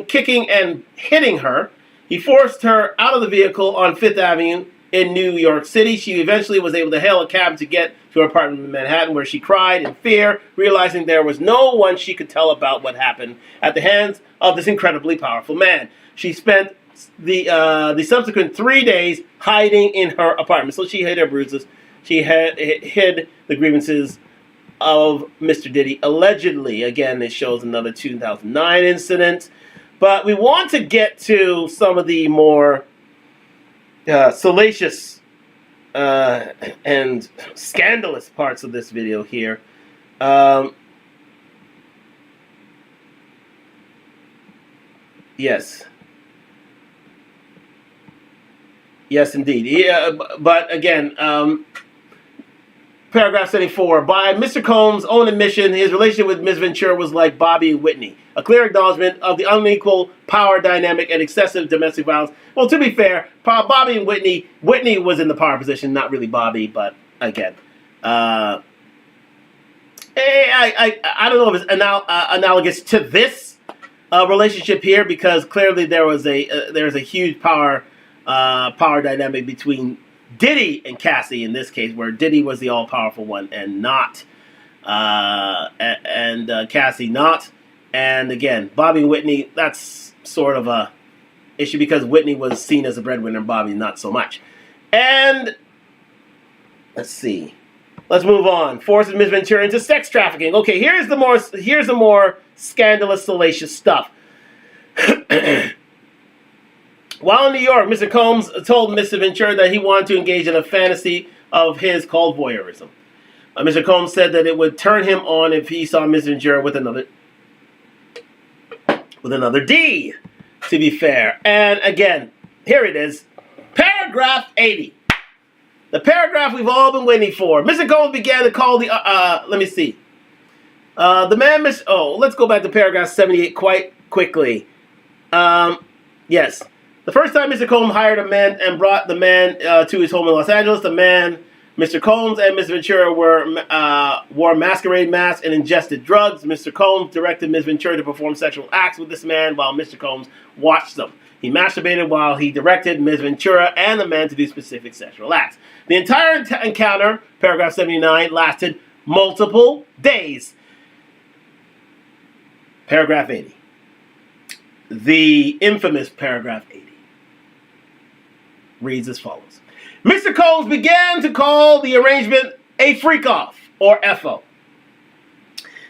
A: kicking and hitting her. He forced her out of the vehicle on Fifth Avenue in New York City. She eventually was able to hail a cab to get to her apartment in Manhattan, where she cried in fear, realizing there was no one she could tell about what happened at the hands of this incredibly powerful man. She spent the subsequent 3 days hiding in her apartment. So she hid her bruises. She hid the grievances of Mr. Diddy, allegedly. Again, it shows another 2009 incident. But we want to get to some of the more salacious and scandalous parts of this video here. Yes. Yes, indeed. Yeah, but again, paragraph 74. By Mr. Combs' own admission, his relationship with Ms. Ventura was like Bobby and Whitney. A clear acknowledgement of the unequal power dynamic and excessive domestic violence. Well, to be fair, Bobby and Whitney was in the power position, not really Bobby, but again. I don't know if it's analogous to this relationship here, because clearly there's a huge power dynamic between Diddy and Cassie in this case, where Diddy was the all-powerful one and not, Cassie not. And again, Bobby and Whitney, that's sort of a issue because Whitney was seen as a breadwinner and Bobby not so much. And let's see. Let's move on. Forces Ms. Ventura into sex trafficking. Okay, here's the more scandalous, salacious stuff. While in New York, Mr. Combs told Mr. Ventura that he wanted to engage in a fantasy of his called voyeurism. Mr. Combs said that it would turn him on if he saw Ms. Ventura with another D, to be fair. And again, here it is. Paragraph 80. The paragraph we've all been waiting for. Mr. Combs began to call the, let me see. The man, let's go back to paragraph 78 quite quickly. Yes. The first time Mr. Combs hired a man and brought the man to his home in Los Angeles, the man, Mr. Combs and Ms. Ventura wore masquerade masks and ingested drugs. Mr. Combs directed Ms. Ventura to perform sexual acts with this man while Mr. Combs watched them. He masturbated while he directed Ms. Ventura and the man to do specific sexual acts. The entire encounter, paragraph 79, lasted multiple days. Paragraph 80. The infamous paragraph 80 reads as follows. Mr. Combs began to call the arrangement a freak-off, or FO.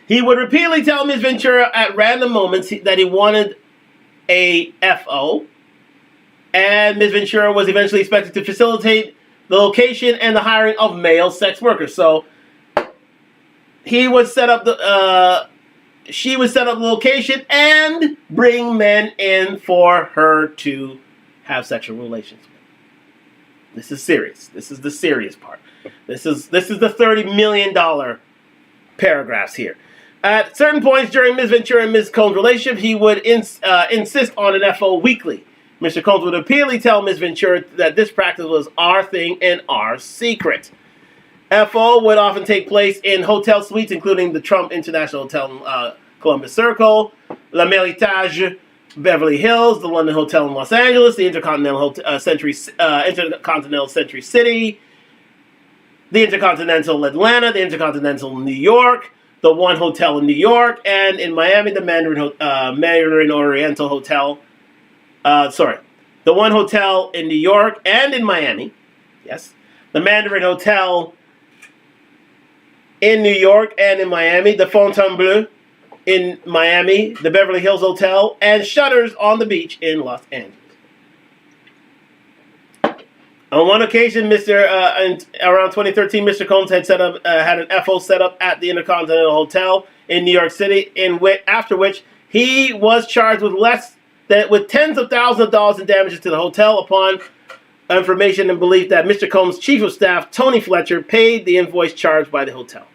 A: He would repeatedly tell Ms. Ventura at random moments that he wanted a FO, and Ms. Ventura was eventually expected to facilitate the location and the hiring of male sex workers. So he would set up she would set up the location and bring men in for her to have sexual relations with. This is serious. This is the serious part. This is the $30 million paragraphs here. At certain points during Ms. Ventura and Ms. Combs' relationship, he would insist on an FO weekly. Mr. Combs would repeatedly tell Ms. Ventura that this practice was our thing and our secret. FO would often take place in hotel suites, including the Trump International Hotel in Columbus Circle, La Meritage, Beverly Hills, the London Hotel in Los Angeles, the Intercontinental Century City, the Intercontinental Atlanta, the Intercontinental New York, the One Hotel in New York, and in Miami, the Mandarin Oriental Hotel. The One Hotel in New York and in Miami. Yes. The Mandarin Hotel in New York and in Miami, the Fontainebleau in Miami, the Beverly Hills Hotel, and Shutters on the Beach in Los Angeles. On one occasion, around 2013, Mr. Combs had had an FO set up at the Intercontinental Hotel in New York City, after which he was charged with tens of thousands of dollars in damages to the hotel upon information and belief that Mr. Combs' chief of staff, Tony Fletcher, paid the invoice charged by the hotel.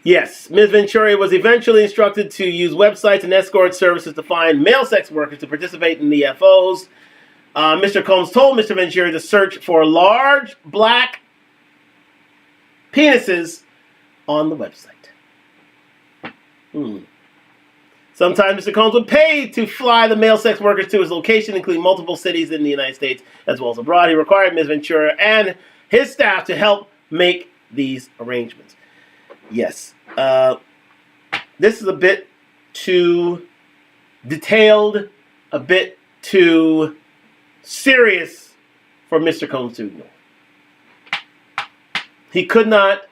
A: Yes, Ms. Ventura was eventually instructed to use websites and escort services to find male sex workers to participate in the FOs. Mr. Combs told Mr. Ventura to search for large black penises on the website. Sometimes Mr. Combs would pay to fly the male sex workers to his location, including multiple cities in the United States as well as abroad. He required Ms. Ventura and his staff to help make these arrangements. Yes. This is a bit too detailed, a bit too serious for Mr. Combs to ignore. He could not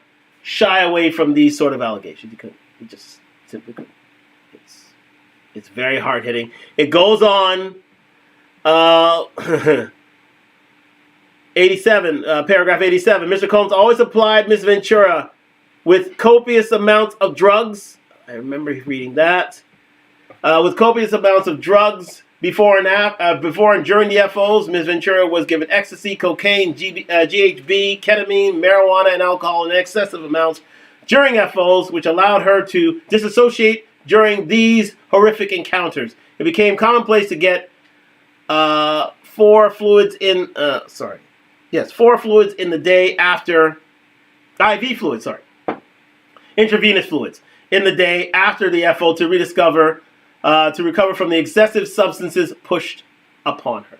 A: shy away from these sort of allegations. He couldn't. He just simply couldn't. It's very hard-hitting. It goes on. 87, paragraph 87. Mr. Combs always supplied Ms. Ventura with copious amounts of drugs. I remember reading that. With copious amounts of drugs before and during the FOs. Ms. Ventura was given ecstasy, cocaine, GHB, ketamine, marijuana, and alcohol in excessive amounts during FOs, which allowed her to disassociate during these horrific encounters. It became commonplace to get 4 fluids in the day after IV fluids, intravenous fluids in the day after the FO to recover from the excessive substances pushed upon her.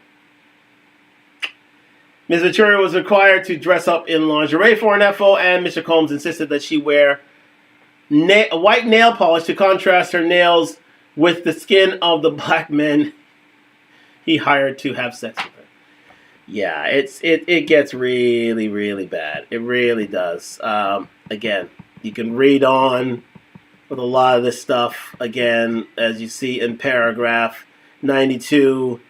A: Ms. Ventura was required to dress up in lingerie for an FO, and Mr. Combs insisted that she wear white nail polish to contrast her nails with the skin of the black men he hired to have sex with her. Yeah, it gets really, really bad. It really does. Again, you can read on with a lot of this stuff. Again, as you see in paragraph 92.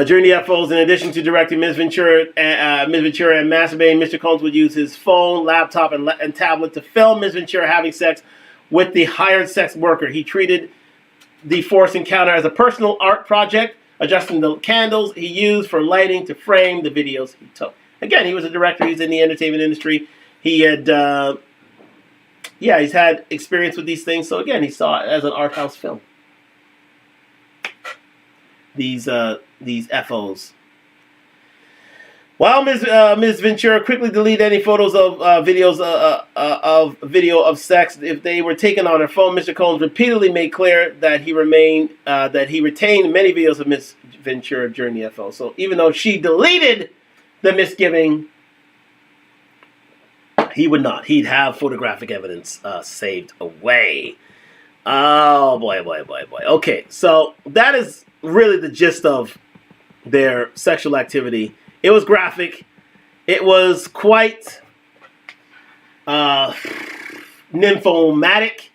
A: During the FOs, in addition to directing Ms. Ventura and masturbating, Mr. Combs would use his phone, laptop, and tablet to film Ms. Ventura having sex with the hired sex worker. He treated the forced encounter as a personal art project, adjusting the candles he used for lighting to frame the videos he took. Again, he was a director. He's in the entertainment industry. He had, he's had experience with these things. So again, he saw it as an art house film. These FOs. While Ms. Ventura quickly deleted any photos of video of sex if they were taken on her phone, Mr. Combs repeatedly made clear that he retained many videos of Ms. Ventura during the FO. So even though she deleted the misgiving, he would not. He'd have photographic evidence saved away. Oh boy. Okay, so that is really the gist of their sexual activity. It was graphic. It was quite nymphomatic,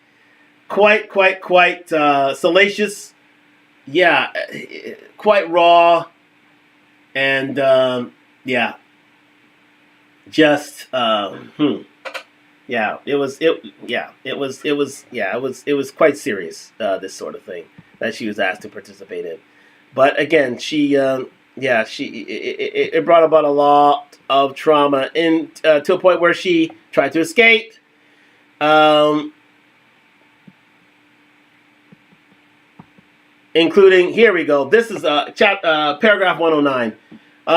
A: quite salacious. Yeah, quite raw, and just yeah. It was quite serious. This sort of thing that she was asked to participate in, but again, it brought about a lot of trauma to a point where she tried to escape. including, here we go. This is paragraph 109.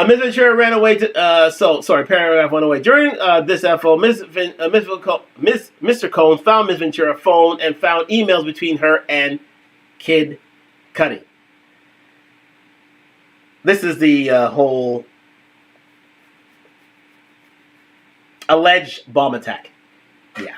A: Ms. Ventura ran away to, paragraph 108. During this FO, Mr. Combs found Ms. Ventura's phone and found emails between her and Kid Cudi. This is the whole alleged bomb attack. Yeah.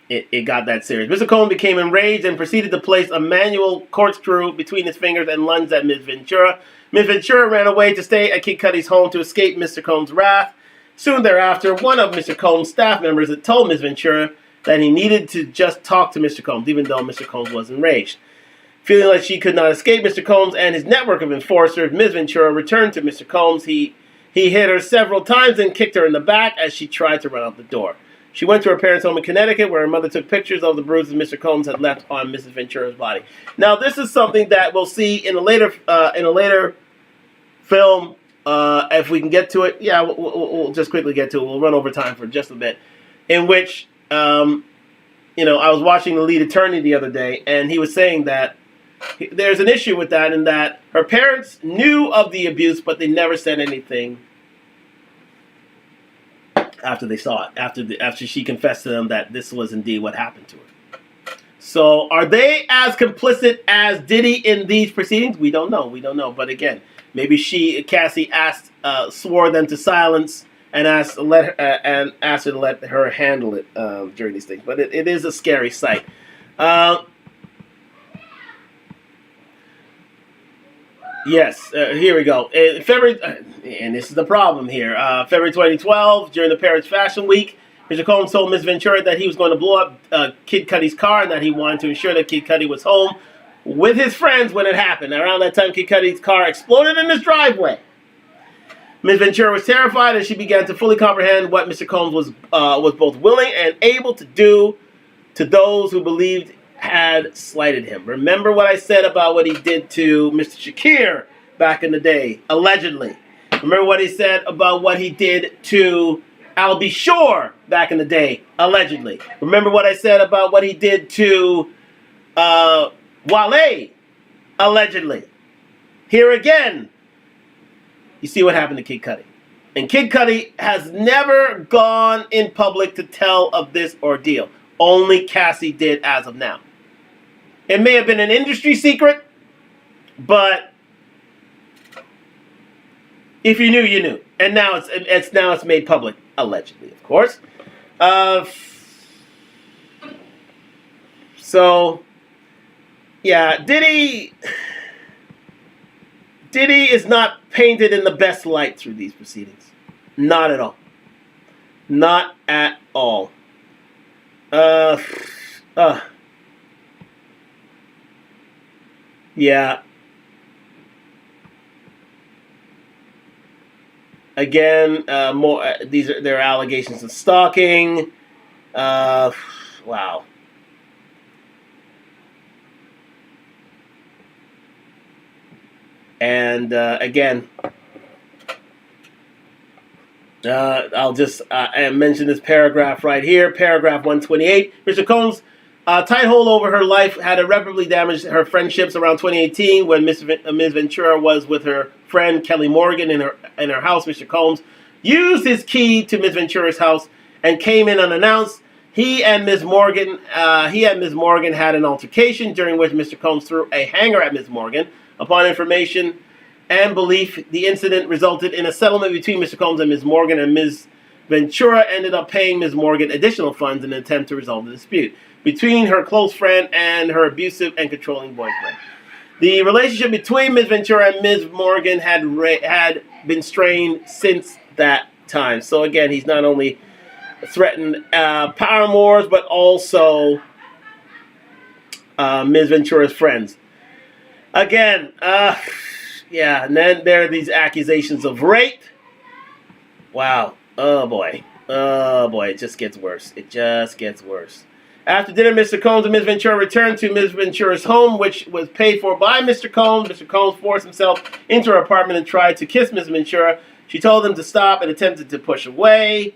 A: It got that serious. Mr. Combs became enraged and proceeded to place a manual corkscrew between his fingers and lunged at Ms. Ventura. Ms. Ventura ran away to stay at Kid Cudi's home to escape Mr. Combs' wrath. Soon thereafter, one of Mr. Combs' staff members had told Ms. Ventura that he needed to just talk to Mr. Combs, even though Mr. Combs was enraged. Feeling like she could not escape Mr. Combs and his network of enforcers, Ms. Ventura returned to Mr. Combs. He hit her several times and kicked her in the back as she tried to run out the door. She went to her parents' home in Connecticut, where her mother took pictures of the bruises Mr. Combs had left on Mrs. Ventura's body. Now, this is something that we'll see in a later film. If we can get to it, yeah, we'll just quickly get to it. We'll run over time for just a bit. In which, I was watching the lead attorney the other day, and he was saying that there's an issue with that, in that her parents knew of the abuse, but they never said anything after they saw it, after she confessed to them that this was indeed what happened to her. So, are they as complicit as Diddy in these proceedings? We don't know. But again, maybe Cassie swore them to silence and asked her to let her handle it during these things. But it is a scary sight. Yes, here we go. In February, and this is the problem here. February 2012, during the Paris Fashion Week, Mr. Combs told Ms. Ventura that he was going to blow up Kid Cudi's car and that he wanted to ensure that Kid Cudi was home with his friends when it happened. Around that time, Kid Cudi's car exploded in his driveway. Ms. Ventura was terrified as she began to fully comprehend what Mr. Combs was both willing and able to do to those who believed had slighted him. Remember what I said about what he did to Mr. Shakir back in the day, allegedly. Remember what he said about what he did to Al B. Shore back in the day, allegedly. Remember what I said about what he did to Wale, allegedly. Here again, you see what happened to Kid Cudi. And Kid Cudi has never gone in public to tell of this ordeal. Only Cassie did as of now. It may have been an industry secret, but if you knew, you knew. And now it's made public, allegedly, of course. So, yeah, Diddy is not painted in the best light through these proceedings. Not at all. Not at all. Yeah. Again, there are allegations of stalking. Wow. And again, I'll just mention this paragraph right here, paragraph 128. Mr. Combs' tight hold over her life had irreparably damaged her friendships around 2018 when Ms. Ventura was with her friend Kelly Morgan in her house. Mr. Combs used his key to Ms. Ventura's house and came in unannounced. He and Ms. Morgan had an altercation during which Mr. Combs threw a hanger at Ms. Morgan. Upon information and belief, the incident resulted in a settlement between Mr. Combs and Ms. Morgan, and Ms. Ventura ended up paying Ms. Morgan additional funds in an attempt to resolve the dispute between her close friend and her abusive and controlling boyfriend. The relationship between Ms. Ventura and Ms. Morgan had been strained since that time. So again, he's not only threatened paramours, but also Ms. Ventura's friends. Again, yeah, and then there are these accusations of rape. Wow. Oh boy, it just gets worse. It just gets worse. After dinner, Mr. Combs and Ms. Ventura returned to Ms. Ventura's home, which was paid for by Mr. Combs. Mr. Combs forced himself into her apartment and tried to kiss Ms. Ventura. She told him to stop and attempted to push him away.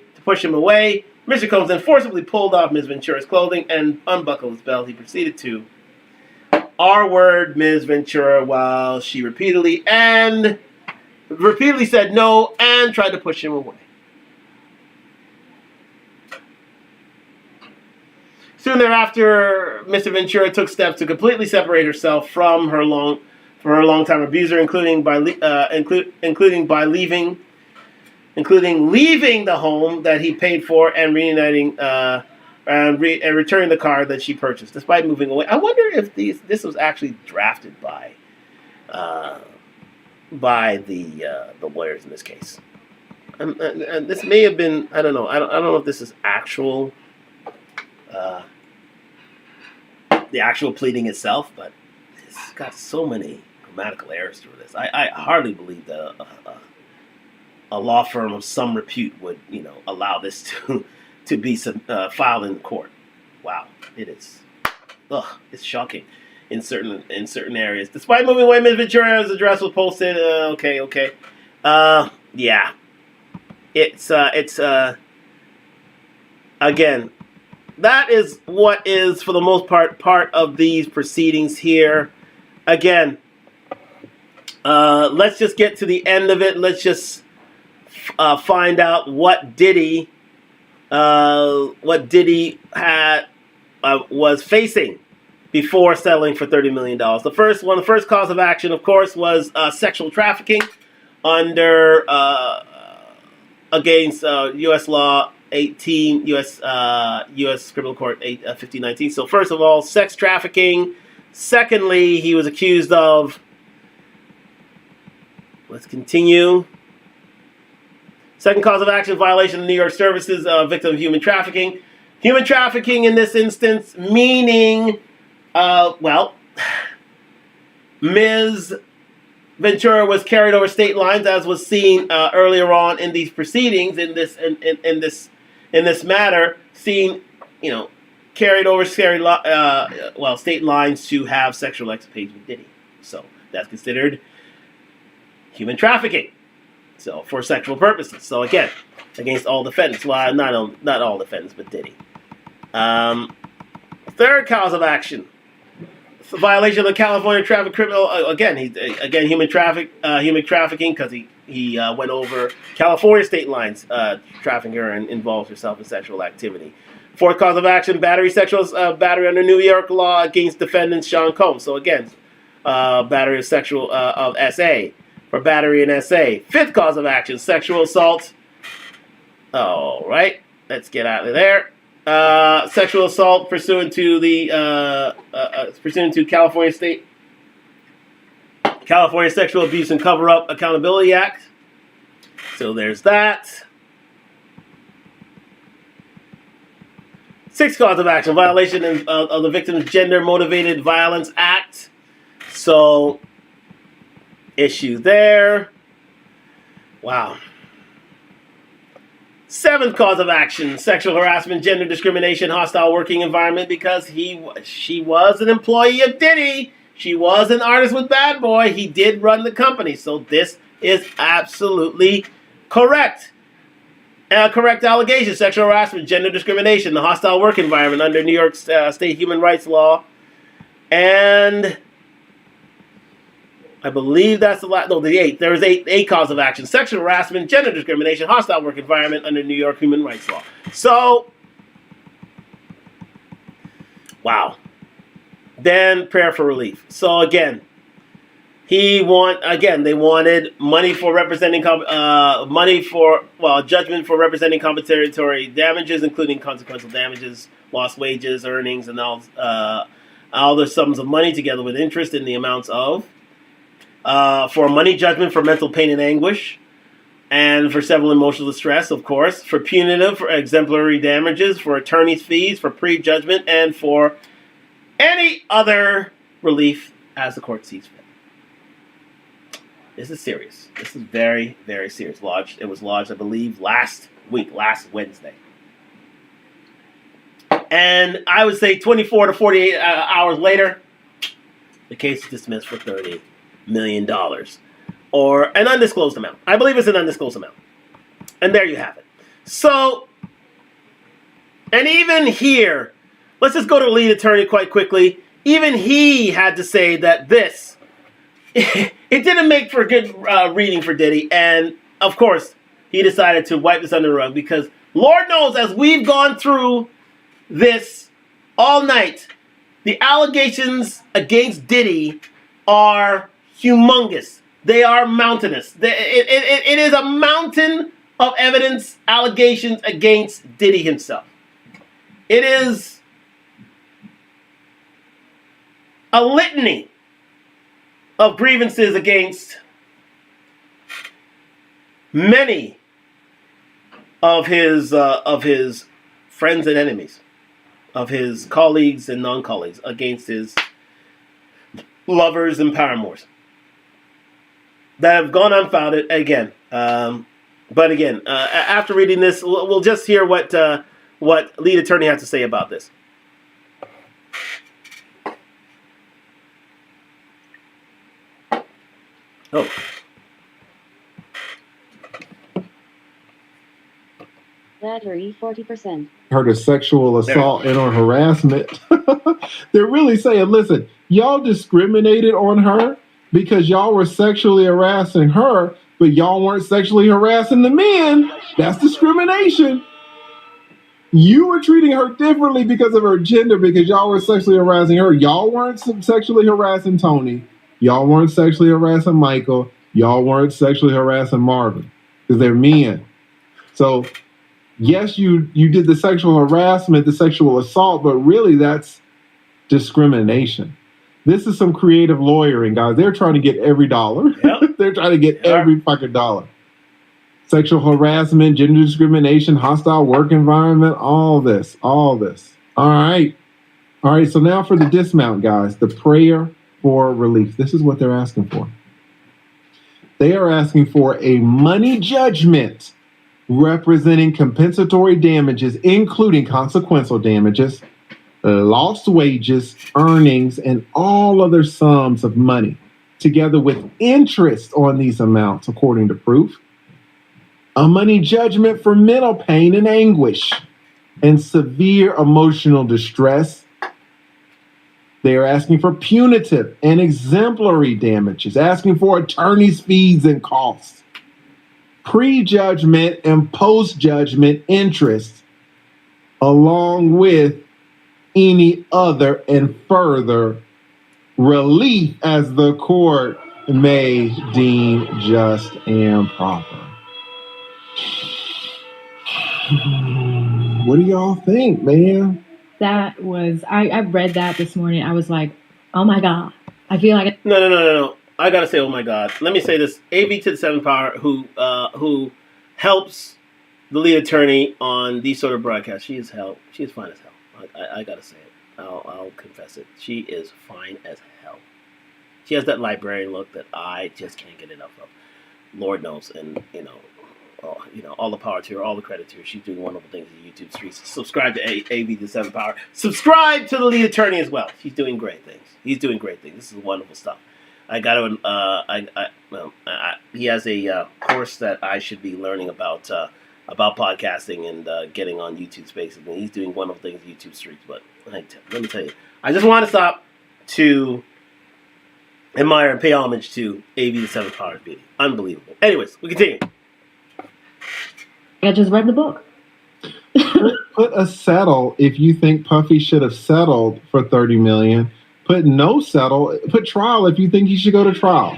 A: Mr. Combs then forcibly pulled off Ms. Ventura's clothing and unbuckled his belt. He proceeded to R-word Ms. Ventura while she repeatedly said no and tried to push him away. Soon thereafter, Mr. Ventura took steps to completely separate herself from her longtime abuser, including leaving the home that he paid for and reuniting and returning the car that she purchased, despite moving away. I wonder if this was actually drafted by the lawyers in this case. And this may have been, I don't know. I don't know if this is actual. The actual pleading itself, but it's got so many grammatical errors through this. I hardly believe that a law firm of some repute would, allow this to be filed in court. Wow, it is. It's shocking in certain areas. Despite moving away, Ms. Ventura's address was posted. Okay. Yeah, it's again. That is what is, for the most part of these proceedings here. Again, let's just get to the end of it. Let's just find out what Diddy had was facing before settling for $30 million. The first cause of action, of course, was sexual trafficking under against U.S. law 18 U.S. Criminal Court 1519. So first of all, sex trafficking. Secondly, he was accused of. Let's continue. Second cause of action: violation of New York Services victim of human trafficking. Human trafficking in this instance, meaning, Ms. Ventura was carried over state lines, as was seen earlier on in these proceedings. In this matter, seen, carried over state lines to have sexual escapades with Diddy. So that's considered human trafficking. So for sexual purposes. So again, against all defendants. Well, not all defendants, but Diddy. Third cause of action: violation of the California traffic criminal. Human trafficking because he went over California state lines, trafficking her and involved herself in sexual activity. Fourth cause of action: sexual battery under New York law against defendant Sean Combs. So again, battery of sexual of SA for battery in SA. Fifth cause of action: sexual assault. All right, let's get out of there. Sexual assault pursuant to California Sexual Abuse and Cover-Up Accountability Act. So there's that. Sixth cause of action: violation of the Victims Gender Motivated Violence Act. So issue there. Wow. Seventh cause of action: sexual harassment, gender discrimination, hostile working environment, because she was an employee of Diddy. She was an artist with Bad Boy. He did run the company. So this is absolutely correct. Correct allegation: sexual harassment, gender discrimination, the hostile work environment under New York State human rights law. And I believe that's the eighth. There is eight cause of action: sexual harassment, gender discrimination, hostile work environment under New York human rights law. So, wow. Then prayer for relief. So again, they wanted money for judgment for representing compensatory damages, including consequential damages, lost wages, earnings, and all the sums of money together with interest in the amounts of. For a money judgment for mental pain and anguish, and for several emotional distress, of course, for punitive, for exemplary damages, for attorney's fees, for pre-judgment, and for any other relief as the court sees fit. This is serious. This is very, very serious. It was lodged, I believe, last Wednesday. And I would say 24 to 48 hours later, the case is dismissed for $30 million. Or an undisclosed amount. I believe it's an undisclosed amount. And there you have it. So, and even here, let's just go to the lead attorney quite quickly. even he had to say that this, it didn't make for good reading for Diddy. And, of course, he decided to wipe this under the rug because Lord knows as we've gone through this all night, the allegations against Diddy are humongous. They are mountainous. It is a mountain of evidence, allegations against Diddy himself. It is a litany of grievances against many of his friends and enemies, of his colleagues and non-colleagues, against his lovers and paramours that have gone unfounded again. But again, after reading this, we'll just hear what lead attorney has to say about this. Oh.
R: Battery 40%.
F: Her to sexual assault and or harassment. They're really saying, listen, y'all discriminated on her because y'all were sexually harassing her, but y'all weren't sexually harassing the men. That's discrimination. You were treating her differently because of her gender, because y'all were sexually harassing her. Y'all weren't sexually harassing Tony. Y'all weren't sexually harassing Michael. Y'all weren't sexually harassing Marvin because they're men. So yes, you did the sexual harassment, the sexual assault, but really that's discrimination. This is some creative lawyering, guys. They're trying to get every dollar. Yep. They're trying to get every fucking dollar. Sexual harassment, gender discrimination, hostile work environment, all this. All right. So now for the dismount, guys, the prayer for relief. This is what they're asking for. They are asking for a money judgment representing compensatory damages, including consequential damages, lost wages, earnings, and all other sums of money, together with interest on these amounts, according to proof. A money judgment for mental pain and anguish and severe emotional distress. They are asking for punitive and exemplary damages, asking for attorney's fees and costs, pre-judgment and post-judgment interest, along with any other and further relief as the court may deem just and proper. What do y'all think, man?
C: That was, I read that this morning. I was like, oh my God. I feel like...
A: No. I gotta say, oh my God. Let me say this. AV to the 7th power, who helps the lead attorney on these sort of broadcasts. She is hell. She is fine as hell. I gotta say it. I'll confess it. She is fine as hell. She has that librarian look that I just can't get enough of. Lord knows, and all the power to her, all the credit to her. She's doing wonderful things in the YouTube streets. Subscribe to AV to 7th power. Subscribe to the lead attorney as well. She's doing great things. He's doing great things. This is wonderful stuff. I got to. He has a course that I should be learning about podcasting and getting on YouTube Spaces. And he's doing wonderful things in YouTube streets. But let me tell you, I just want to stop to admire and pay homage to AV the 7th Power Beauty. Unbelievable. Anyways, we continue.
C: I just read the book.
F: Put a settle if you think Puffy should have settled for $30 million. Put no settle. Put trial if you think he should go to trial.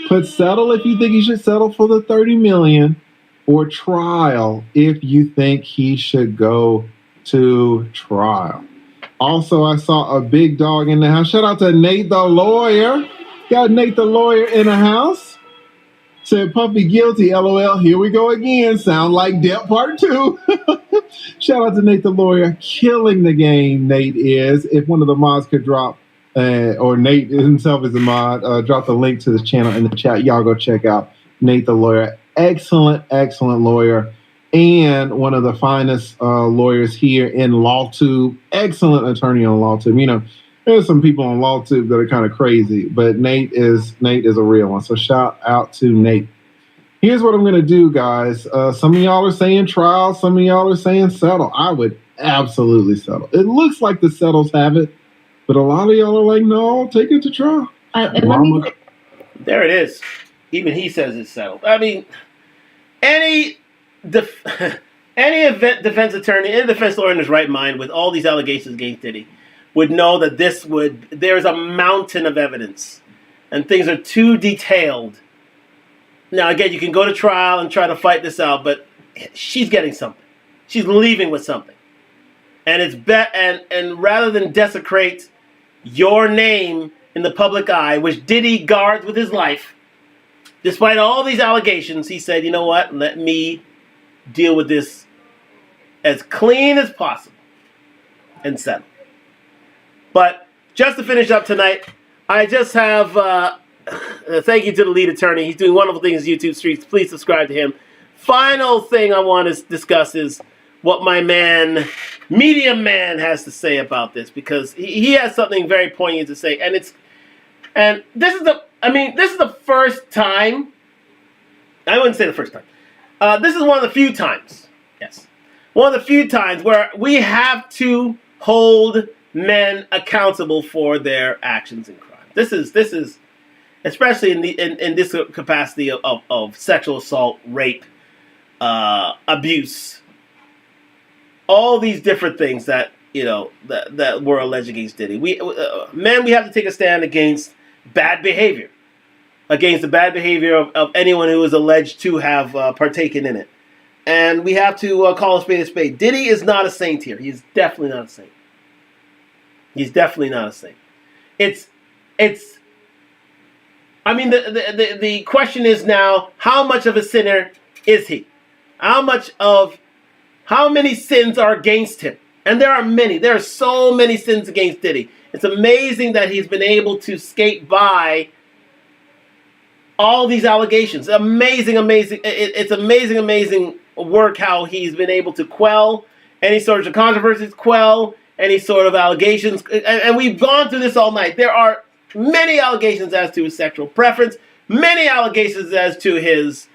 F: Put settle if you think he should settle for the $30 million, or trial if you think he should go to trial. Also, I saw a big dog in the house. Shout out to Nate the lawyer. Got Nate the lawyer in the house. Said Puffy guilty. LOL. Here we go again. Sound like Depp Part 2. Shout out to Nate the lawyer. Killing the game, Nate is. If one of the mods could drop, or Nate himself is a mod, drop the link to this channel in the chat. Y'all go check out Nate the lawyer. Excellent lawyer. And one of the finest lawyers here in LawTube. Excellent attorney on LawTube. You know, there's some people on LawTube that are kind of crazy, but Nate is a real one. So shout out to Nate. Here's what I'm going to do, guys. Some of y'all are saying trial. Some of y'all are saying settle. I would absolutely settle. It looks like the settles have it. But a lot of y'all are like, no, take it to trial.
A: There it is. Even he says it's settled. I mean, any defense attorney, any defense lawyer in his right mind with all these allegations against Diddy would know that there's a mountain of evidence and things are too detailed. Now, again, you can go to trial and try to fight this out, but she's getting something. She's leaving with something. And and rather than desecrate your name in the public eye, which Diddy guards with his life, despite all these allegations, he said, you know what? Let me deal with this as clean as possible and settle. But just to finish up tonight, I just have thank you to the lead attorney. He's doing wonderful things in YouTube streets. Please subscribe to him. Final thing I want to discuss is what my man, Media Man, has to say about this, because he has something very poignant to say, and this is the first time. I wouldn't say the first time. This is one of the few times. Yes, one of the few times where we have to hold men accountable for their actions and crimes. This is especially in this capacity of sexual assault, rape, abuse, all these different things that that were alleged against Diddy. We have to take a stand against bad behavior, against the bad behavior of anyone who is alleged to have partaken in it, and we have to call a spade a spade. Diddy is not a saint here. He's definitely not a saint. He's definitely not a saint. I mean, the question is now, how much of a sinner is he? How many sins are against him? And there are many. There are so many sins against Diddy. It's amazing that he's been able to skate by all these allegations. Amazing. It's amazing work how he's been able to quell any sort of controversies, quell any sort of allegations. And we've gone through this all night. There are many allegations as to his sexual preference, many allegations as to his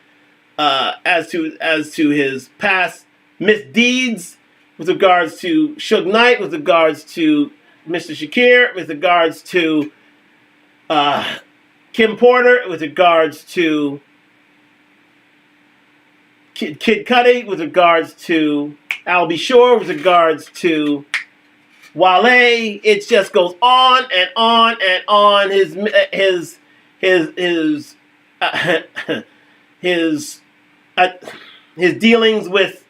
A: his past misdeeds with regards to Suge Knight, with regards to Mr. Shakir, with regards to Kim Porter, with regards to Kid Cudi, with regards to Al B. Shore, with regards to Wale. It just goes on and on and on. His dealings with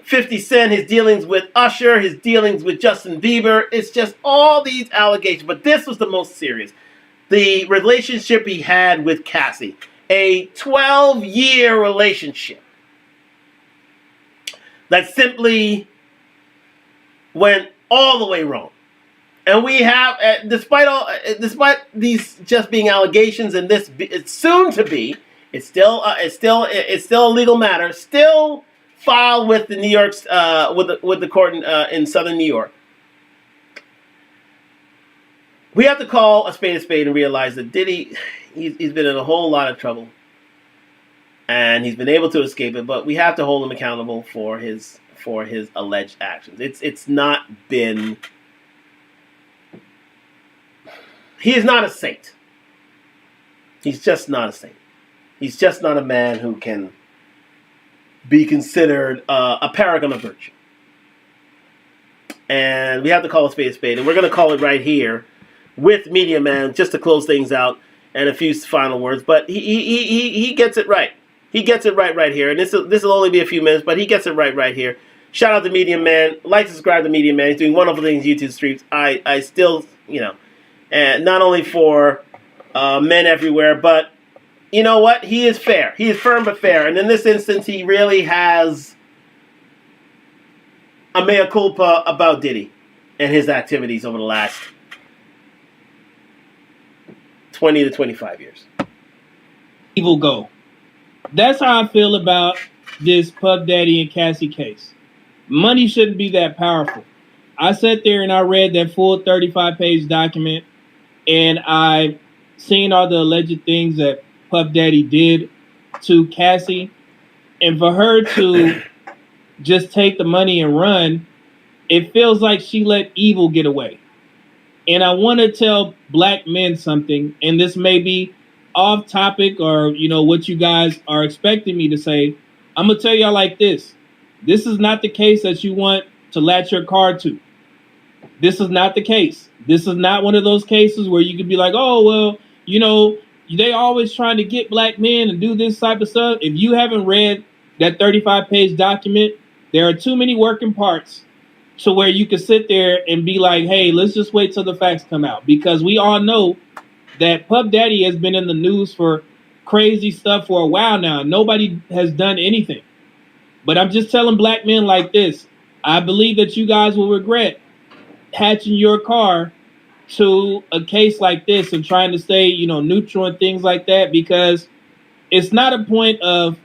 A: 50 Cent, his dealings with Usher, his dealings with Justin Bieber. It's just all these allegations. But this was the most serious. The relationship he had with Cassie. A 12-year relationship that simply went all the way wrong. And we have, despite these just being allegations, and this it's soon to be, it's still a legal matter, still filed with the New York's with the court in Southern New York. We have to call a spade and realize that Diddy, he's been in a whole lot of trouble, and he's been able to escape it. But we have to hold him accountable for his alleged actions. It's not been. He is not a saint. He's just not a saint. He's just not a man who can be considered a paragon of virtue. And we have to call a spade, and we're going to call it right here with Media Man just to close things out and a few final words. But he gets it right. He gets it right here. And this will only be a few minutes, but he gets it right here. Shout out to Media Man. Like, subscribe to Media Man. He's doing wonderful things in YouTube streams. I still, and not only for men everywhere, but you know what? He is fair. He is firm but fair. And in this instance, he really has a mea culpa about Diddy and his activities over the last 20 to 25 years.
L: Evil go. That's how I feel about this Puff Daddy and Cassie case. Money shouldn't be that powerful. I sat there and I read that full 35-page document, and I seen all the alleged things that Puff Daddy did to Cassie, and for her to just take the money and run, it feels like she let evil get away.
S: And I want to tell black men something, and this may be off topic or, what you guys are expecting me to say. I'm going to tell y'all like this. This is not the case that you want to latch your car to. This is not the case. This is not one of those cases where you could be like, oh, well, they always trying to get black men and do this type of stuff. If you haven't read that 35-page document, there are too many working parts to where you can sit there and be like, hey, let's just wait till the facts come out. Because we all know that Puff Daddy has been in the news for crazy stuff for a while now. Nobody has done anything. But I'm just telling black men like this. I believe that you guys will regret hatching your car to a case like this and trying to stay, neutral and things like that, because it's not a point of,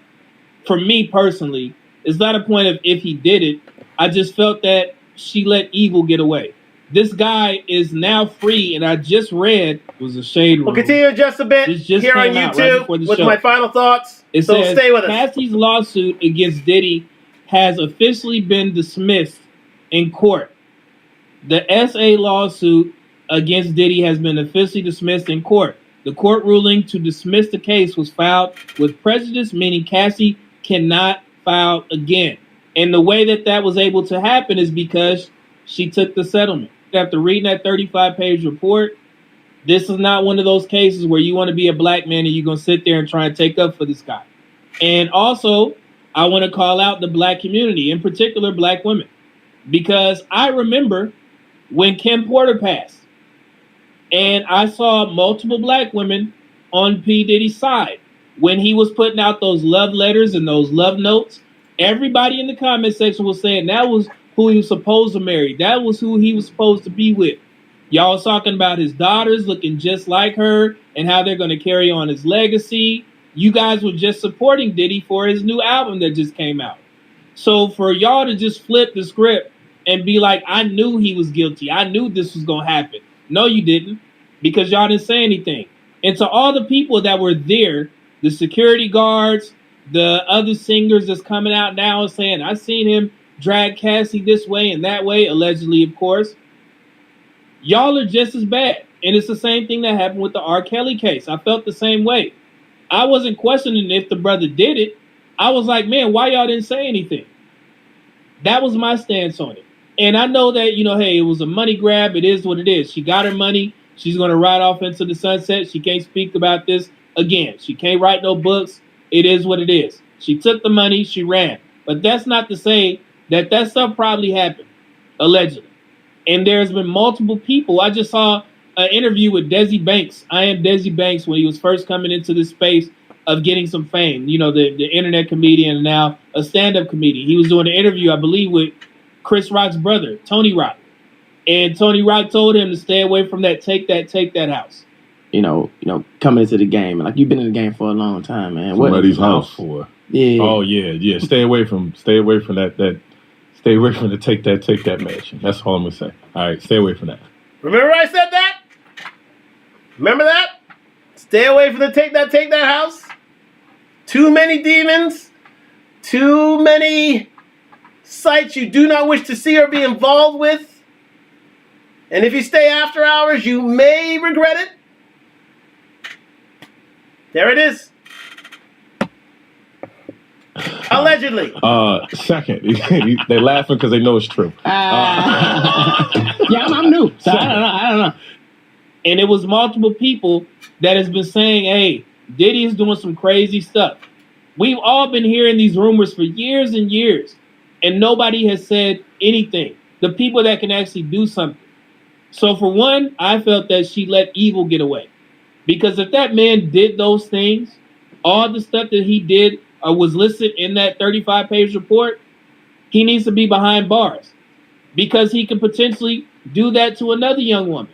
S: for me personally, it's not a point of if he did it. I just felt that she let evil get away. This guy is now free, and I just read, it was a shade room.
A: We'll continue just a bit here on YouTube with my final thoughts.
S: It
A: So
S: says,
A: stay with us.
S: Cassie's lawsuit against Diddy has officially been dismissed in court. The SA lawsuit against Diddy has been officially dismissed in court. The court ruling to dismiss the case was filed with prejudice, meaning Cassie cannot file again. And the way that was able to happen is because she took the settlement. After reading that 35-page report, this is not one of those cases where you want to be a black man and you're going to sit there and try and take up for this guy. And also, I want to call out the black community, in particular black women, because I remember when Kim Porter passed, and I saw multiple black women on P. Diddy's side when he was putting out those love letters and those love notes. Everybody in the comment section was saying that was who he was supposed to marry. That was who he was supposed to be with. Y'all was talking about his daughters looking just like her and how they're going to carry on his legacy. You guys were just supporting Diddy for his new album that just came out. So for y'all to just flip the script and be like, I knew he was guilty. I knew this was going to happen. No, you didn't, because y'all didn't say anything. And to all the people that were there, the security guards, the other singers that's coming out now and saying, I seen him drag Cassie this way and that way, allegedly, of course. Y'all are just as bad. And it's the same thing that happened with the R. Kelly case. I felt the same way. I wasn't questioning if the brother did it. I was like, man, why y'all didn't say anything? That was my stance on it. And I know that, hey, it was a money grab. It is what it is. She got her money. She's going to ride off into the sunset. She can't speak about this again. She can't write no books. It is what it is. She took the money. She ran. But that's not to say that stuff probably happened, allegedly. And there's been multiple people. I just saw an interview with Desi Banks. I am Desi Banks when he was first coming into this space of getting some fame. The internet comedian and now a stand-up comedian. He was doing an interview, I believe, with Chris Rock's brother, Tony Rock. And Tony Rock told him to stay away from that, take that house.
J: Coming into the game, like you've been in the game for a long time, man.
D: Somebody's house for.
J: Yeah.
D: Oh yeah. Stay away from that. Stay away from the take that mansion. That's all I'm gonna say. All right, stay away from that.
A: Remember I said that? Remember that? Stay away from the take that house. Too many demons. Too many sites you do not wish to see or be involved with. And if you stay after hours, you may regret it. There it is. Allegedly.
D: Second, they're laughing because they know it's true.
S: Yeah, I'm new. So I don't know. And it was multiple people that has been saying, hey, Diddy is doing some crazy stuff. We've all been hearing these rumors for years and years, and nobody has said anything. The people that can actually do something. So for one, I felt that she let evil get away. Because if that man did those things, all the stuff that he did was listed in that 35-page report, he needs to be behind bars. Because he could potentially do that to another young woman.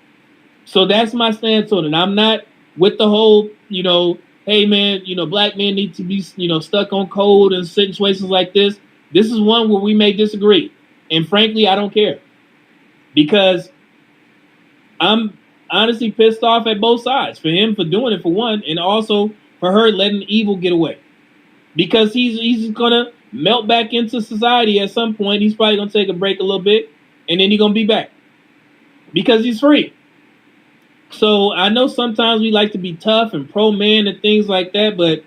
S: So that's my stance on it. I'm not with the whole, hey man, black men need to be, stuck on code in situations like this. This is one where we may disagree. And frankly, I don't care. Because I'm honestly pissed off at both sides. For him for doing it, for one, and also for her letting evil get away. Because he's going to melt back into society at some point. He's probably going to take a break a little bit, and then he's going to be back. Because he's free. So I know sometimes we like to be tough and pro man and things like that, but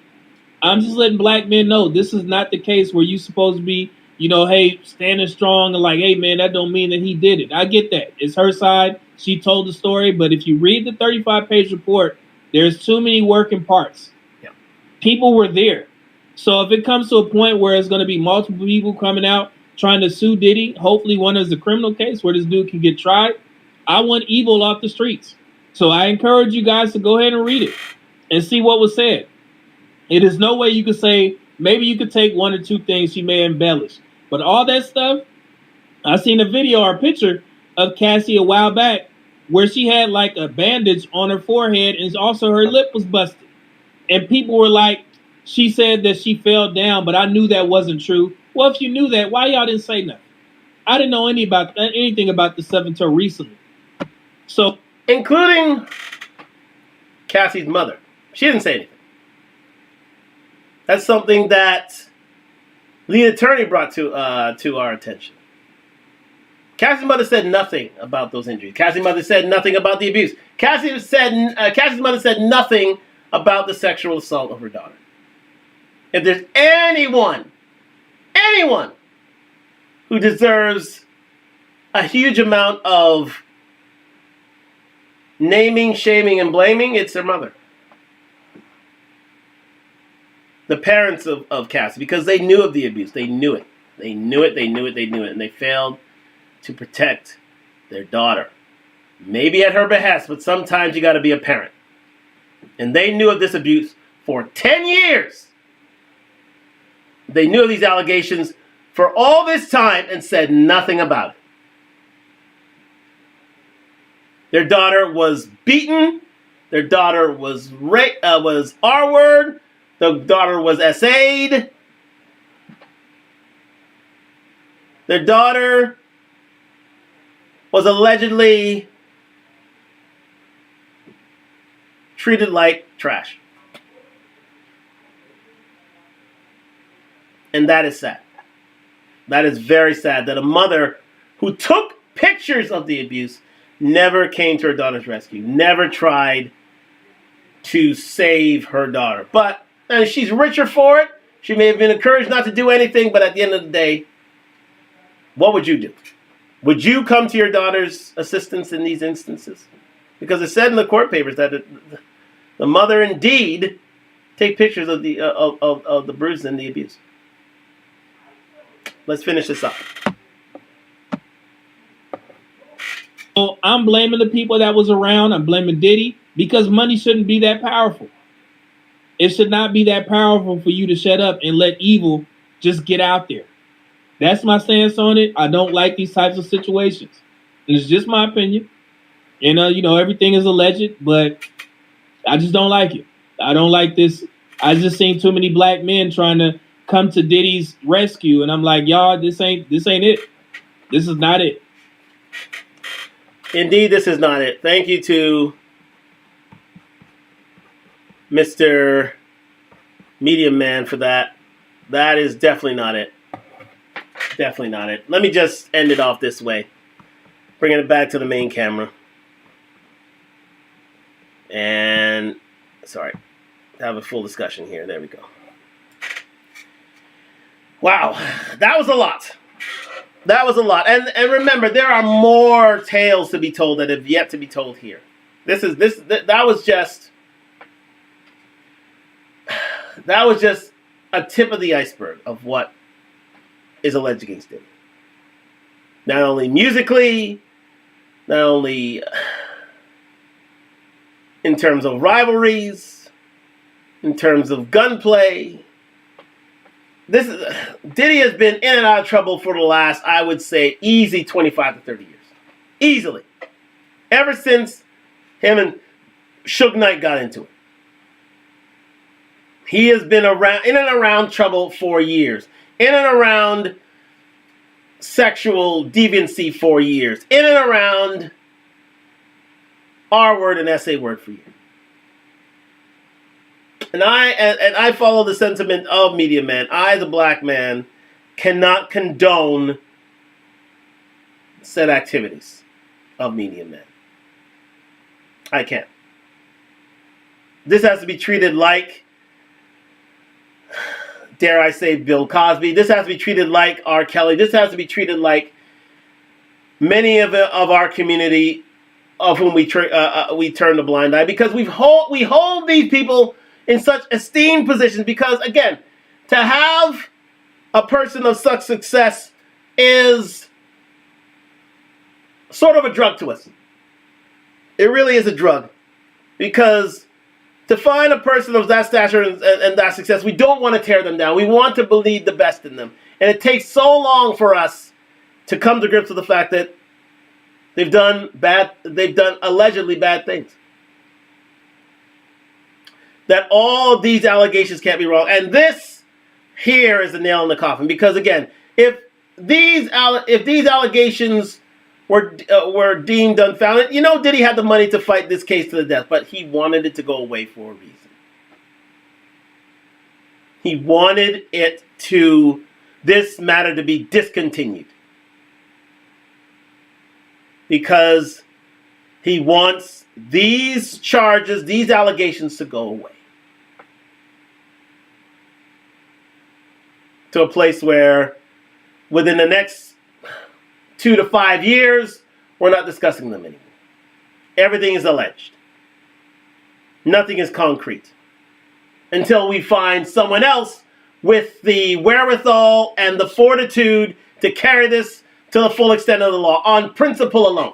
S: I'm just letting black men know this is not the case where you supposed to be, hey, standing strong and like, hey man, that don't mean that he did it. I get that. It's her side. She told the story, but if you read the 35-page report, there's too many working parts.
A: Yeah.
S: People were there. So if it comes to a point where it's going to be multiple people coming out trying to sue Diddy, hopefully one is a criminal case where this dude can get tried. I want evil off the streets. So I encourage you guys to go ahead and read it and see what was said. It is no way you could say, maybe you could take one or two things she may embellish. But all that stuff, I seen a video or a picture of Cassie a while back where she had like a bandage on her forehead and also her lip was busted. And people were like, she said that she fell down, but I knew that wasn't true. Well, if you knew that, why y'all didn't say nothing? I didn't know anything about the seven until recently. So,
A: including Cassie's mother, she didn't say anything. That's something that the attorney brought to our attention. Cassie's mother said nothing about those injuries. Cassie's mother said nothing about the abuse. Cassie's mother said nothing about the sexual assault of her daughter. If there's anyone who deserves a huge amount of naming, shaming, and blaming, it's their mother. The parents of Cassie, because they knew of the abuse. They knew it. And they failed to protect their daughter. Maybe at her behest, but sometimes you got to be a parent. And they knew of this abuse for 10 years. They knew of these allegations for all this time and said nothing about it. Their daughter was beaten. Their daughter was R-word. The daughter was SA'd. Their daughter was allegedly treated like trash. And that is sad. That is very sad that a mother who took pictures of the abuse never came to her daughter's rescue, never tried to save her daughter. But she's richer for it. She may have been encouraged not to do anything, but at the end of the day, what would you do? Would you come to your daughter's assistance in these instances? Because it said in the court papers that the mother indeed take pictures of the bruises and the abuse. Let's finish this up.
S: So I'm blaming the people that was around. I'm blaming Diddy because money shouldn't be that powerful. It should not be that powerful for you to shut up and let evil just get out there. That's my stance on it. I don't like these types of situations. It's just my opinion. And, everything is alleged, but I just don't like it. I don't like this. I just seen too many black men trying to come to Diddy's rescue. And I'm like, y'all, this ain't it. This is not it.
A: Indeed, this is not it. Thank you to Mr. Medium Man for that. That is definitely not it. Definitely not it. Let me just end it off this way. Bringing it back to the main camera. And, sorry, have a full discussion here. There we go. Wow, that was a lot. That was a lot. And remember, there are more tales to be told that have yet to be told here. That was just a tip of the iceberg of what is alleged against Diddy. Not only musically, not only in terms of rivalries, in terms of gunplay. Diddy has been in and out of trouble for the last, I would say, easy 25 to 30 years. Easily. Ever since him and Suge Knight got into it. He has been in and around trouble for years. In and around sexual deviancy for years. In and around R-word and SA-word for years. And I follow the sentiment of Media Man. I, as a black man, cannot condone said activities of Media Man. I can't. This has to be treated like, dare I say, Bill Cosby. This has to be treated like R. Kelly. This has to be treated like many of our community of whom we turn a blind eye, because we hold these people in such esteemed positions. Because again, to have a person of such success is sort of a drug to us. It really is a drug, because to find a person of that stature and that success, we don't want to tear them down. We want to believe the best in them. And it takes so long for us to come to grips with the fact that they've done allegedly bad things. That all these allegations can't be wrong. And this here is the nail in the coffin. Because again, if these allegations were deemed unfounded, Diddy had the money to fight this case to the death, but he wanted it to go away for a reason. He wanted this matter to be discontinued. Because he wants these charges, these allegations to go away. To a place where within the next 2 to 5 years, we're not discussing them anymore. Everything is alleged. Nothing is concrete. Until we find someone else with the wherewithal and the fortitude to carry this to the full extent of the law, on principle alone.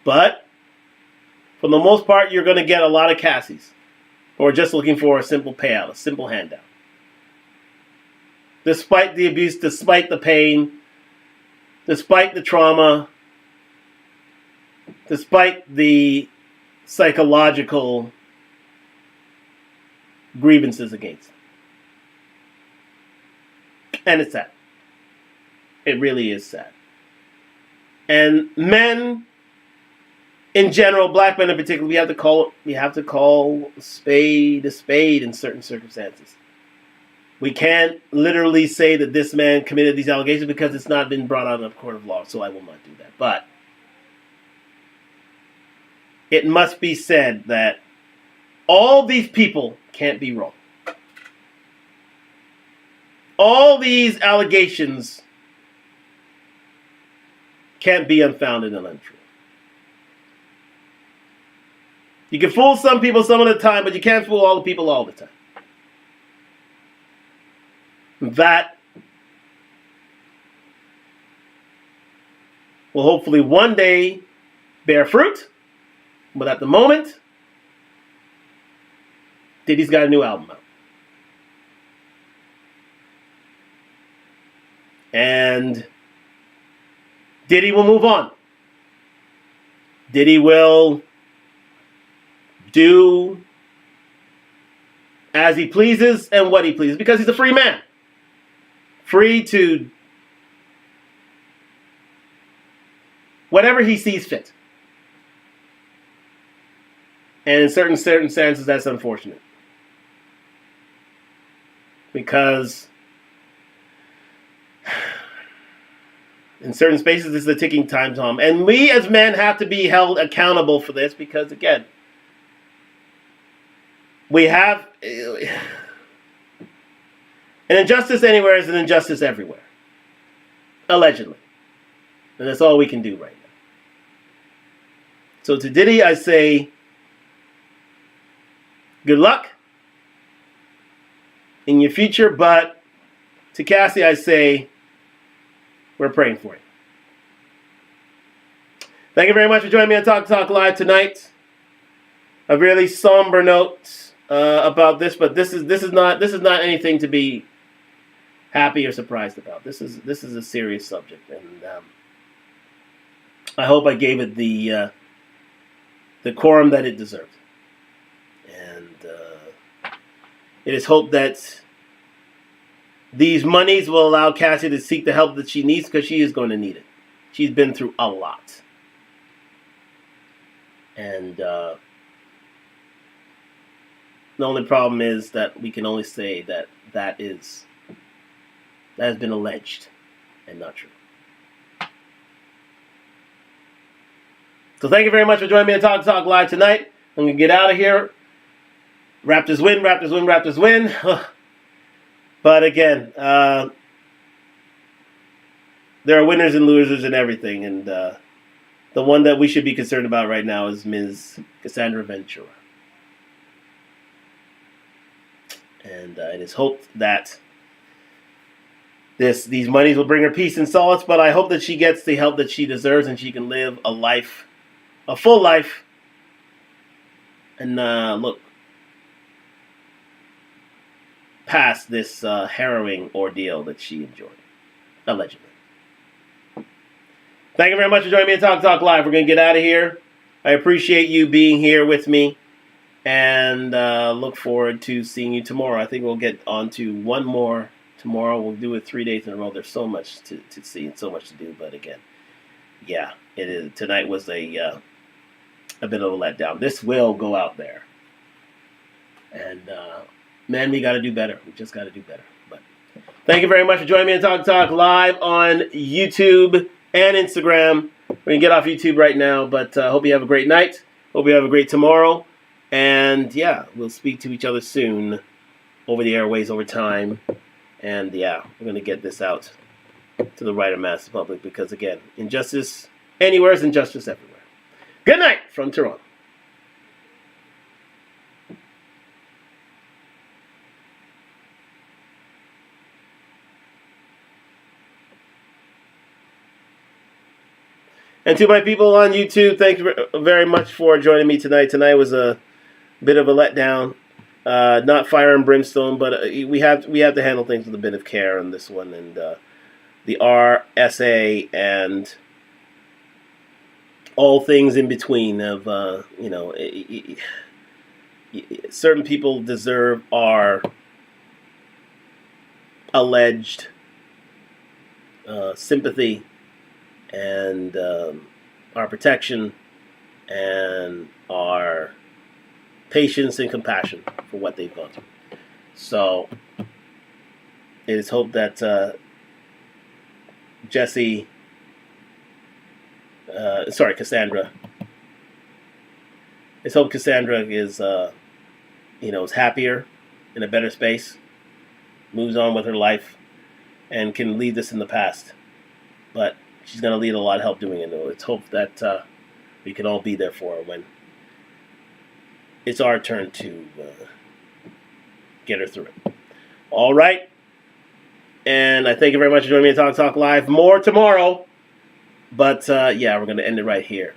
A: But, for the most part, you're going to get a lot of Cassies who are just looking for a simple payout, a simple handout. Despite the abuse, despite the pain, despite the trauma, despite the psychological grievances against them. And it's sad. It really is sad. And men, in general, black men in particular, we have to call a spade in certain circumstances. We can't literally say that this man committed these allegations because it's not been brought out in a court of law, so I will not do that. But it must be said that all these people can't be wrong. All these allegations can't be unfounded and untrue. You can fool some people some of the time, but you can't fool all the people all the time. That will hopefully one day bear fruit, but at the moment, Diddy's got a new album out. And Diddy will move on. Diddy will do as he pleases and what he pleases, because he's a free man. Free to whatever he sees fit. And in certain circumstances, that's unfortunate. Because in certain spaces, this is a ticking time bomb. And we as men have to be held accountable for this, because, again, we have... an injustice anywhere is an injustice everywhere. Allegedly. And that's all we can do right now. So to Diddy, I say, good luck in your future. But to Cassie, I say, we're praying for you. Thank you very much for joining me on Talk Live tonight. A really somber note about this, but this is not anything to be happy or surprised about. This is a serious subject, and I hope I gave it the quorum that it deserved. And it is hoped that these monies will allow Cassie to seek the help that she needs, because she is going to need it. She's been through a lot. And the only problem is that we can only say that has been alleged and not true. So thank you very much for joining me on Talk Live tonight. I'm going to get out of here. Raptors win, Raptors win, Raptors win. But again, there are winners and losers in everything. And the one that we should be concerned about right now is Ms. Cassandra Ventura. And it is hoped that these monies will bring her peace and solace, but I hope that she gets the help that she deserves and she can live a full life, and look past this harrowing ordeal that she enjoyed, allegedly. Thank you very much for joining me on Talk Live. We're going to get out of here. I appreciate you being here with me, and look forward to seeing you tomorrow. I think we'll get on to one more tomorrow. We'll do it 3 days in a row. There's so much to see and so much to do. But again, yeah, it is. Tonight was a bit of a letdown. This will go out there. And, man, we got to do better. We just got to do better. But thank you very much for joining me on Talk Live on YouTube and Instagram. We're going to get off YouTube right now. But hope you have a great night. Hope you have a great tomorrow. And, yeah, we'll speak to each other soon over the airways, over time. And, yeah, we're going to get this out to the wider mass public because, again, injustice anywhere is injustice everywhere. Good night from Toronto. And to my people on YouTube, thank you very much for joining me tonight. Tonight was a bit of a letdown. Not fire and brimstone, but we have to handle things with a bit of care on this one. And the RSA and all things in between of, certain people deserve our alleged sympathy and our protection and our patience and compassion for what they've gone through. So it is hoped that Cassandra. It's hope Cassandra is happier, in a better space, moves on with her life, and can leave this in the past. But she's going to need a lot of help doing it. It's hope that we can all be there for her when it's our turn to get her through it. All right. And I thank you very much for joining me on Talk Live. More tomorrow. But, we're going to end it right here.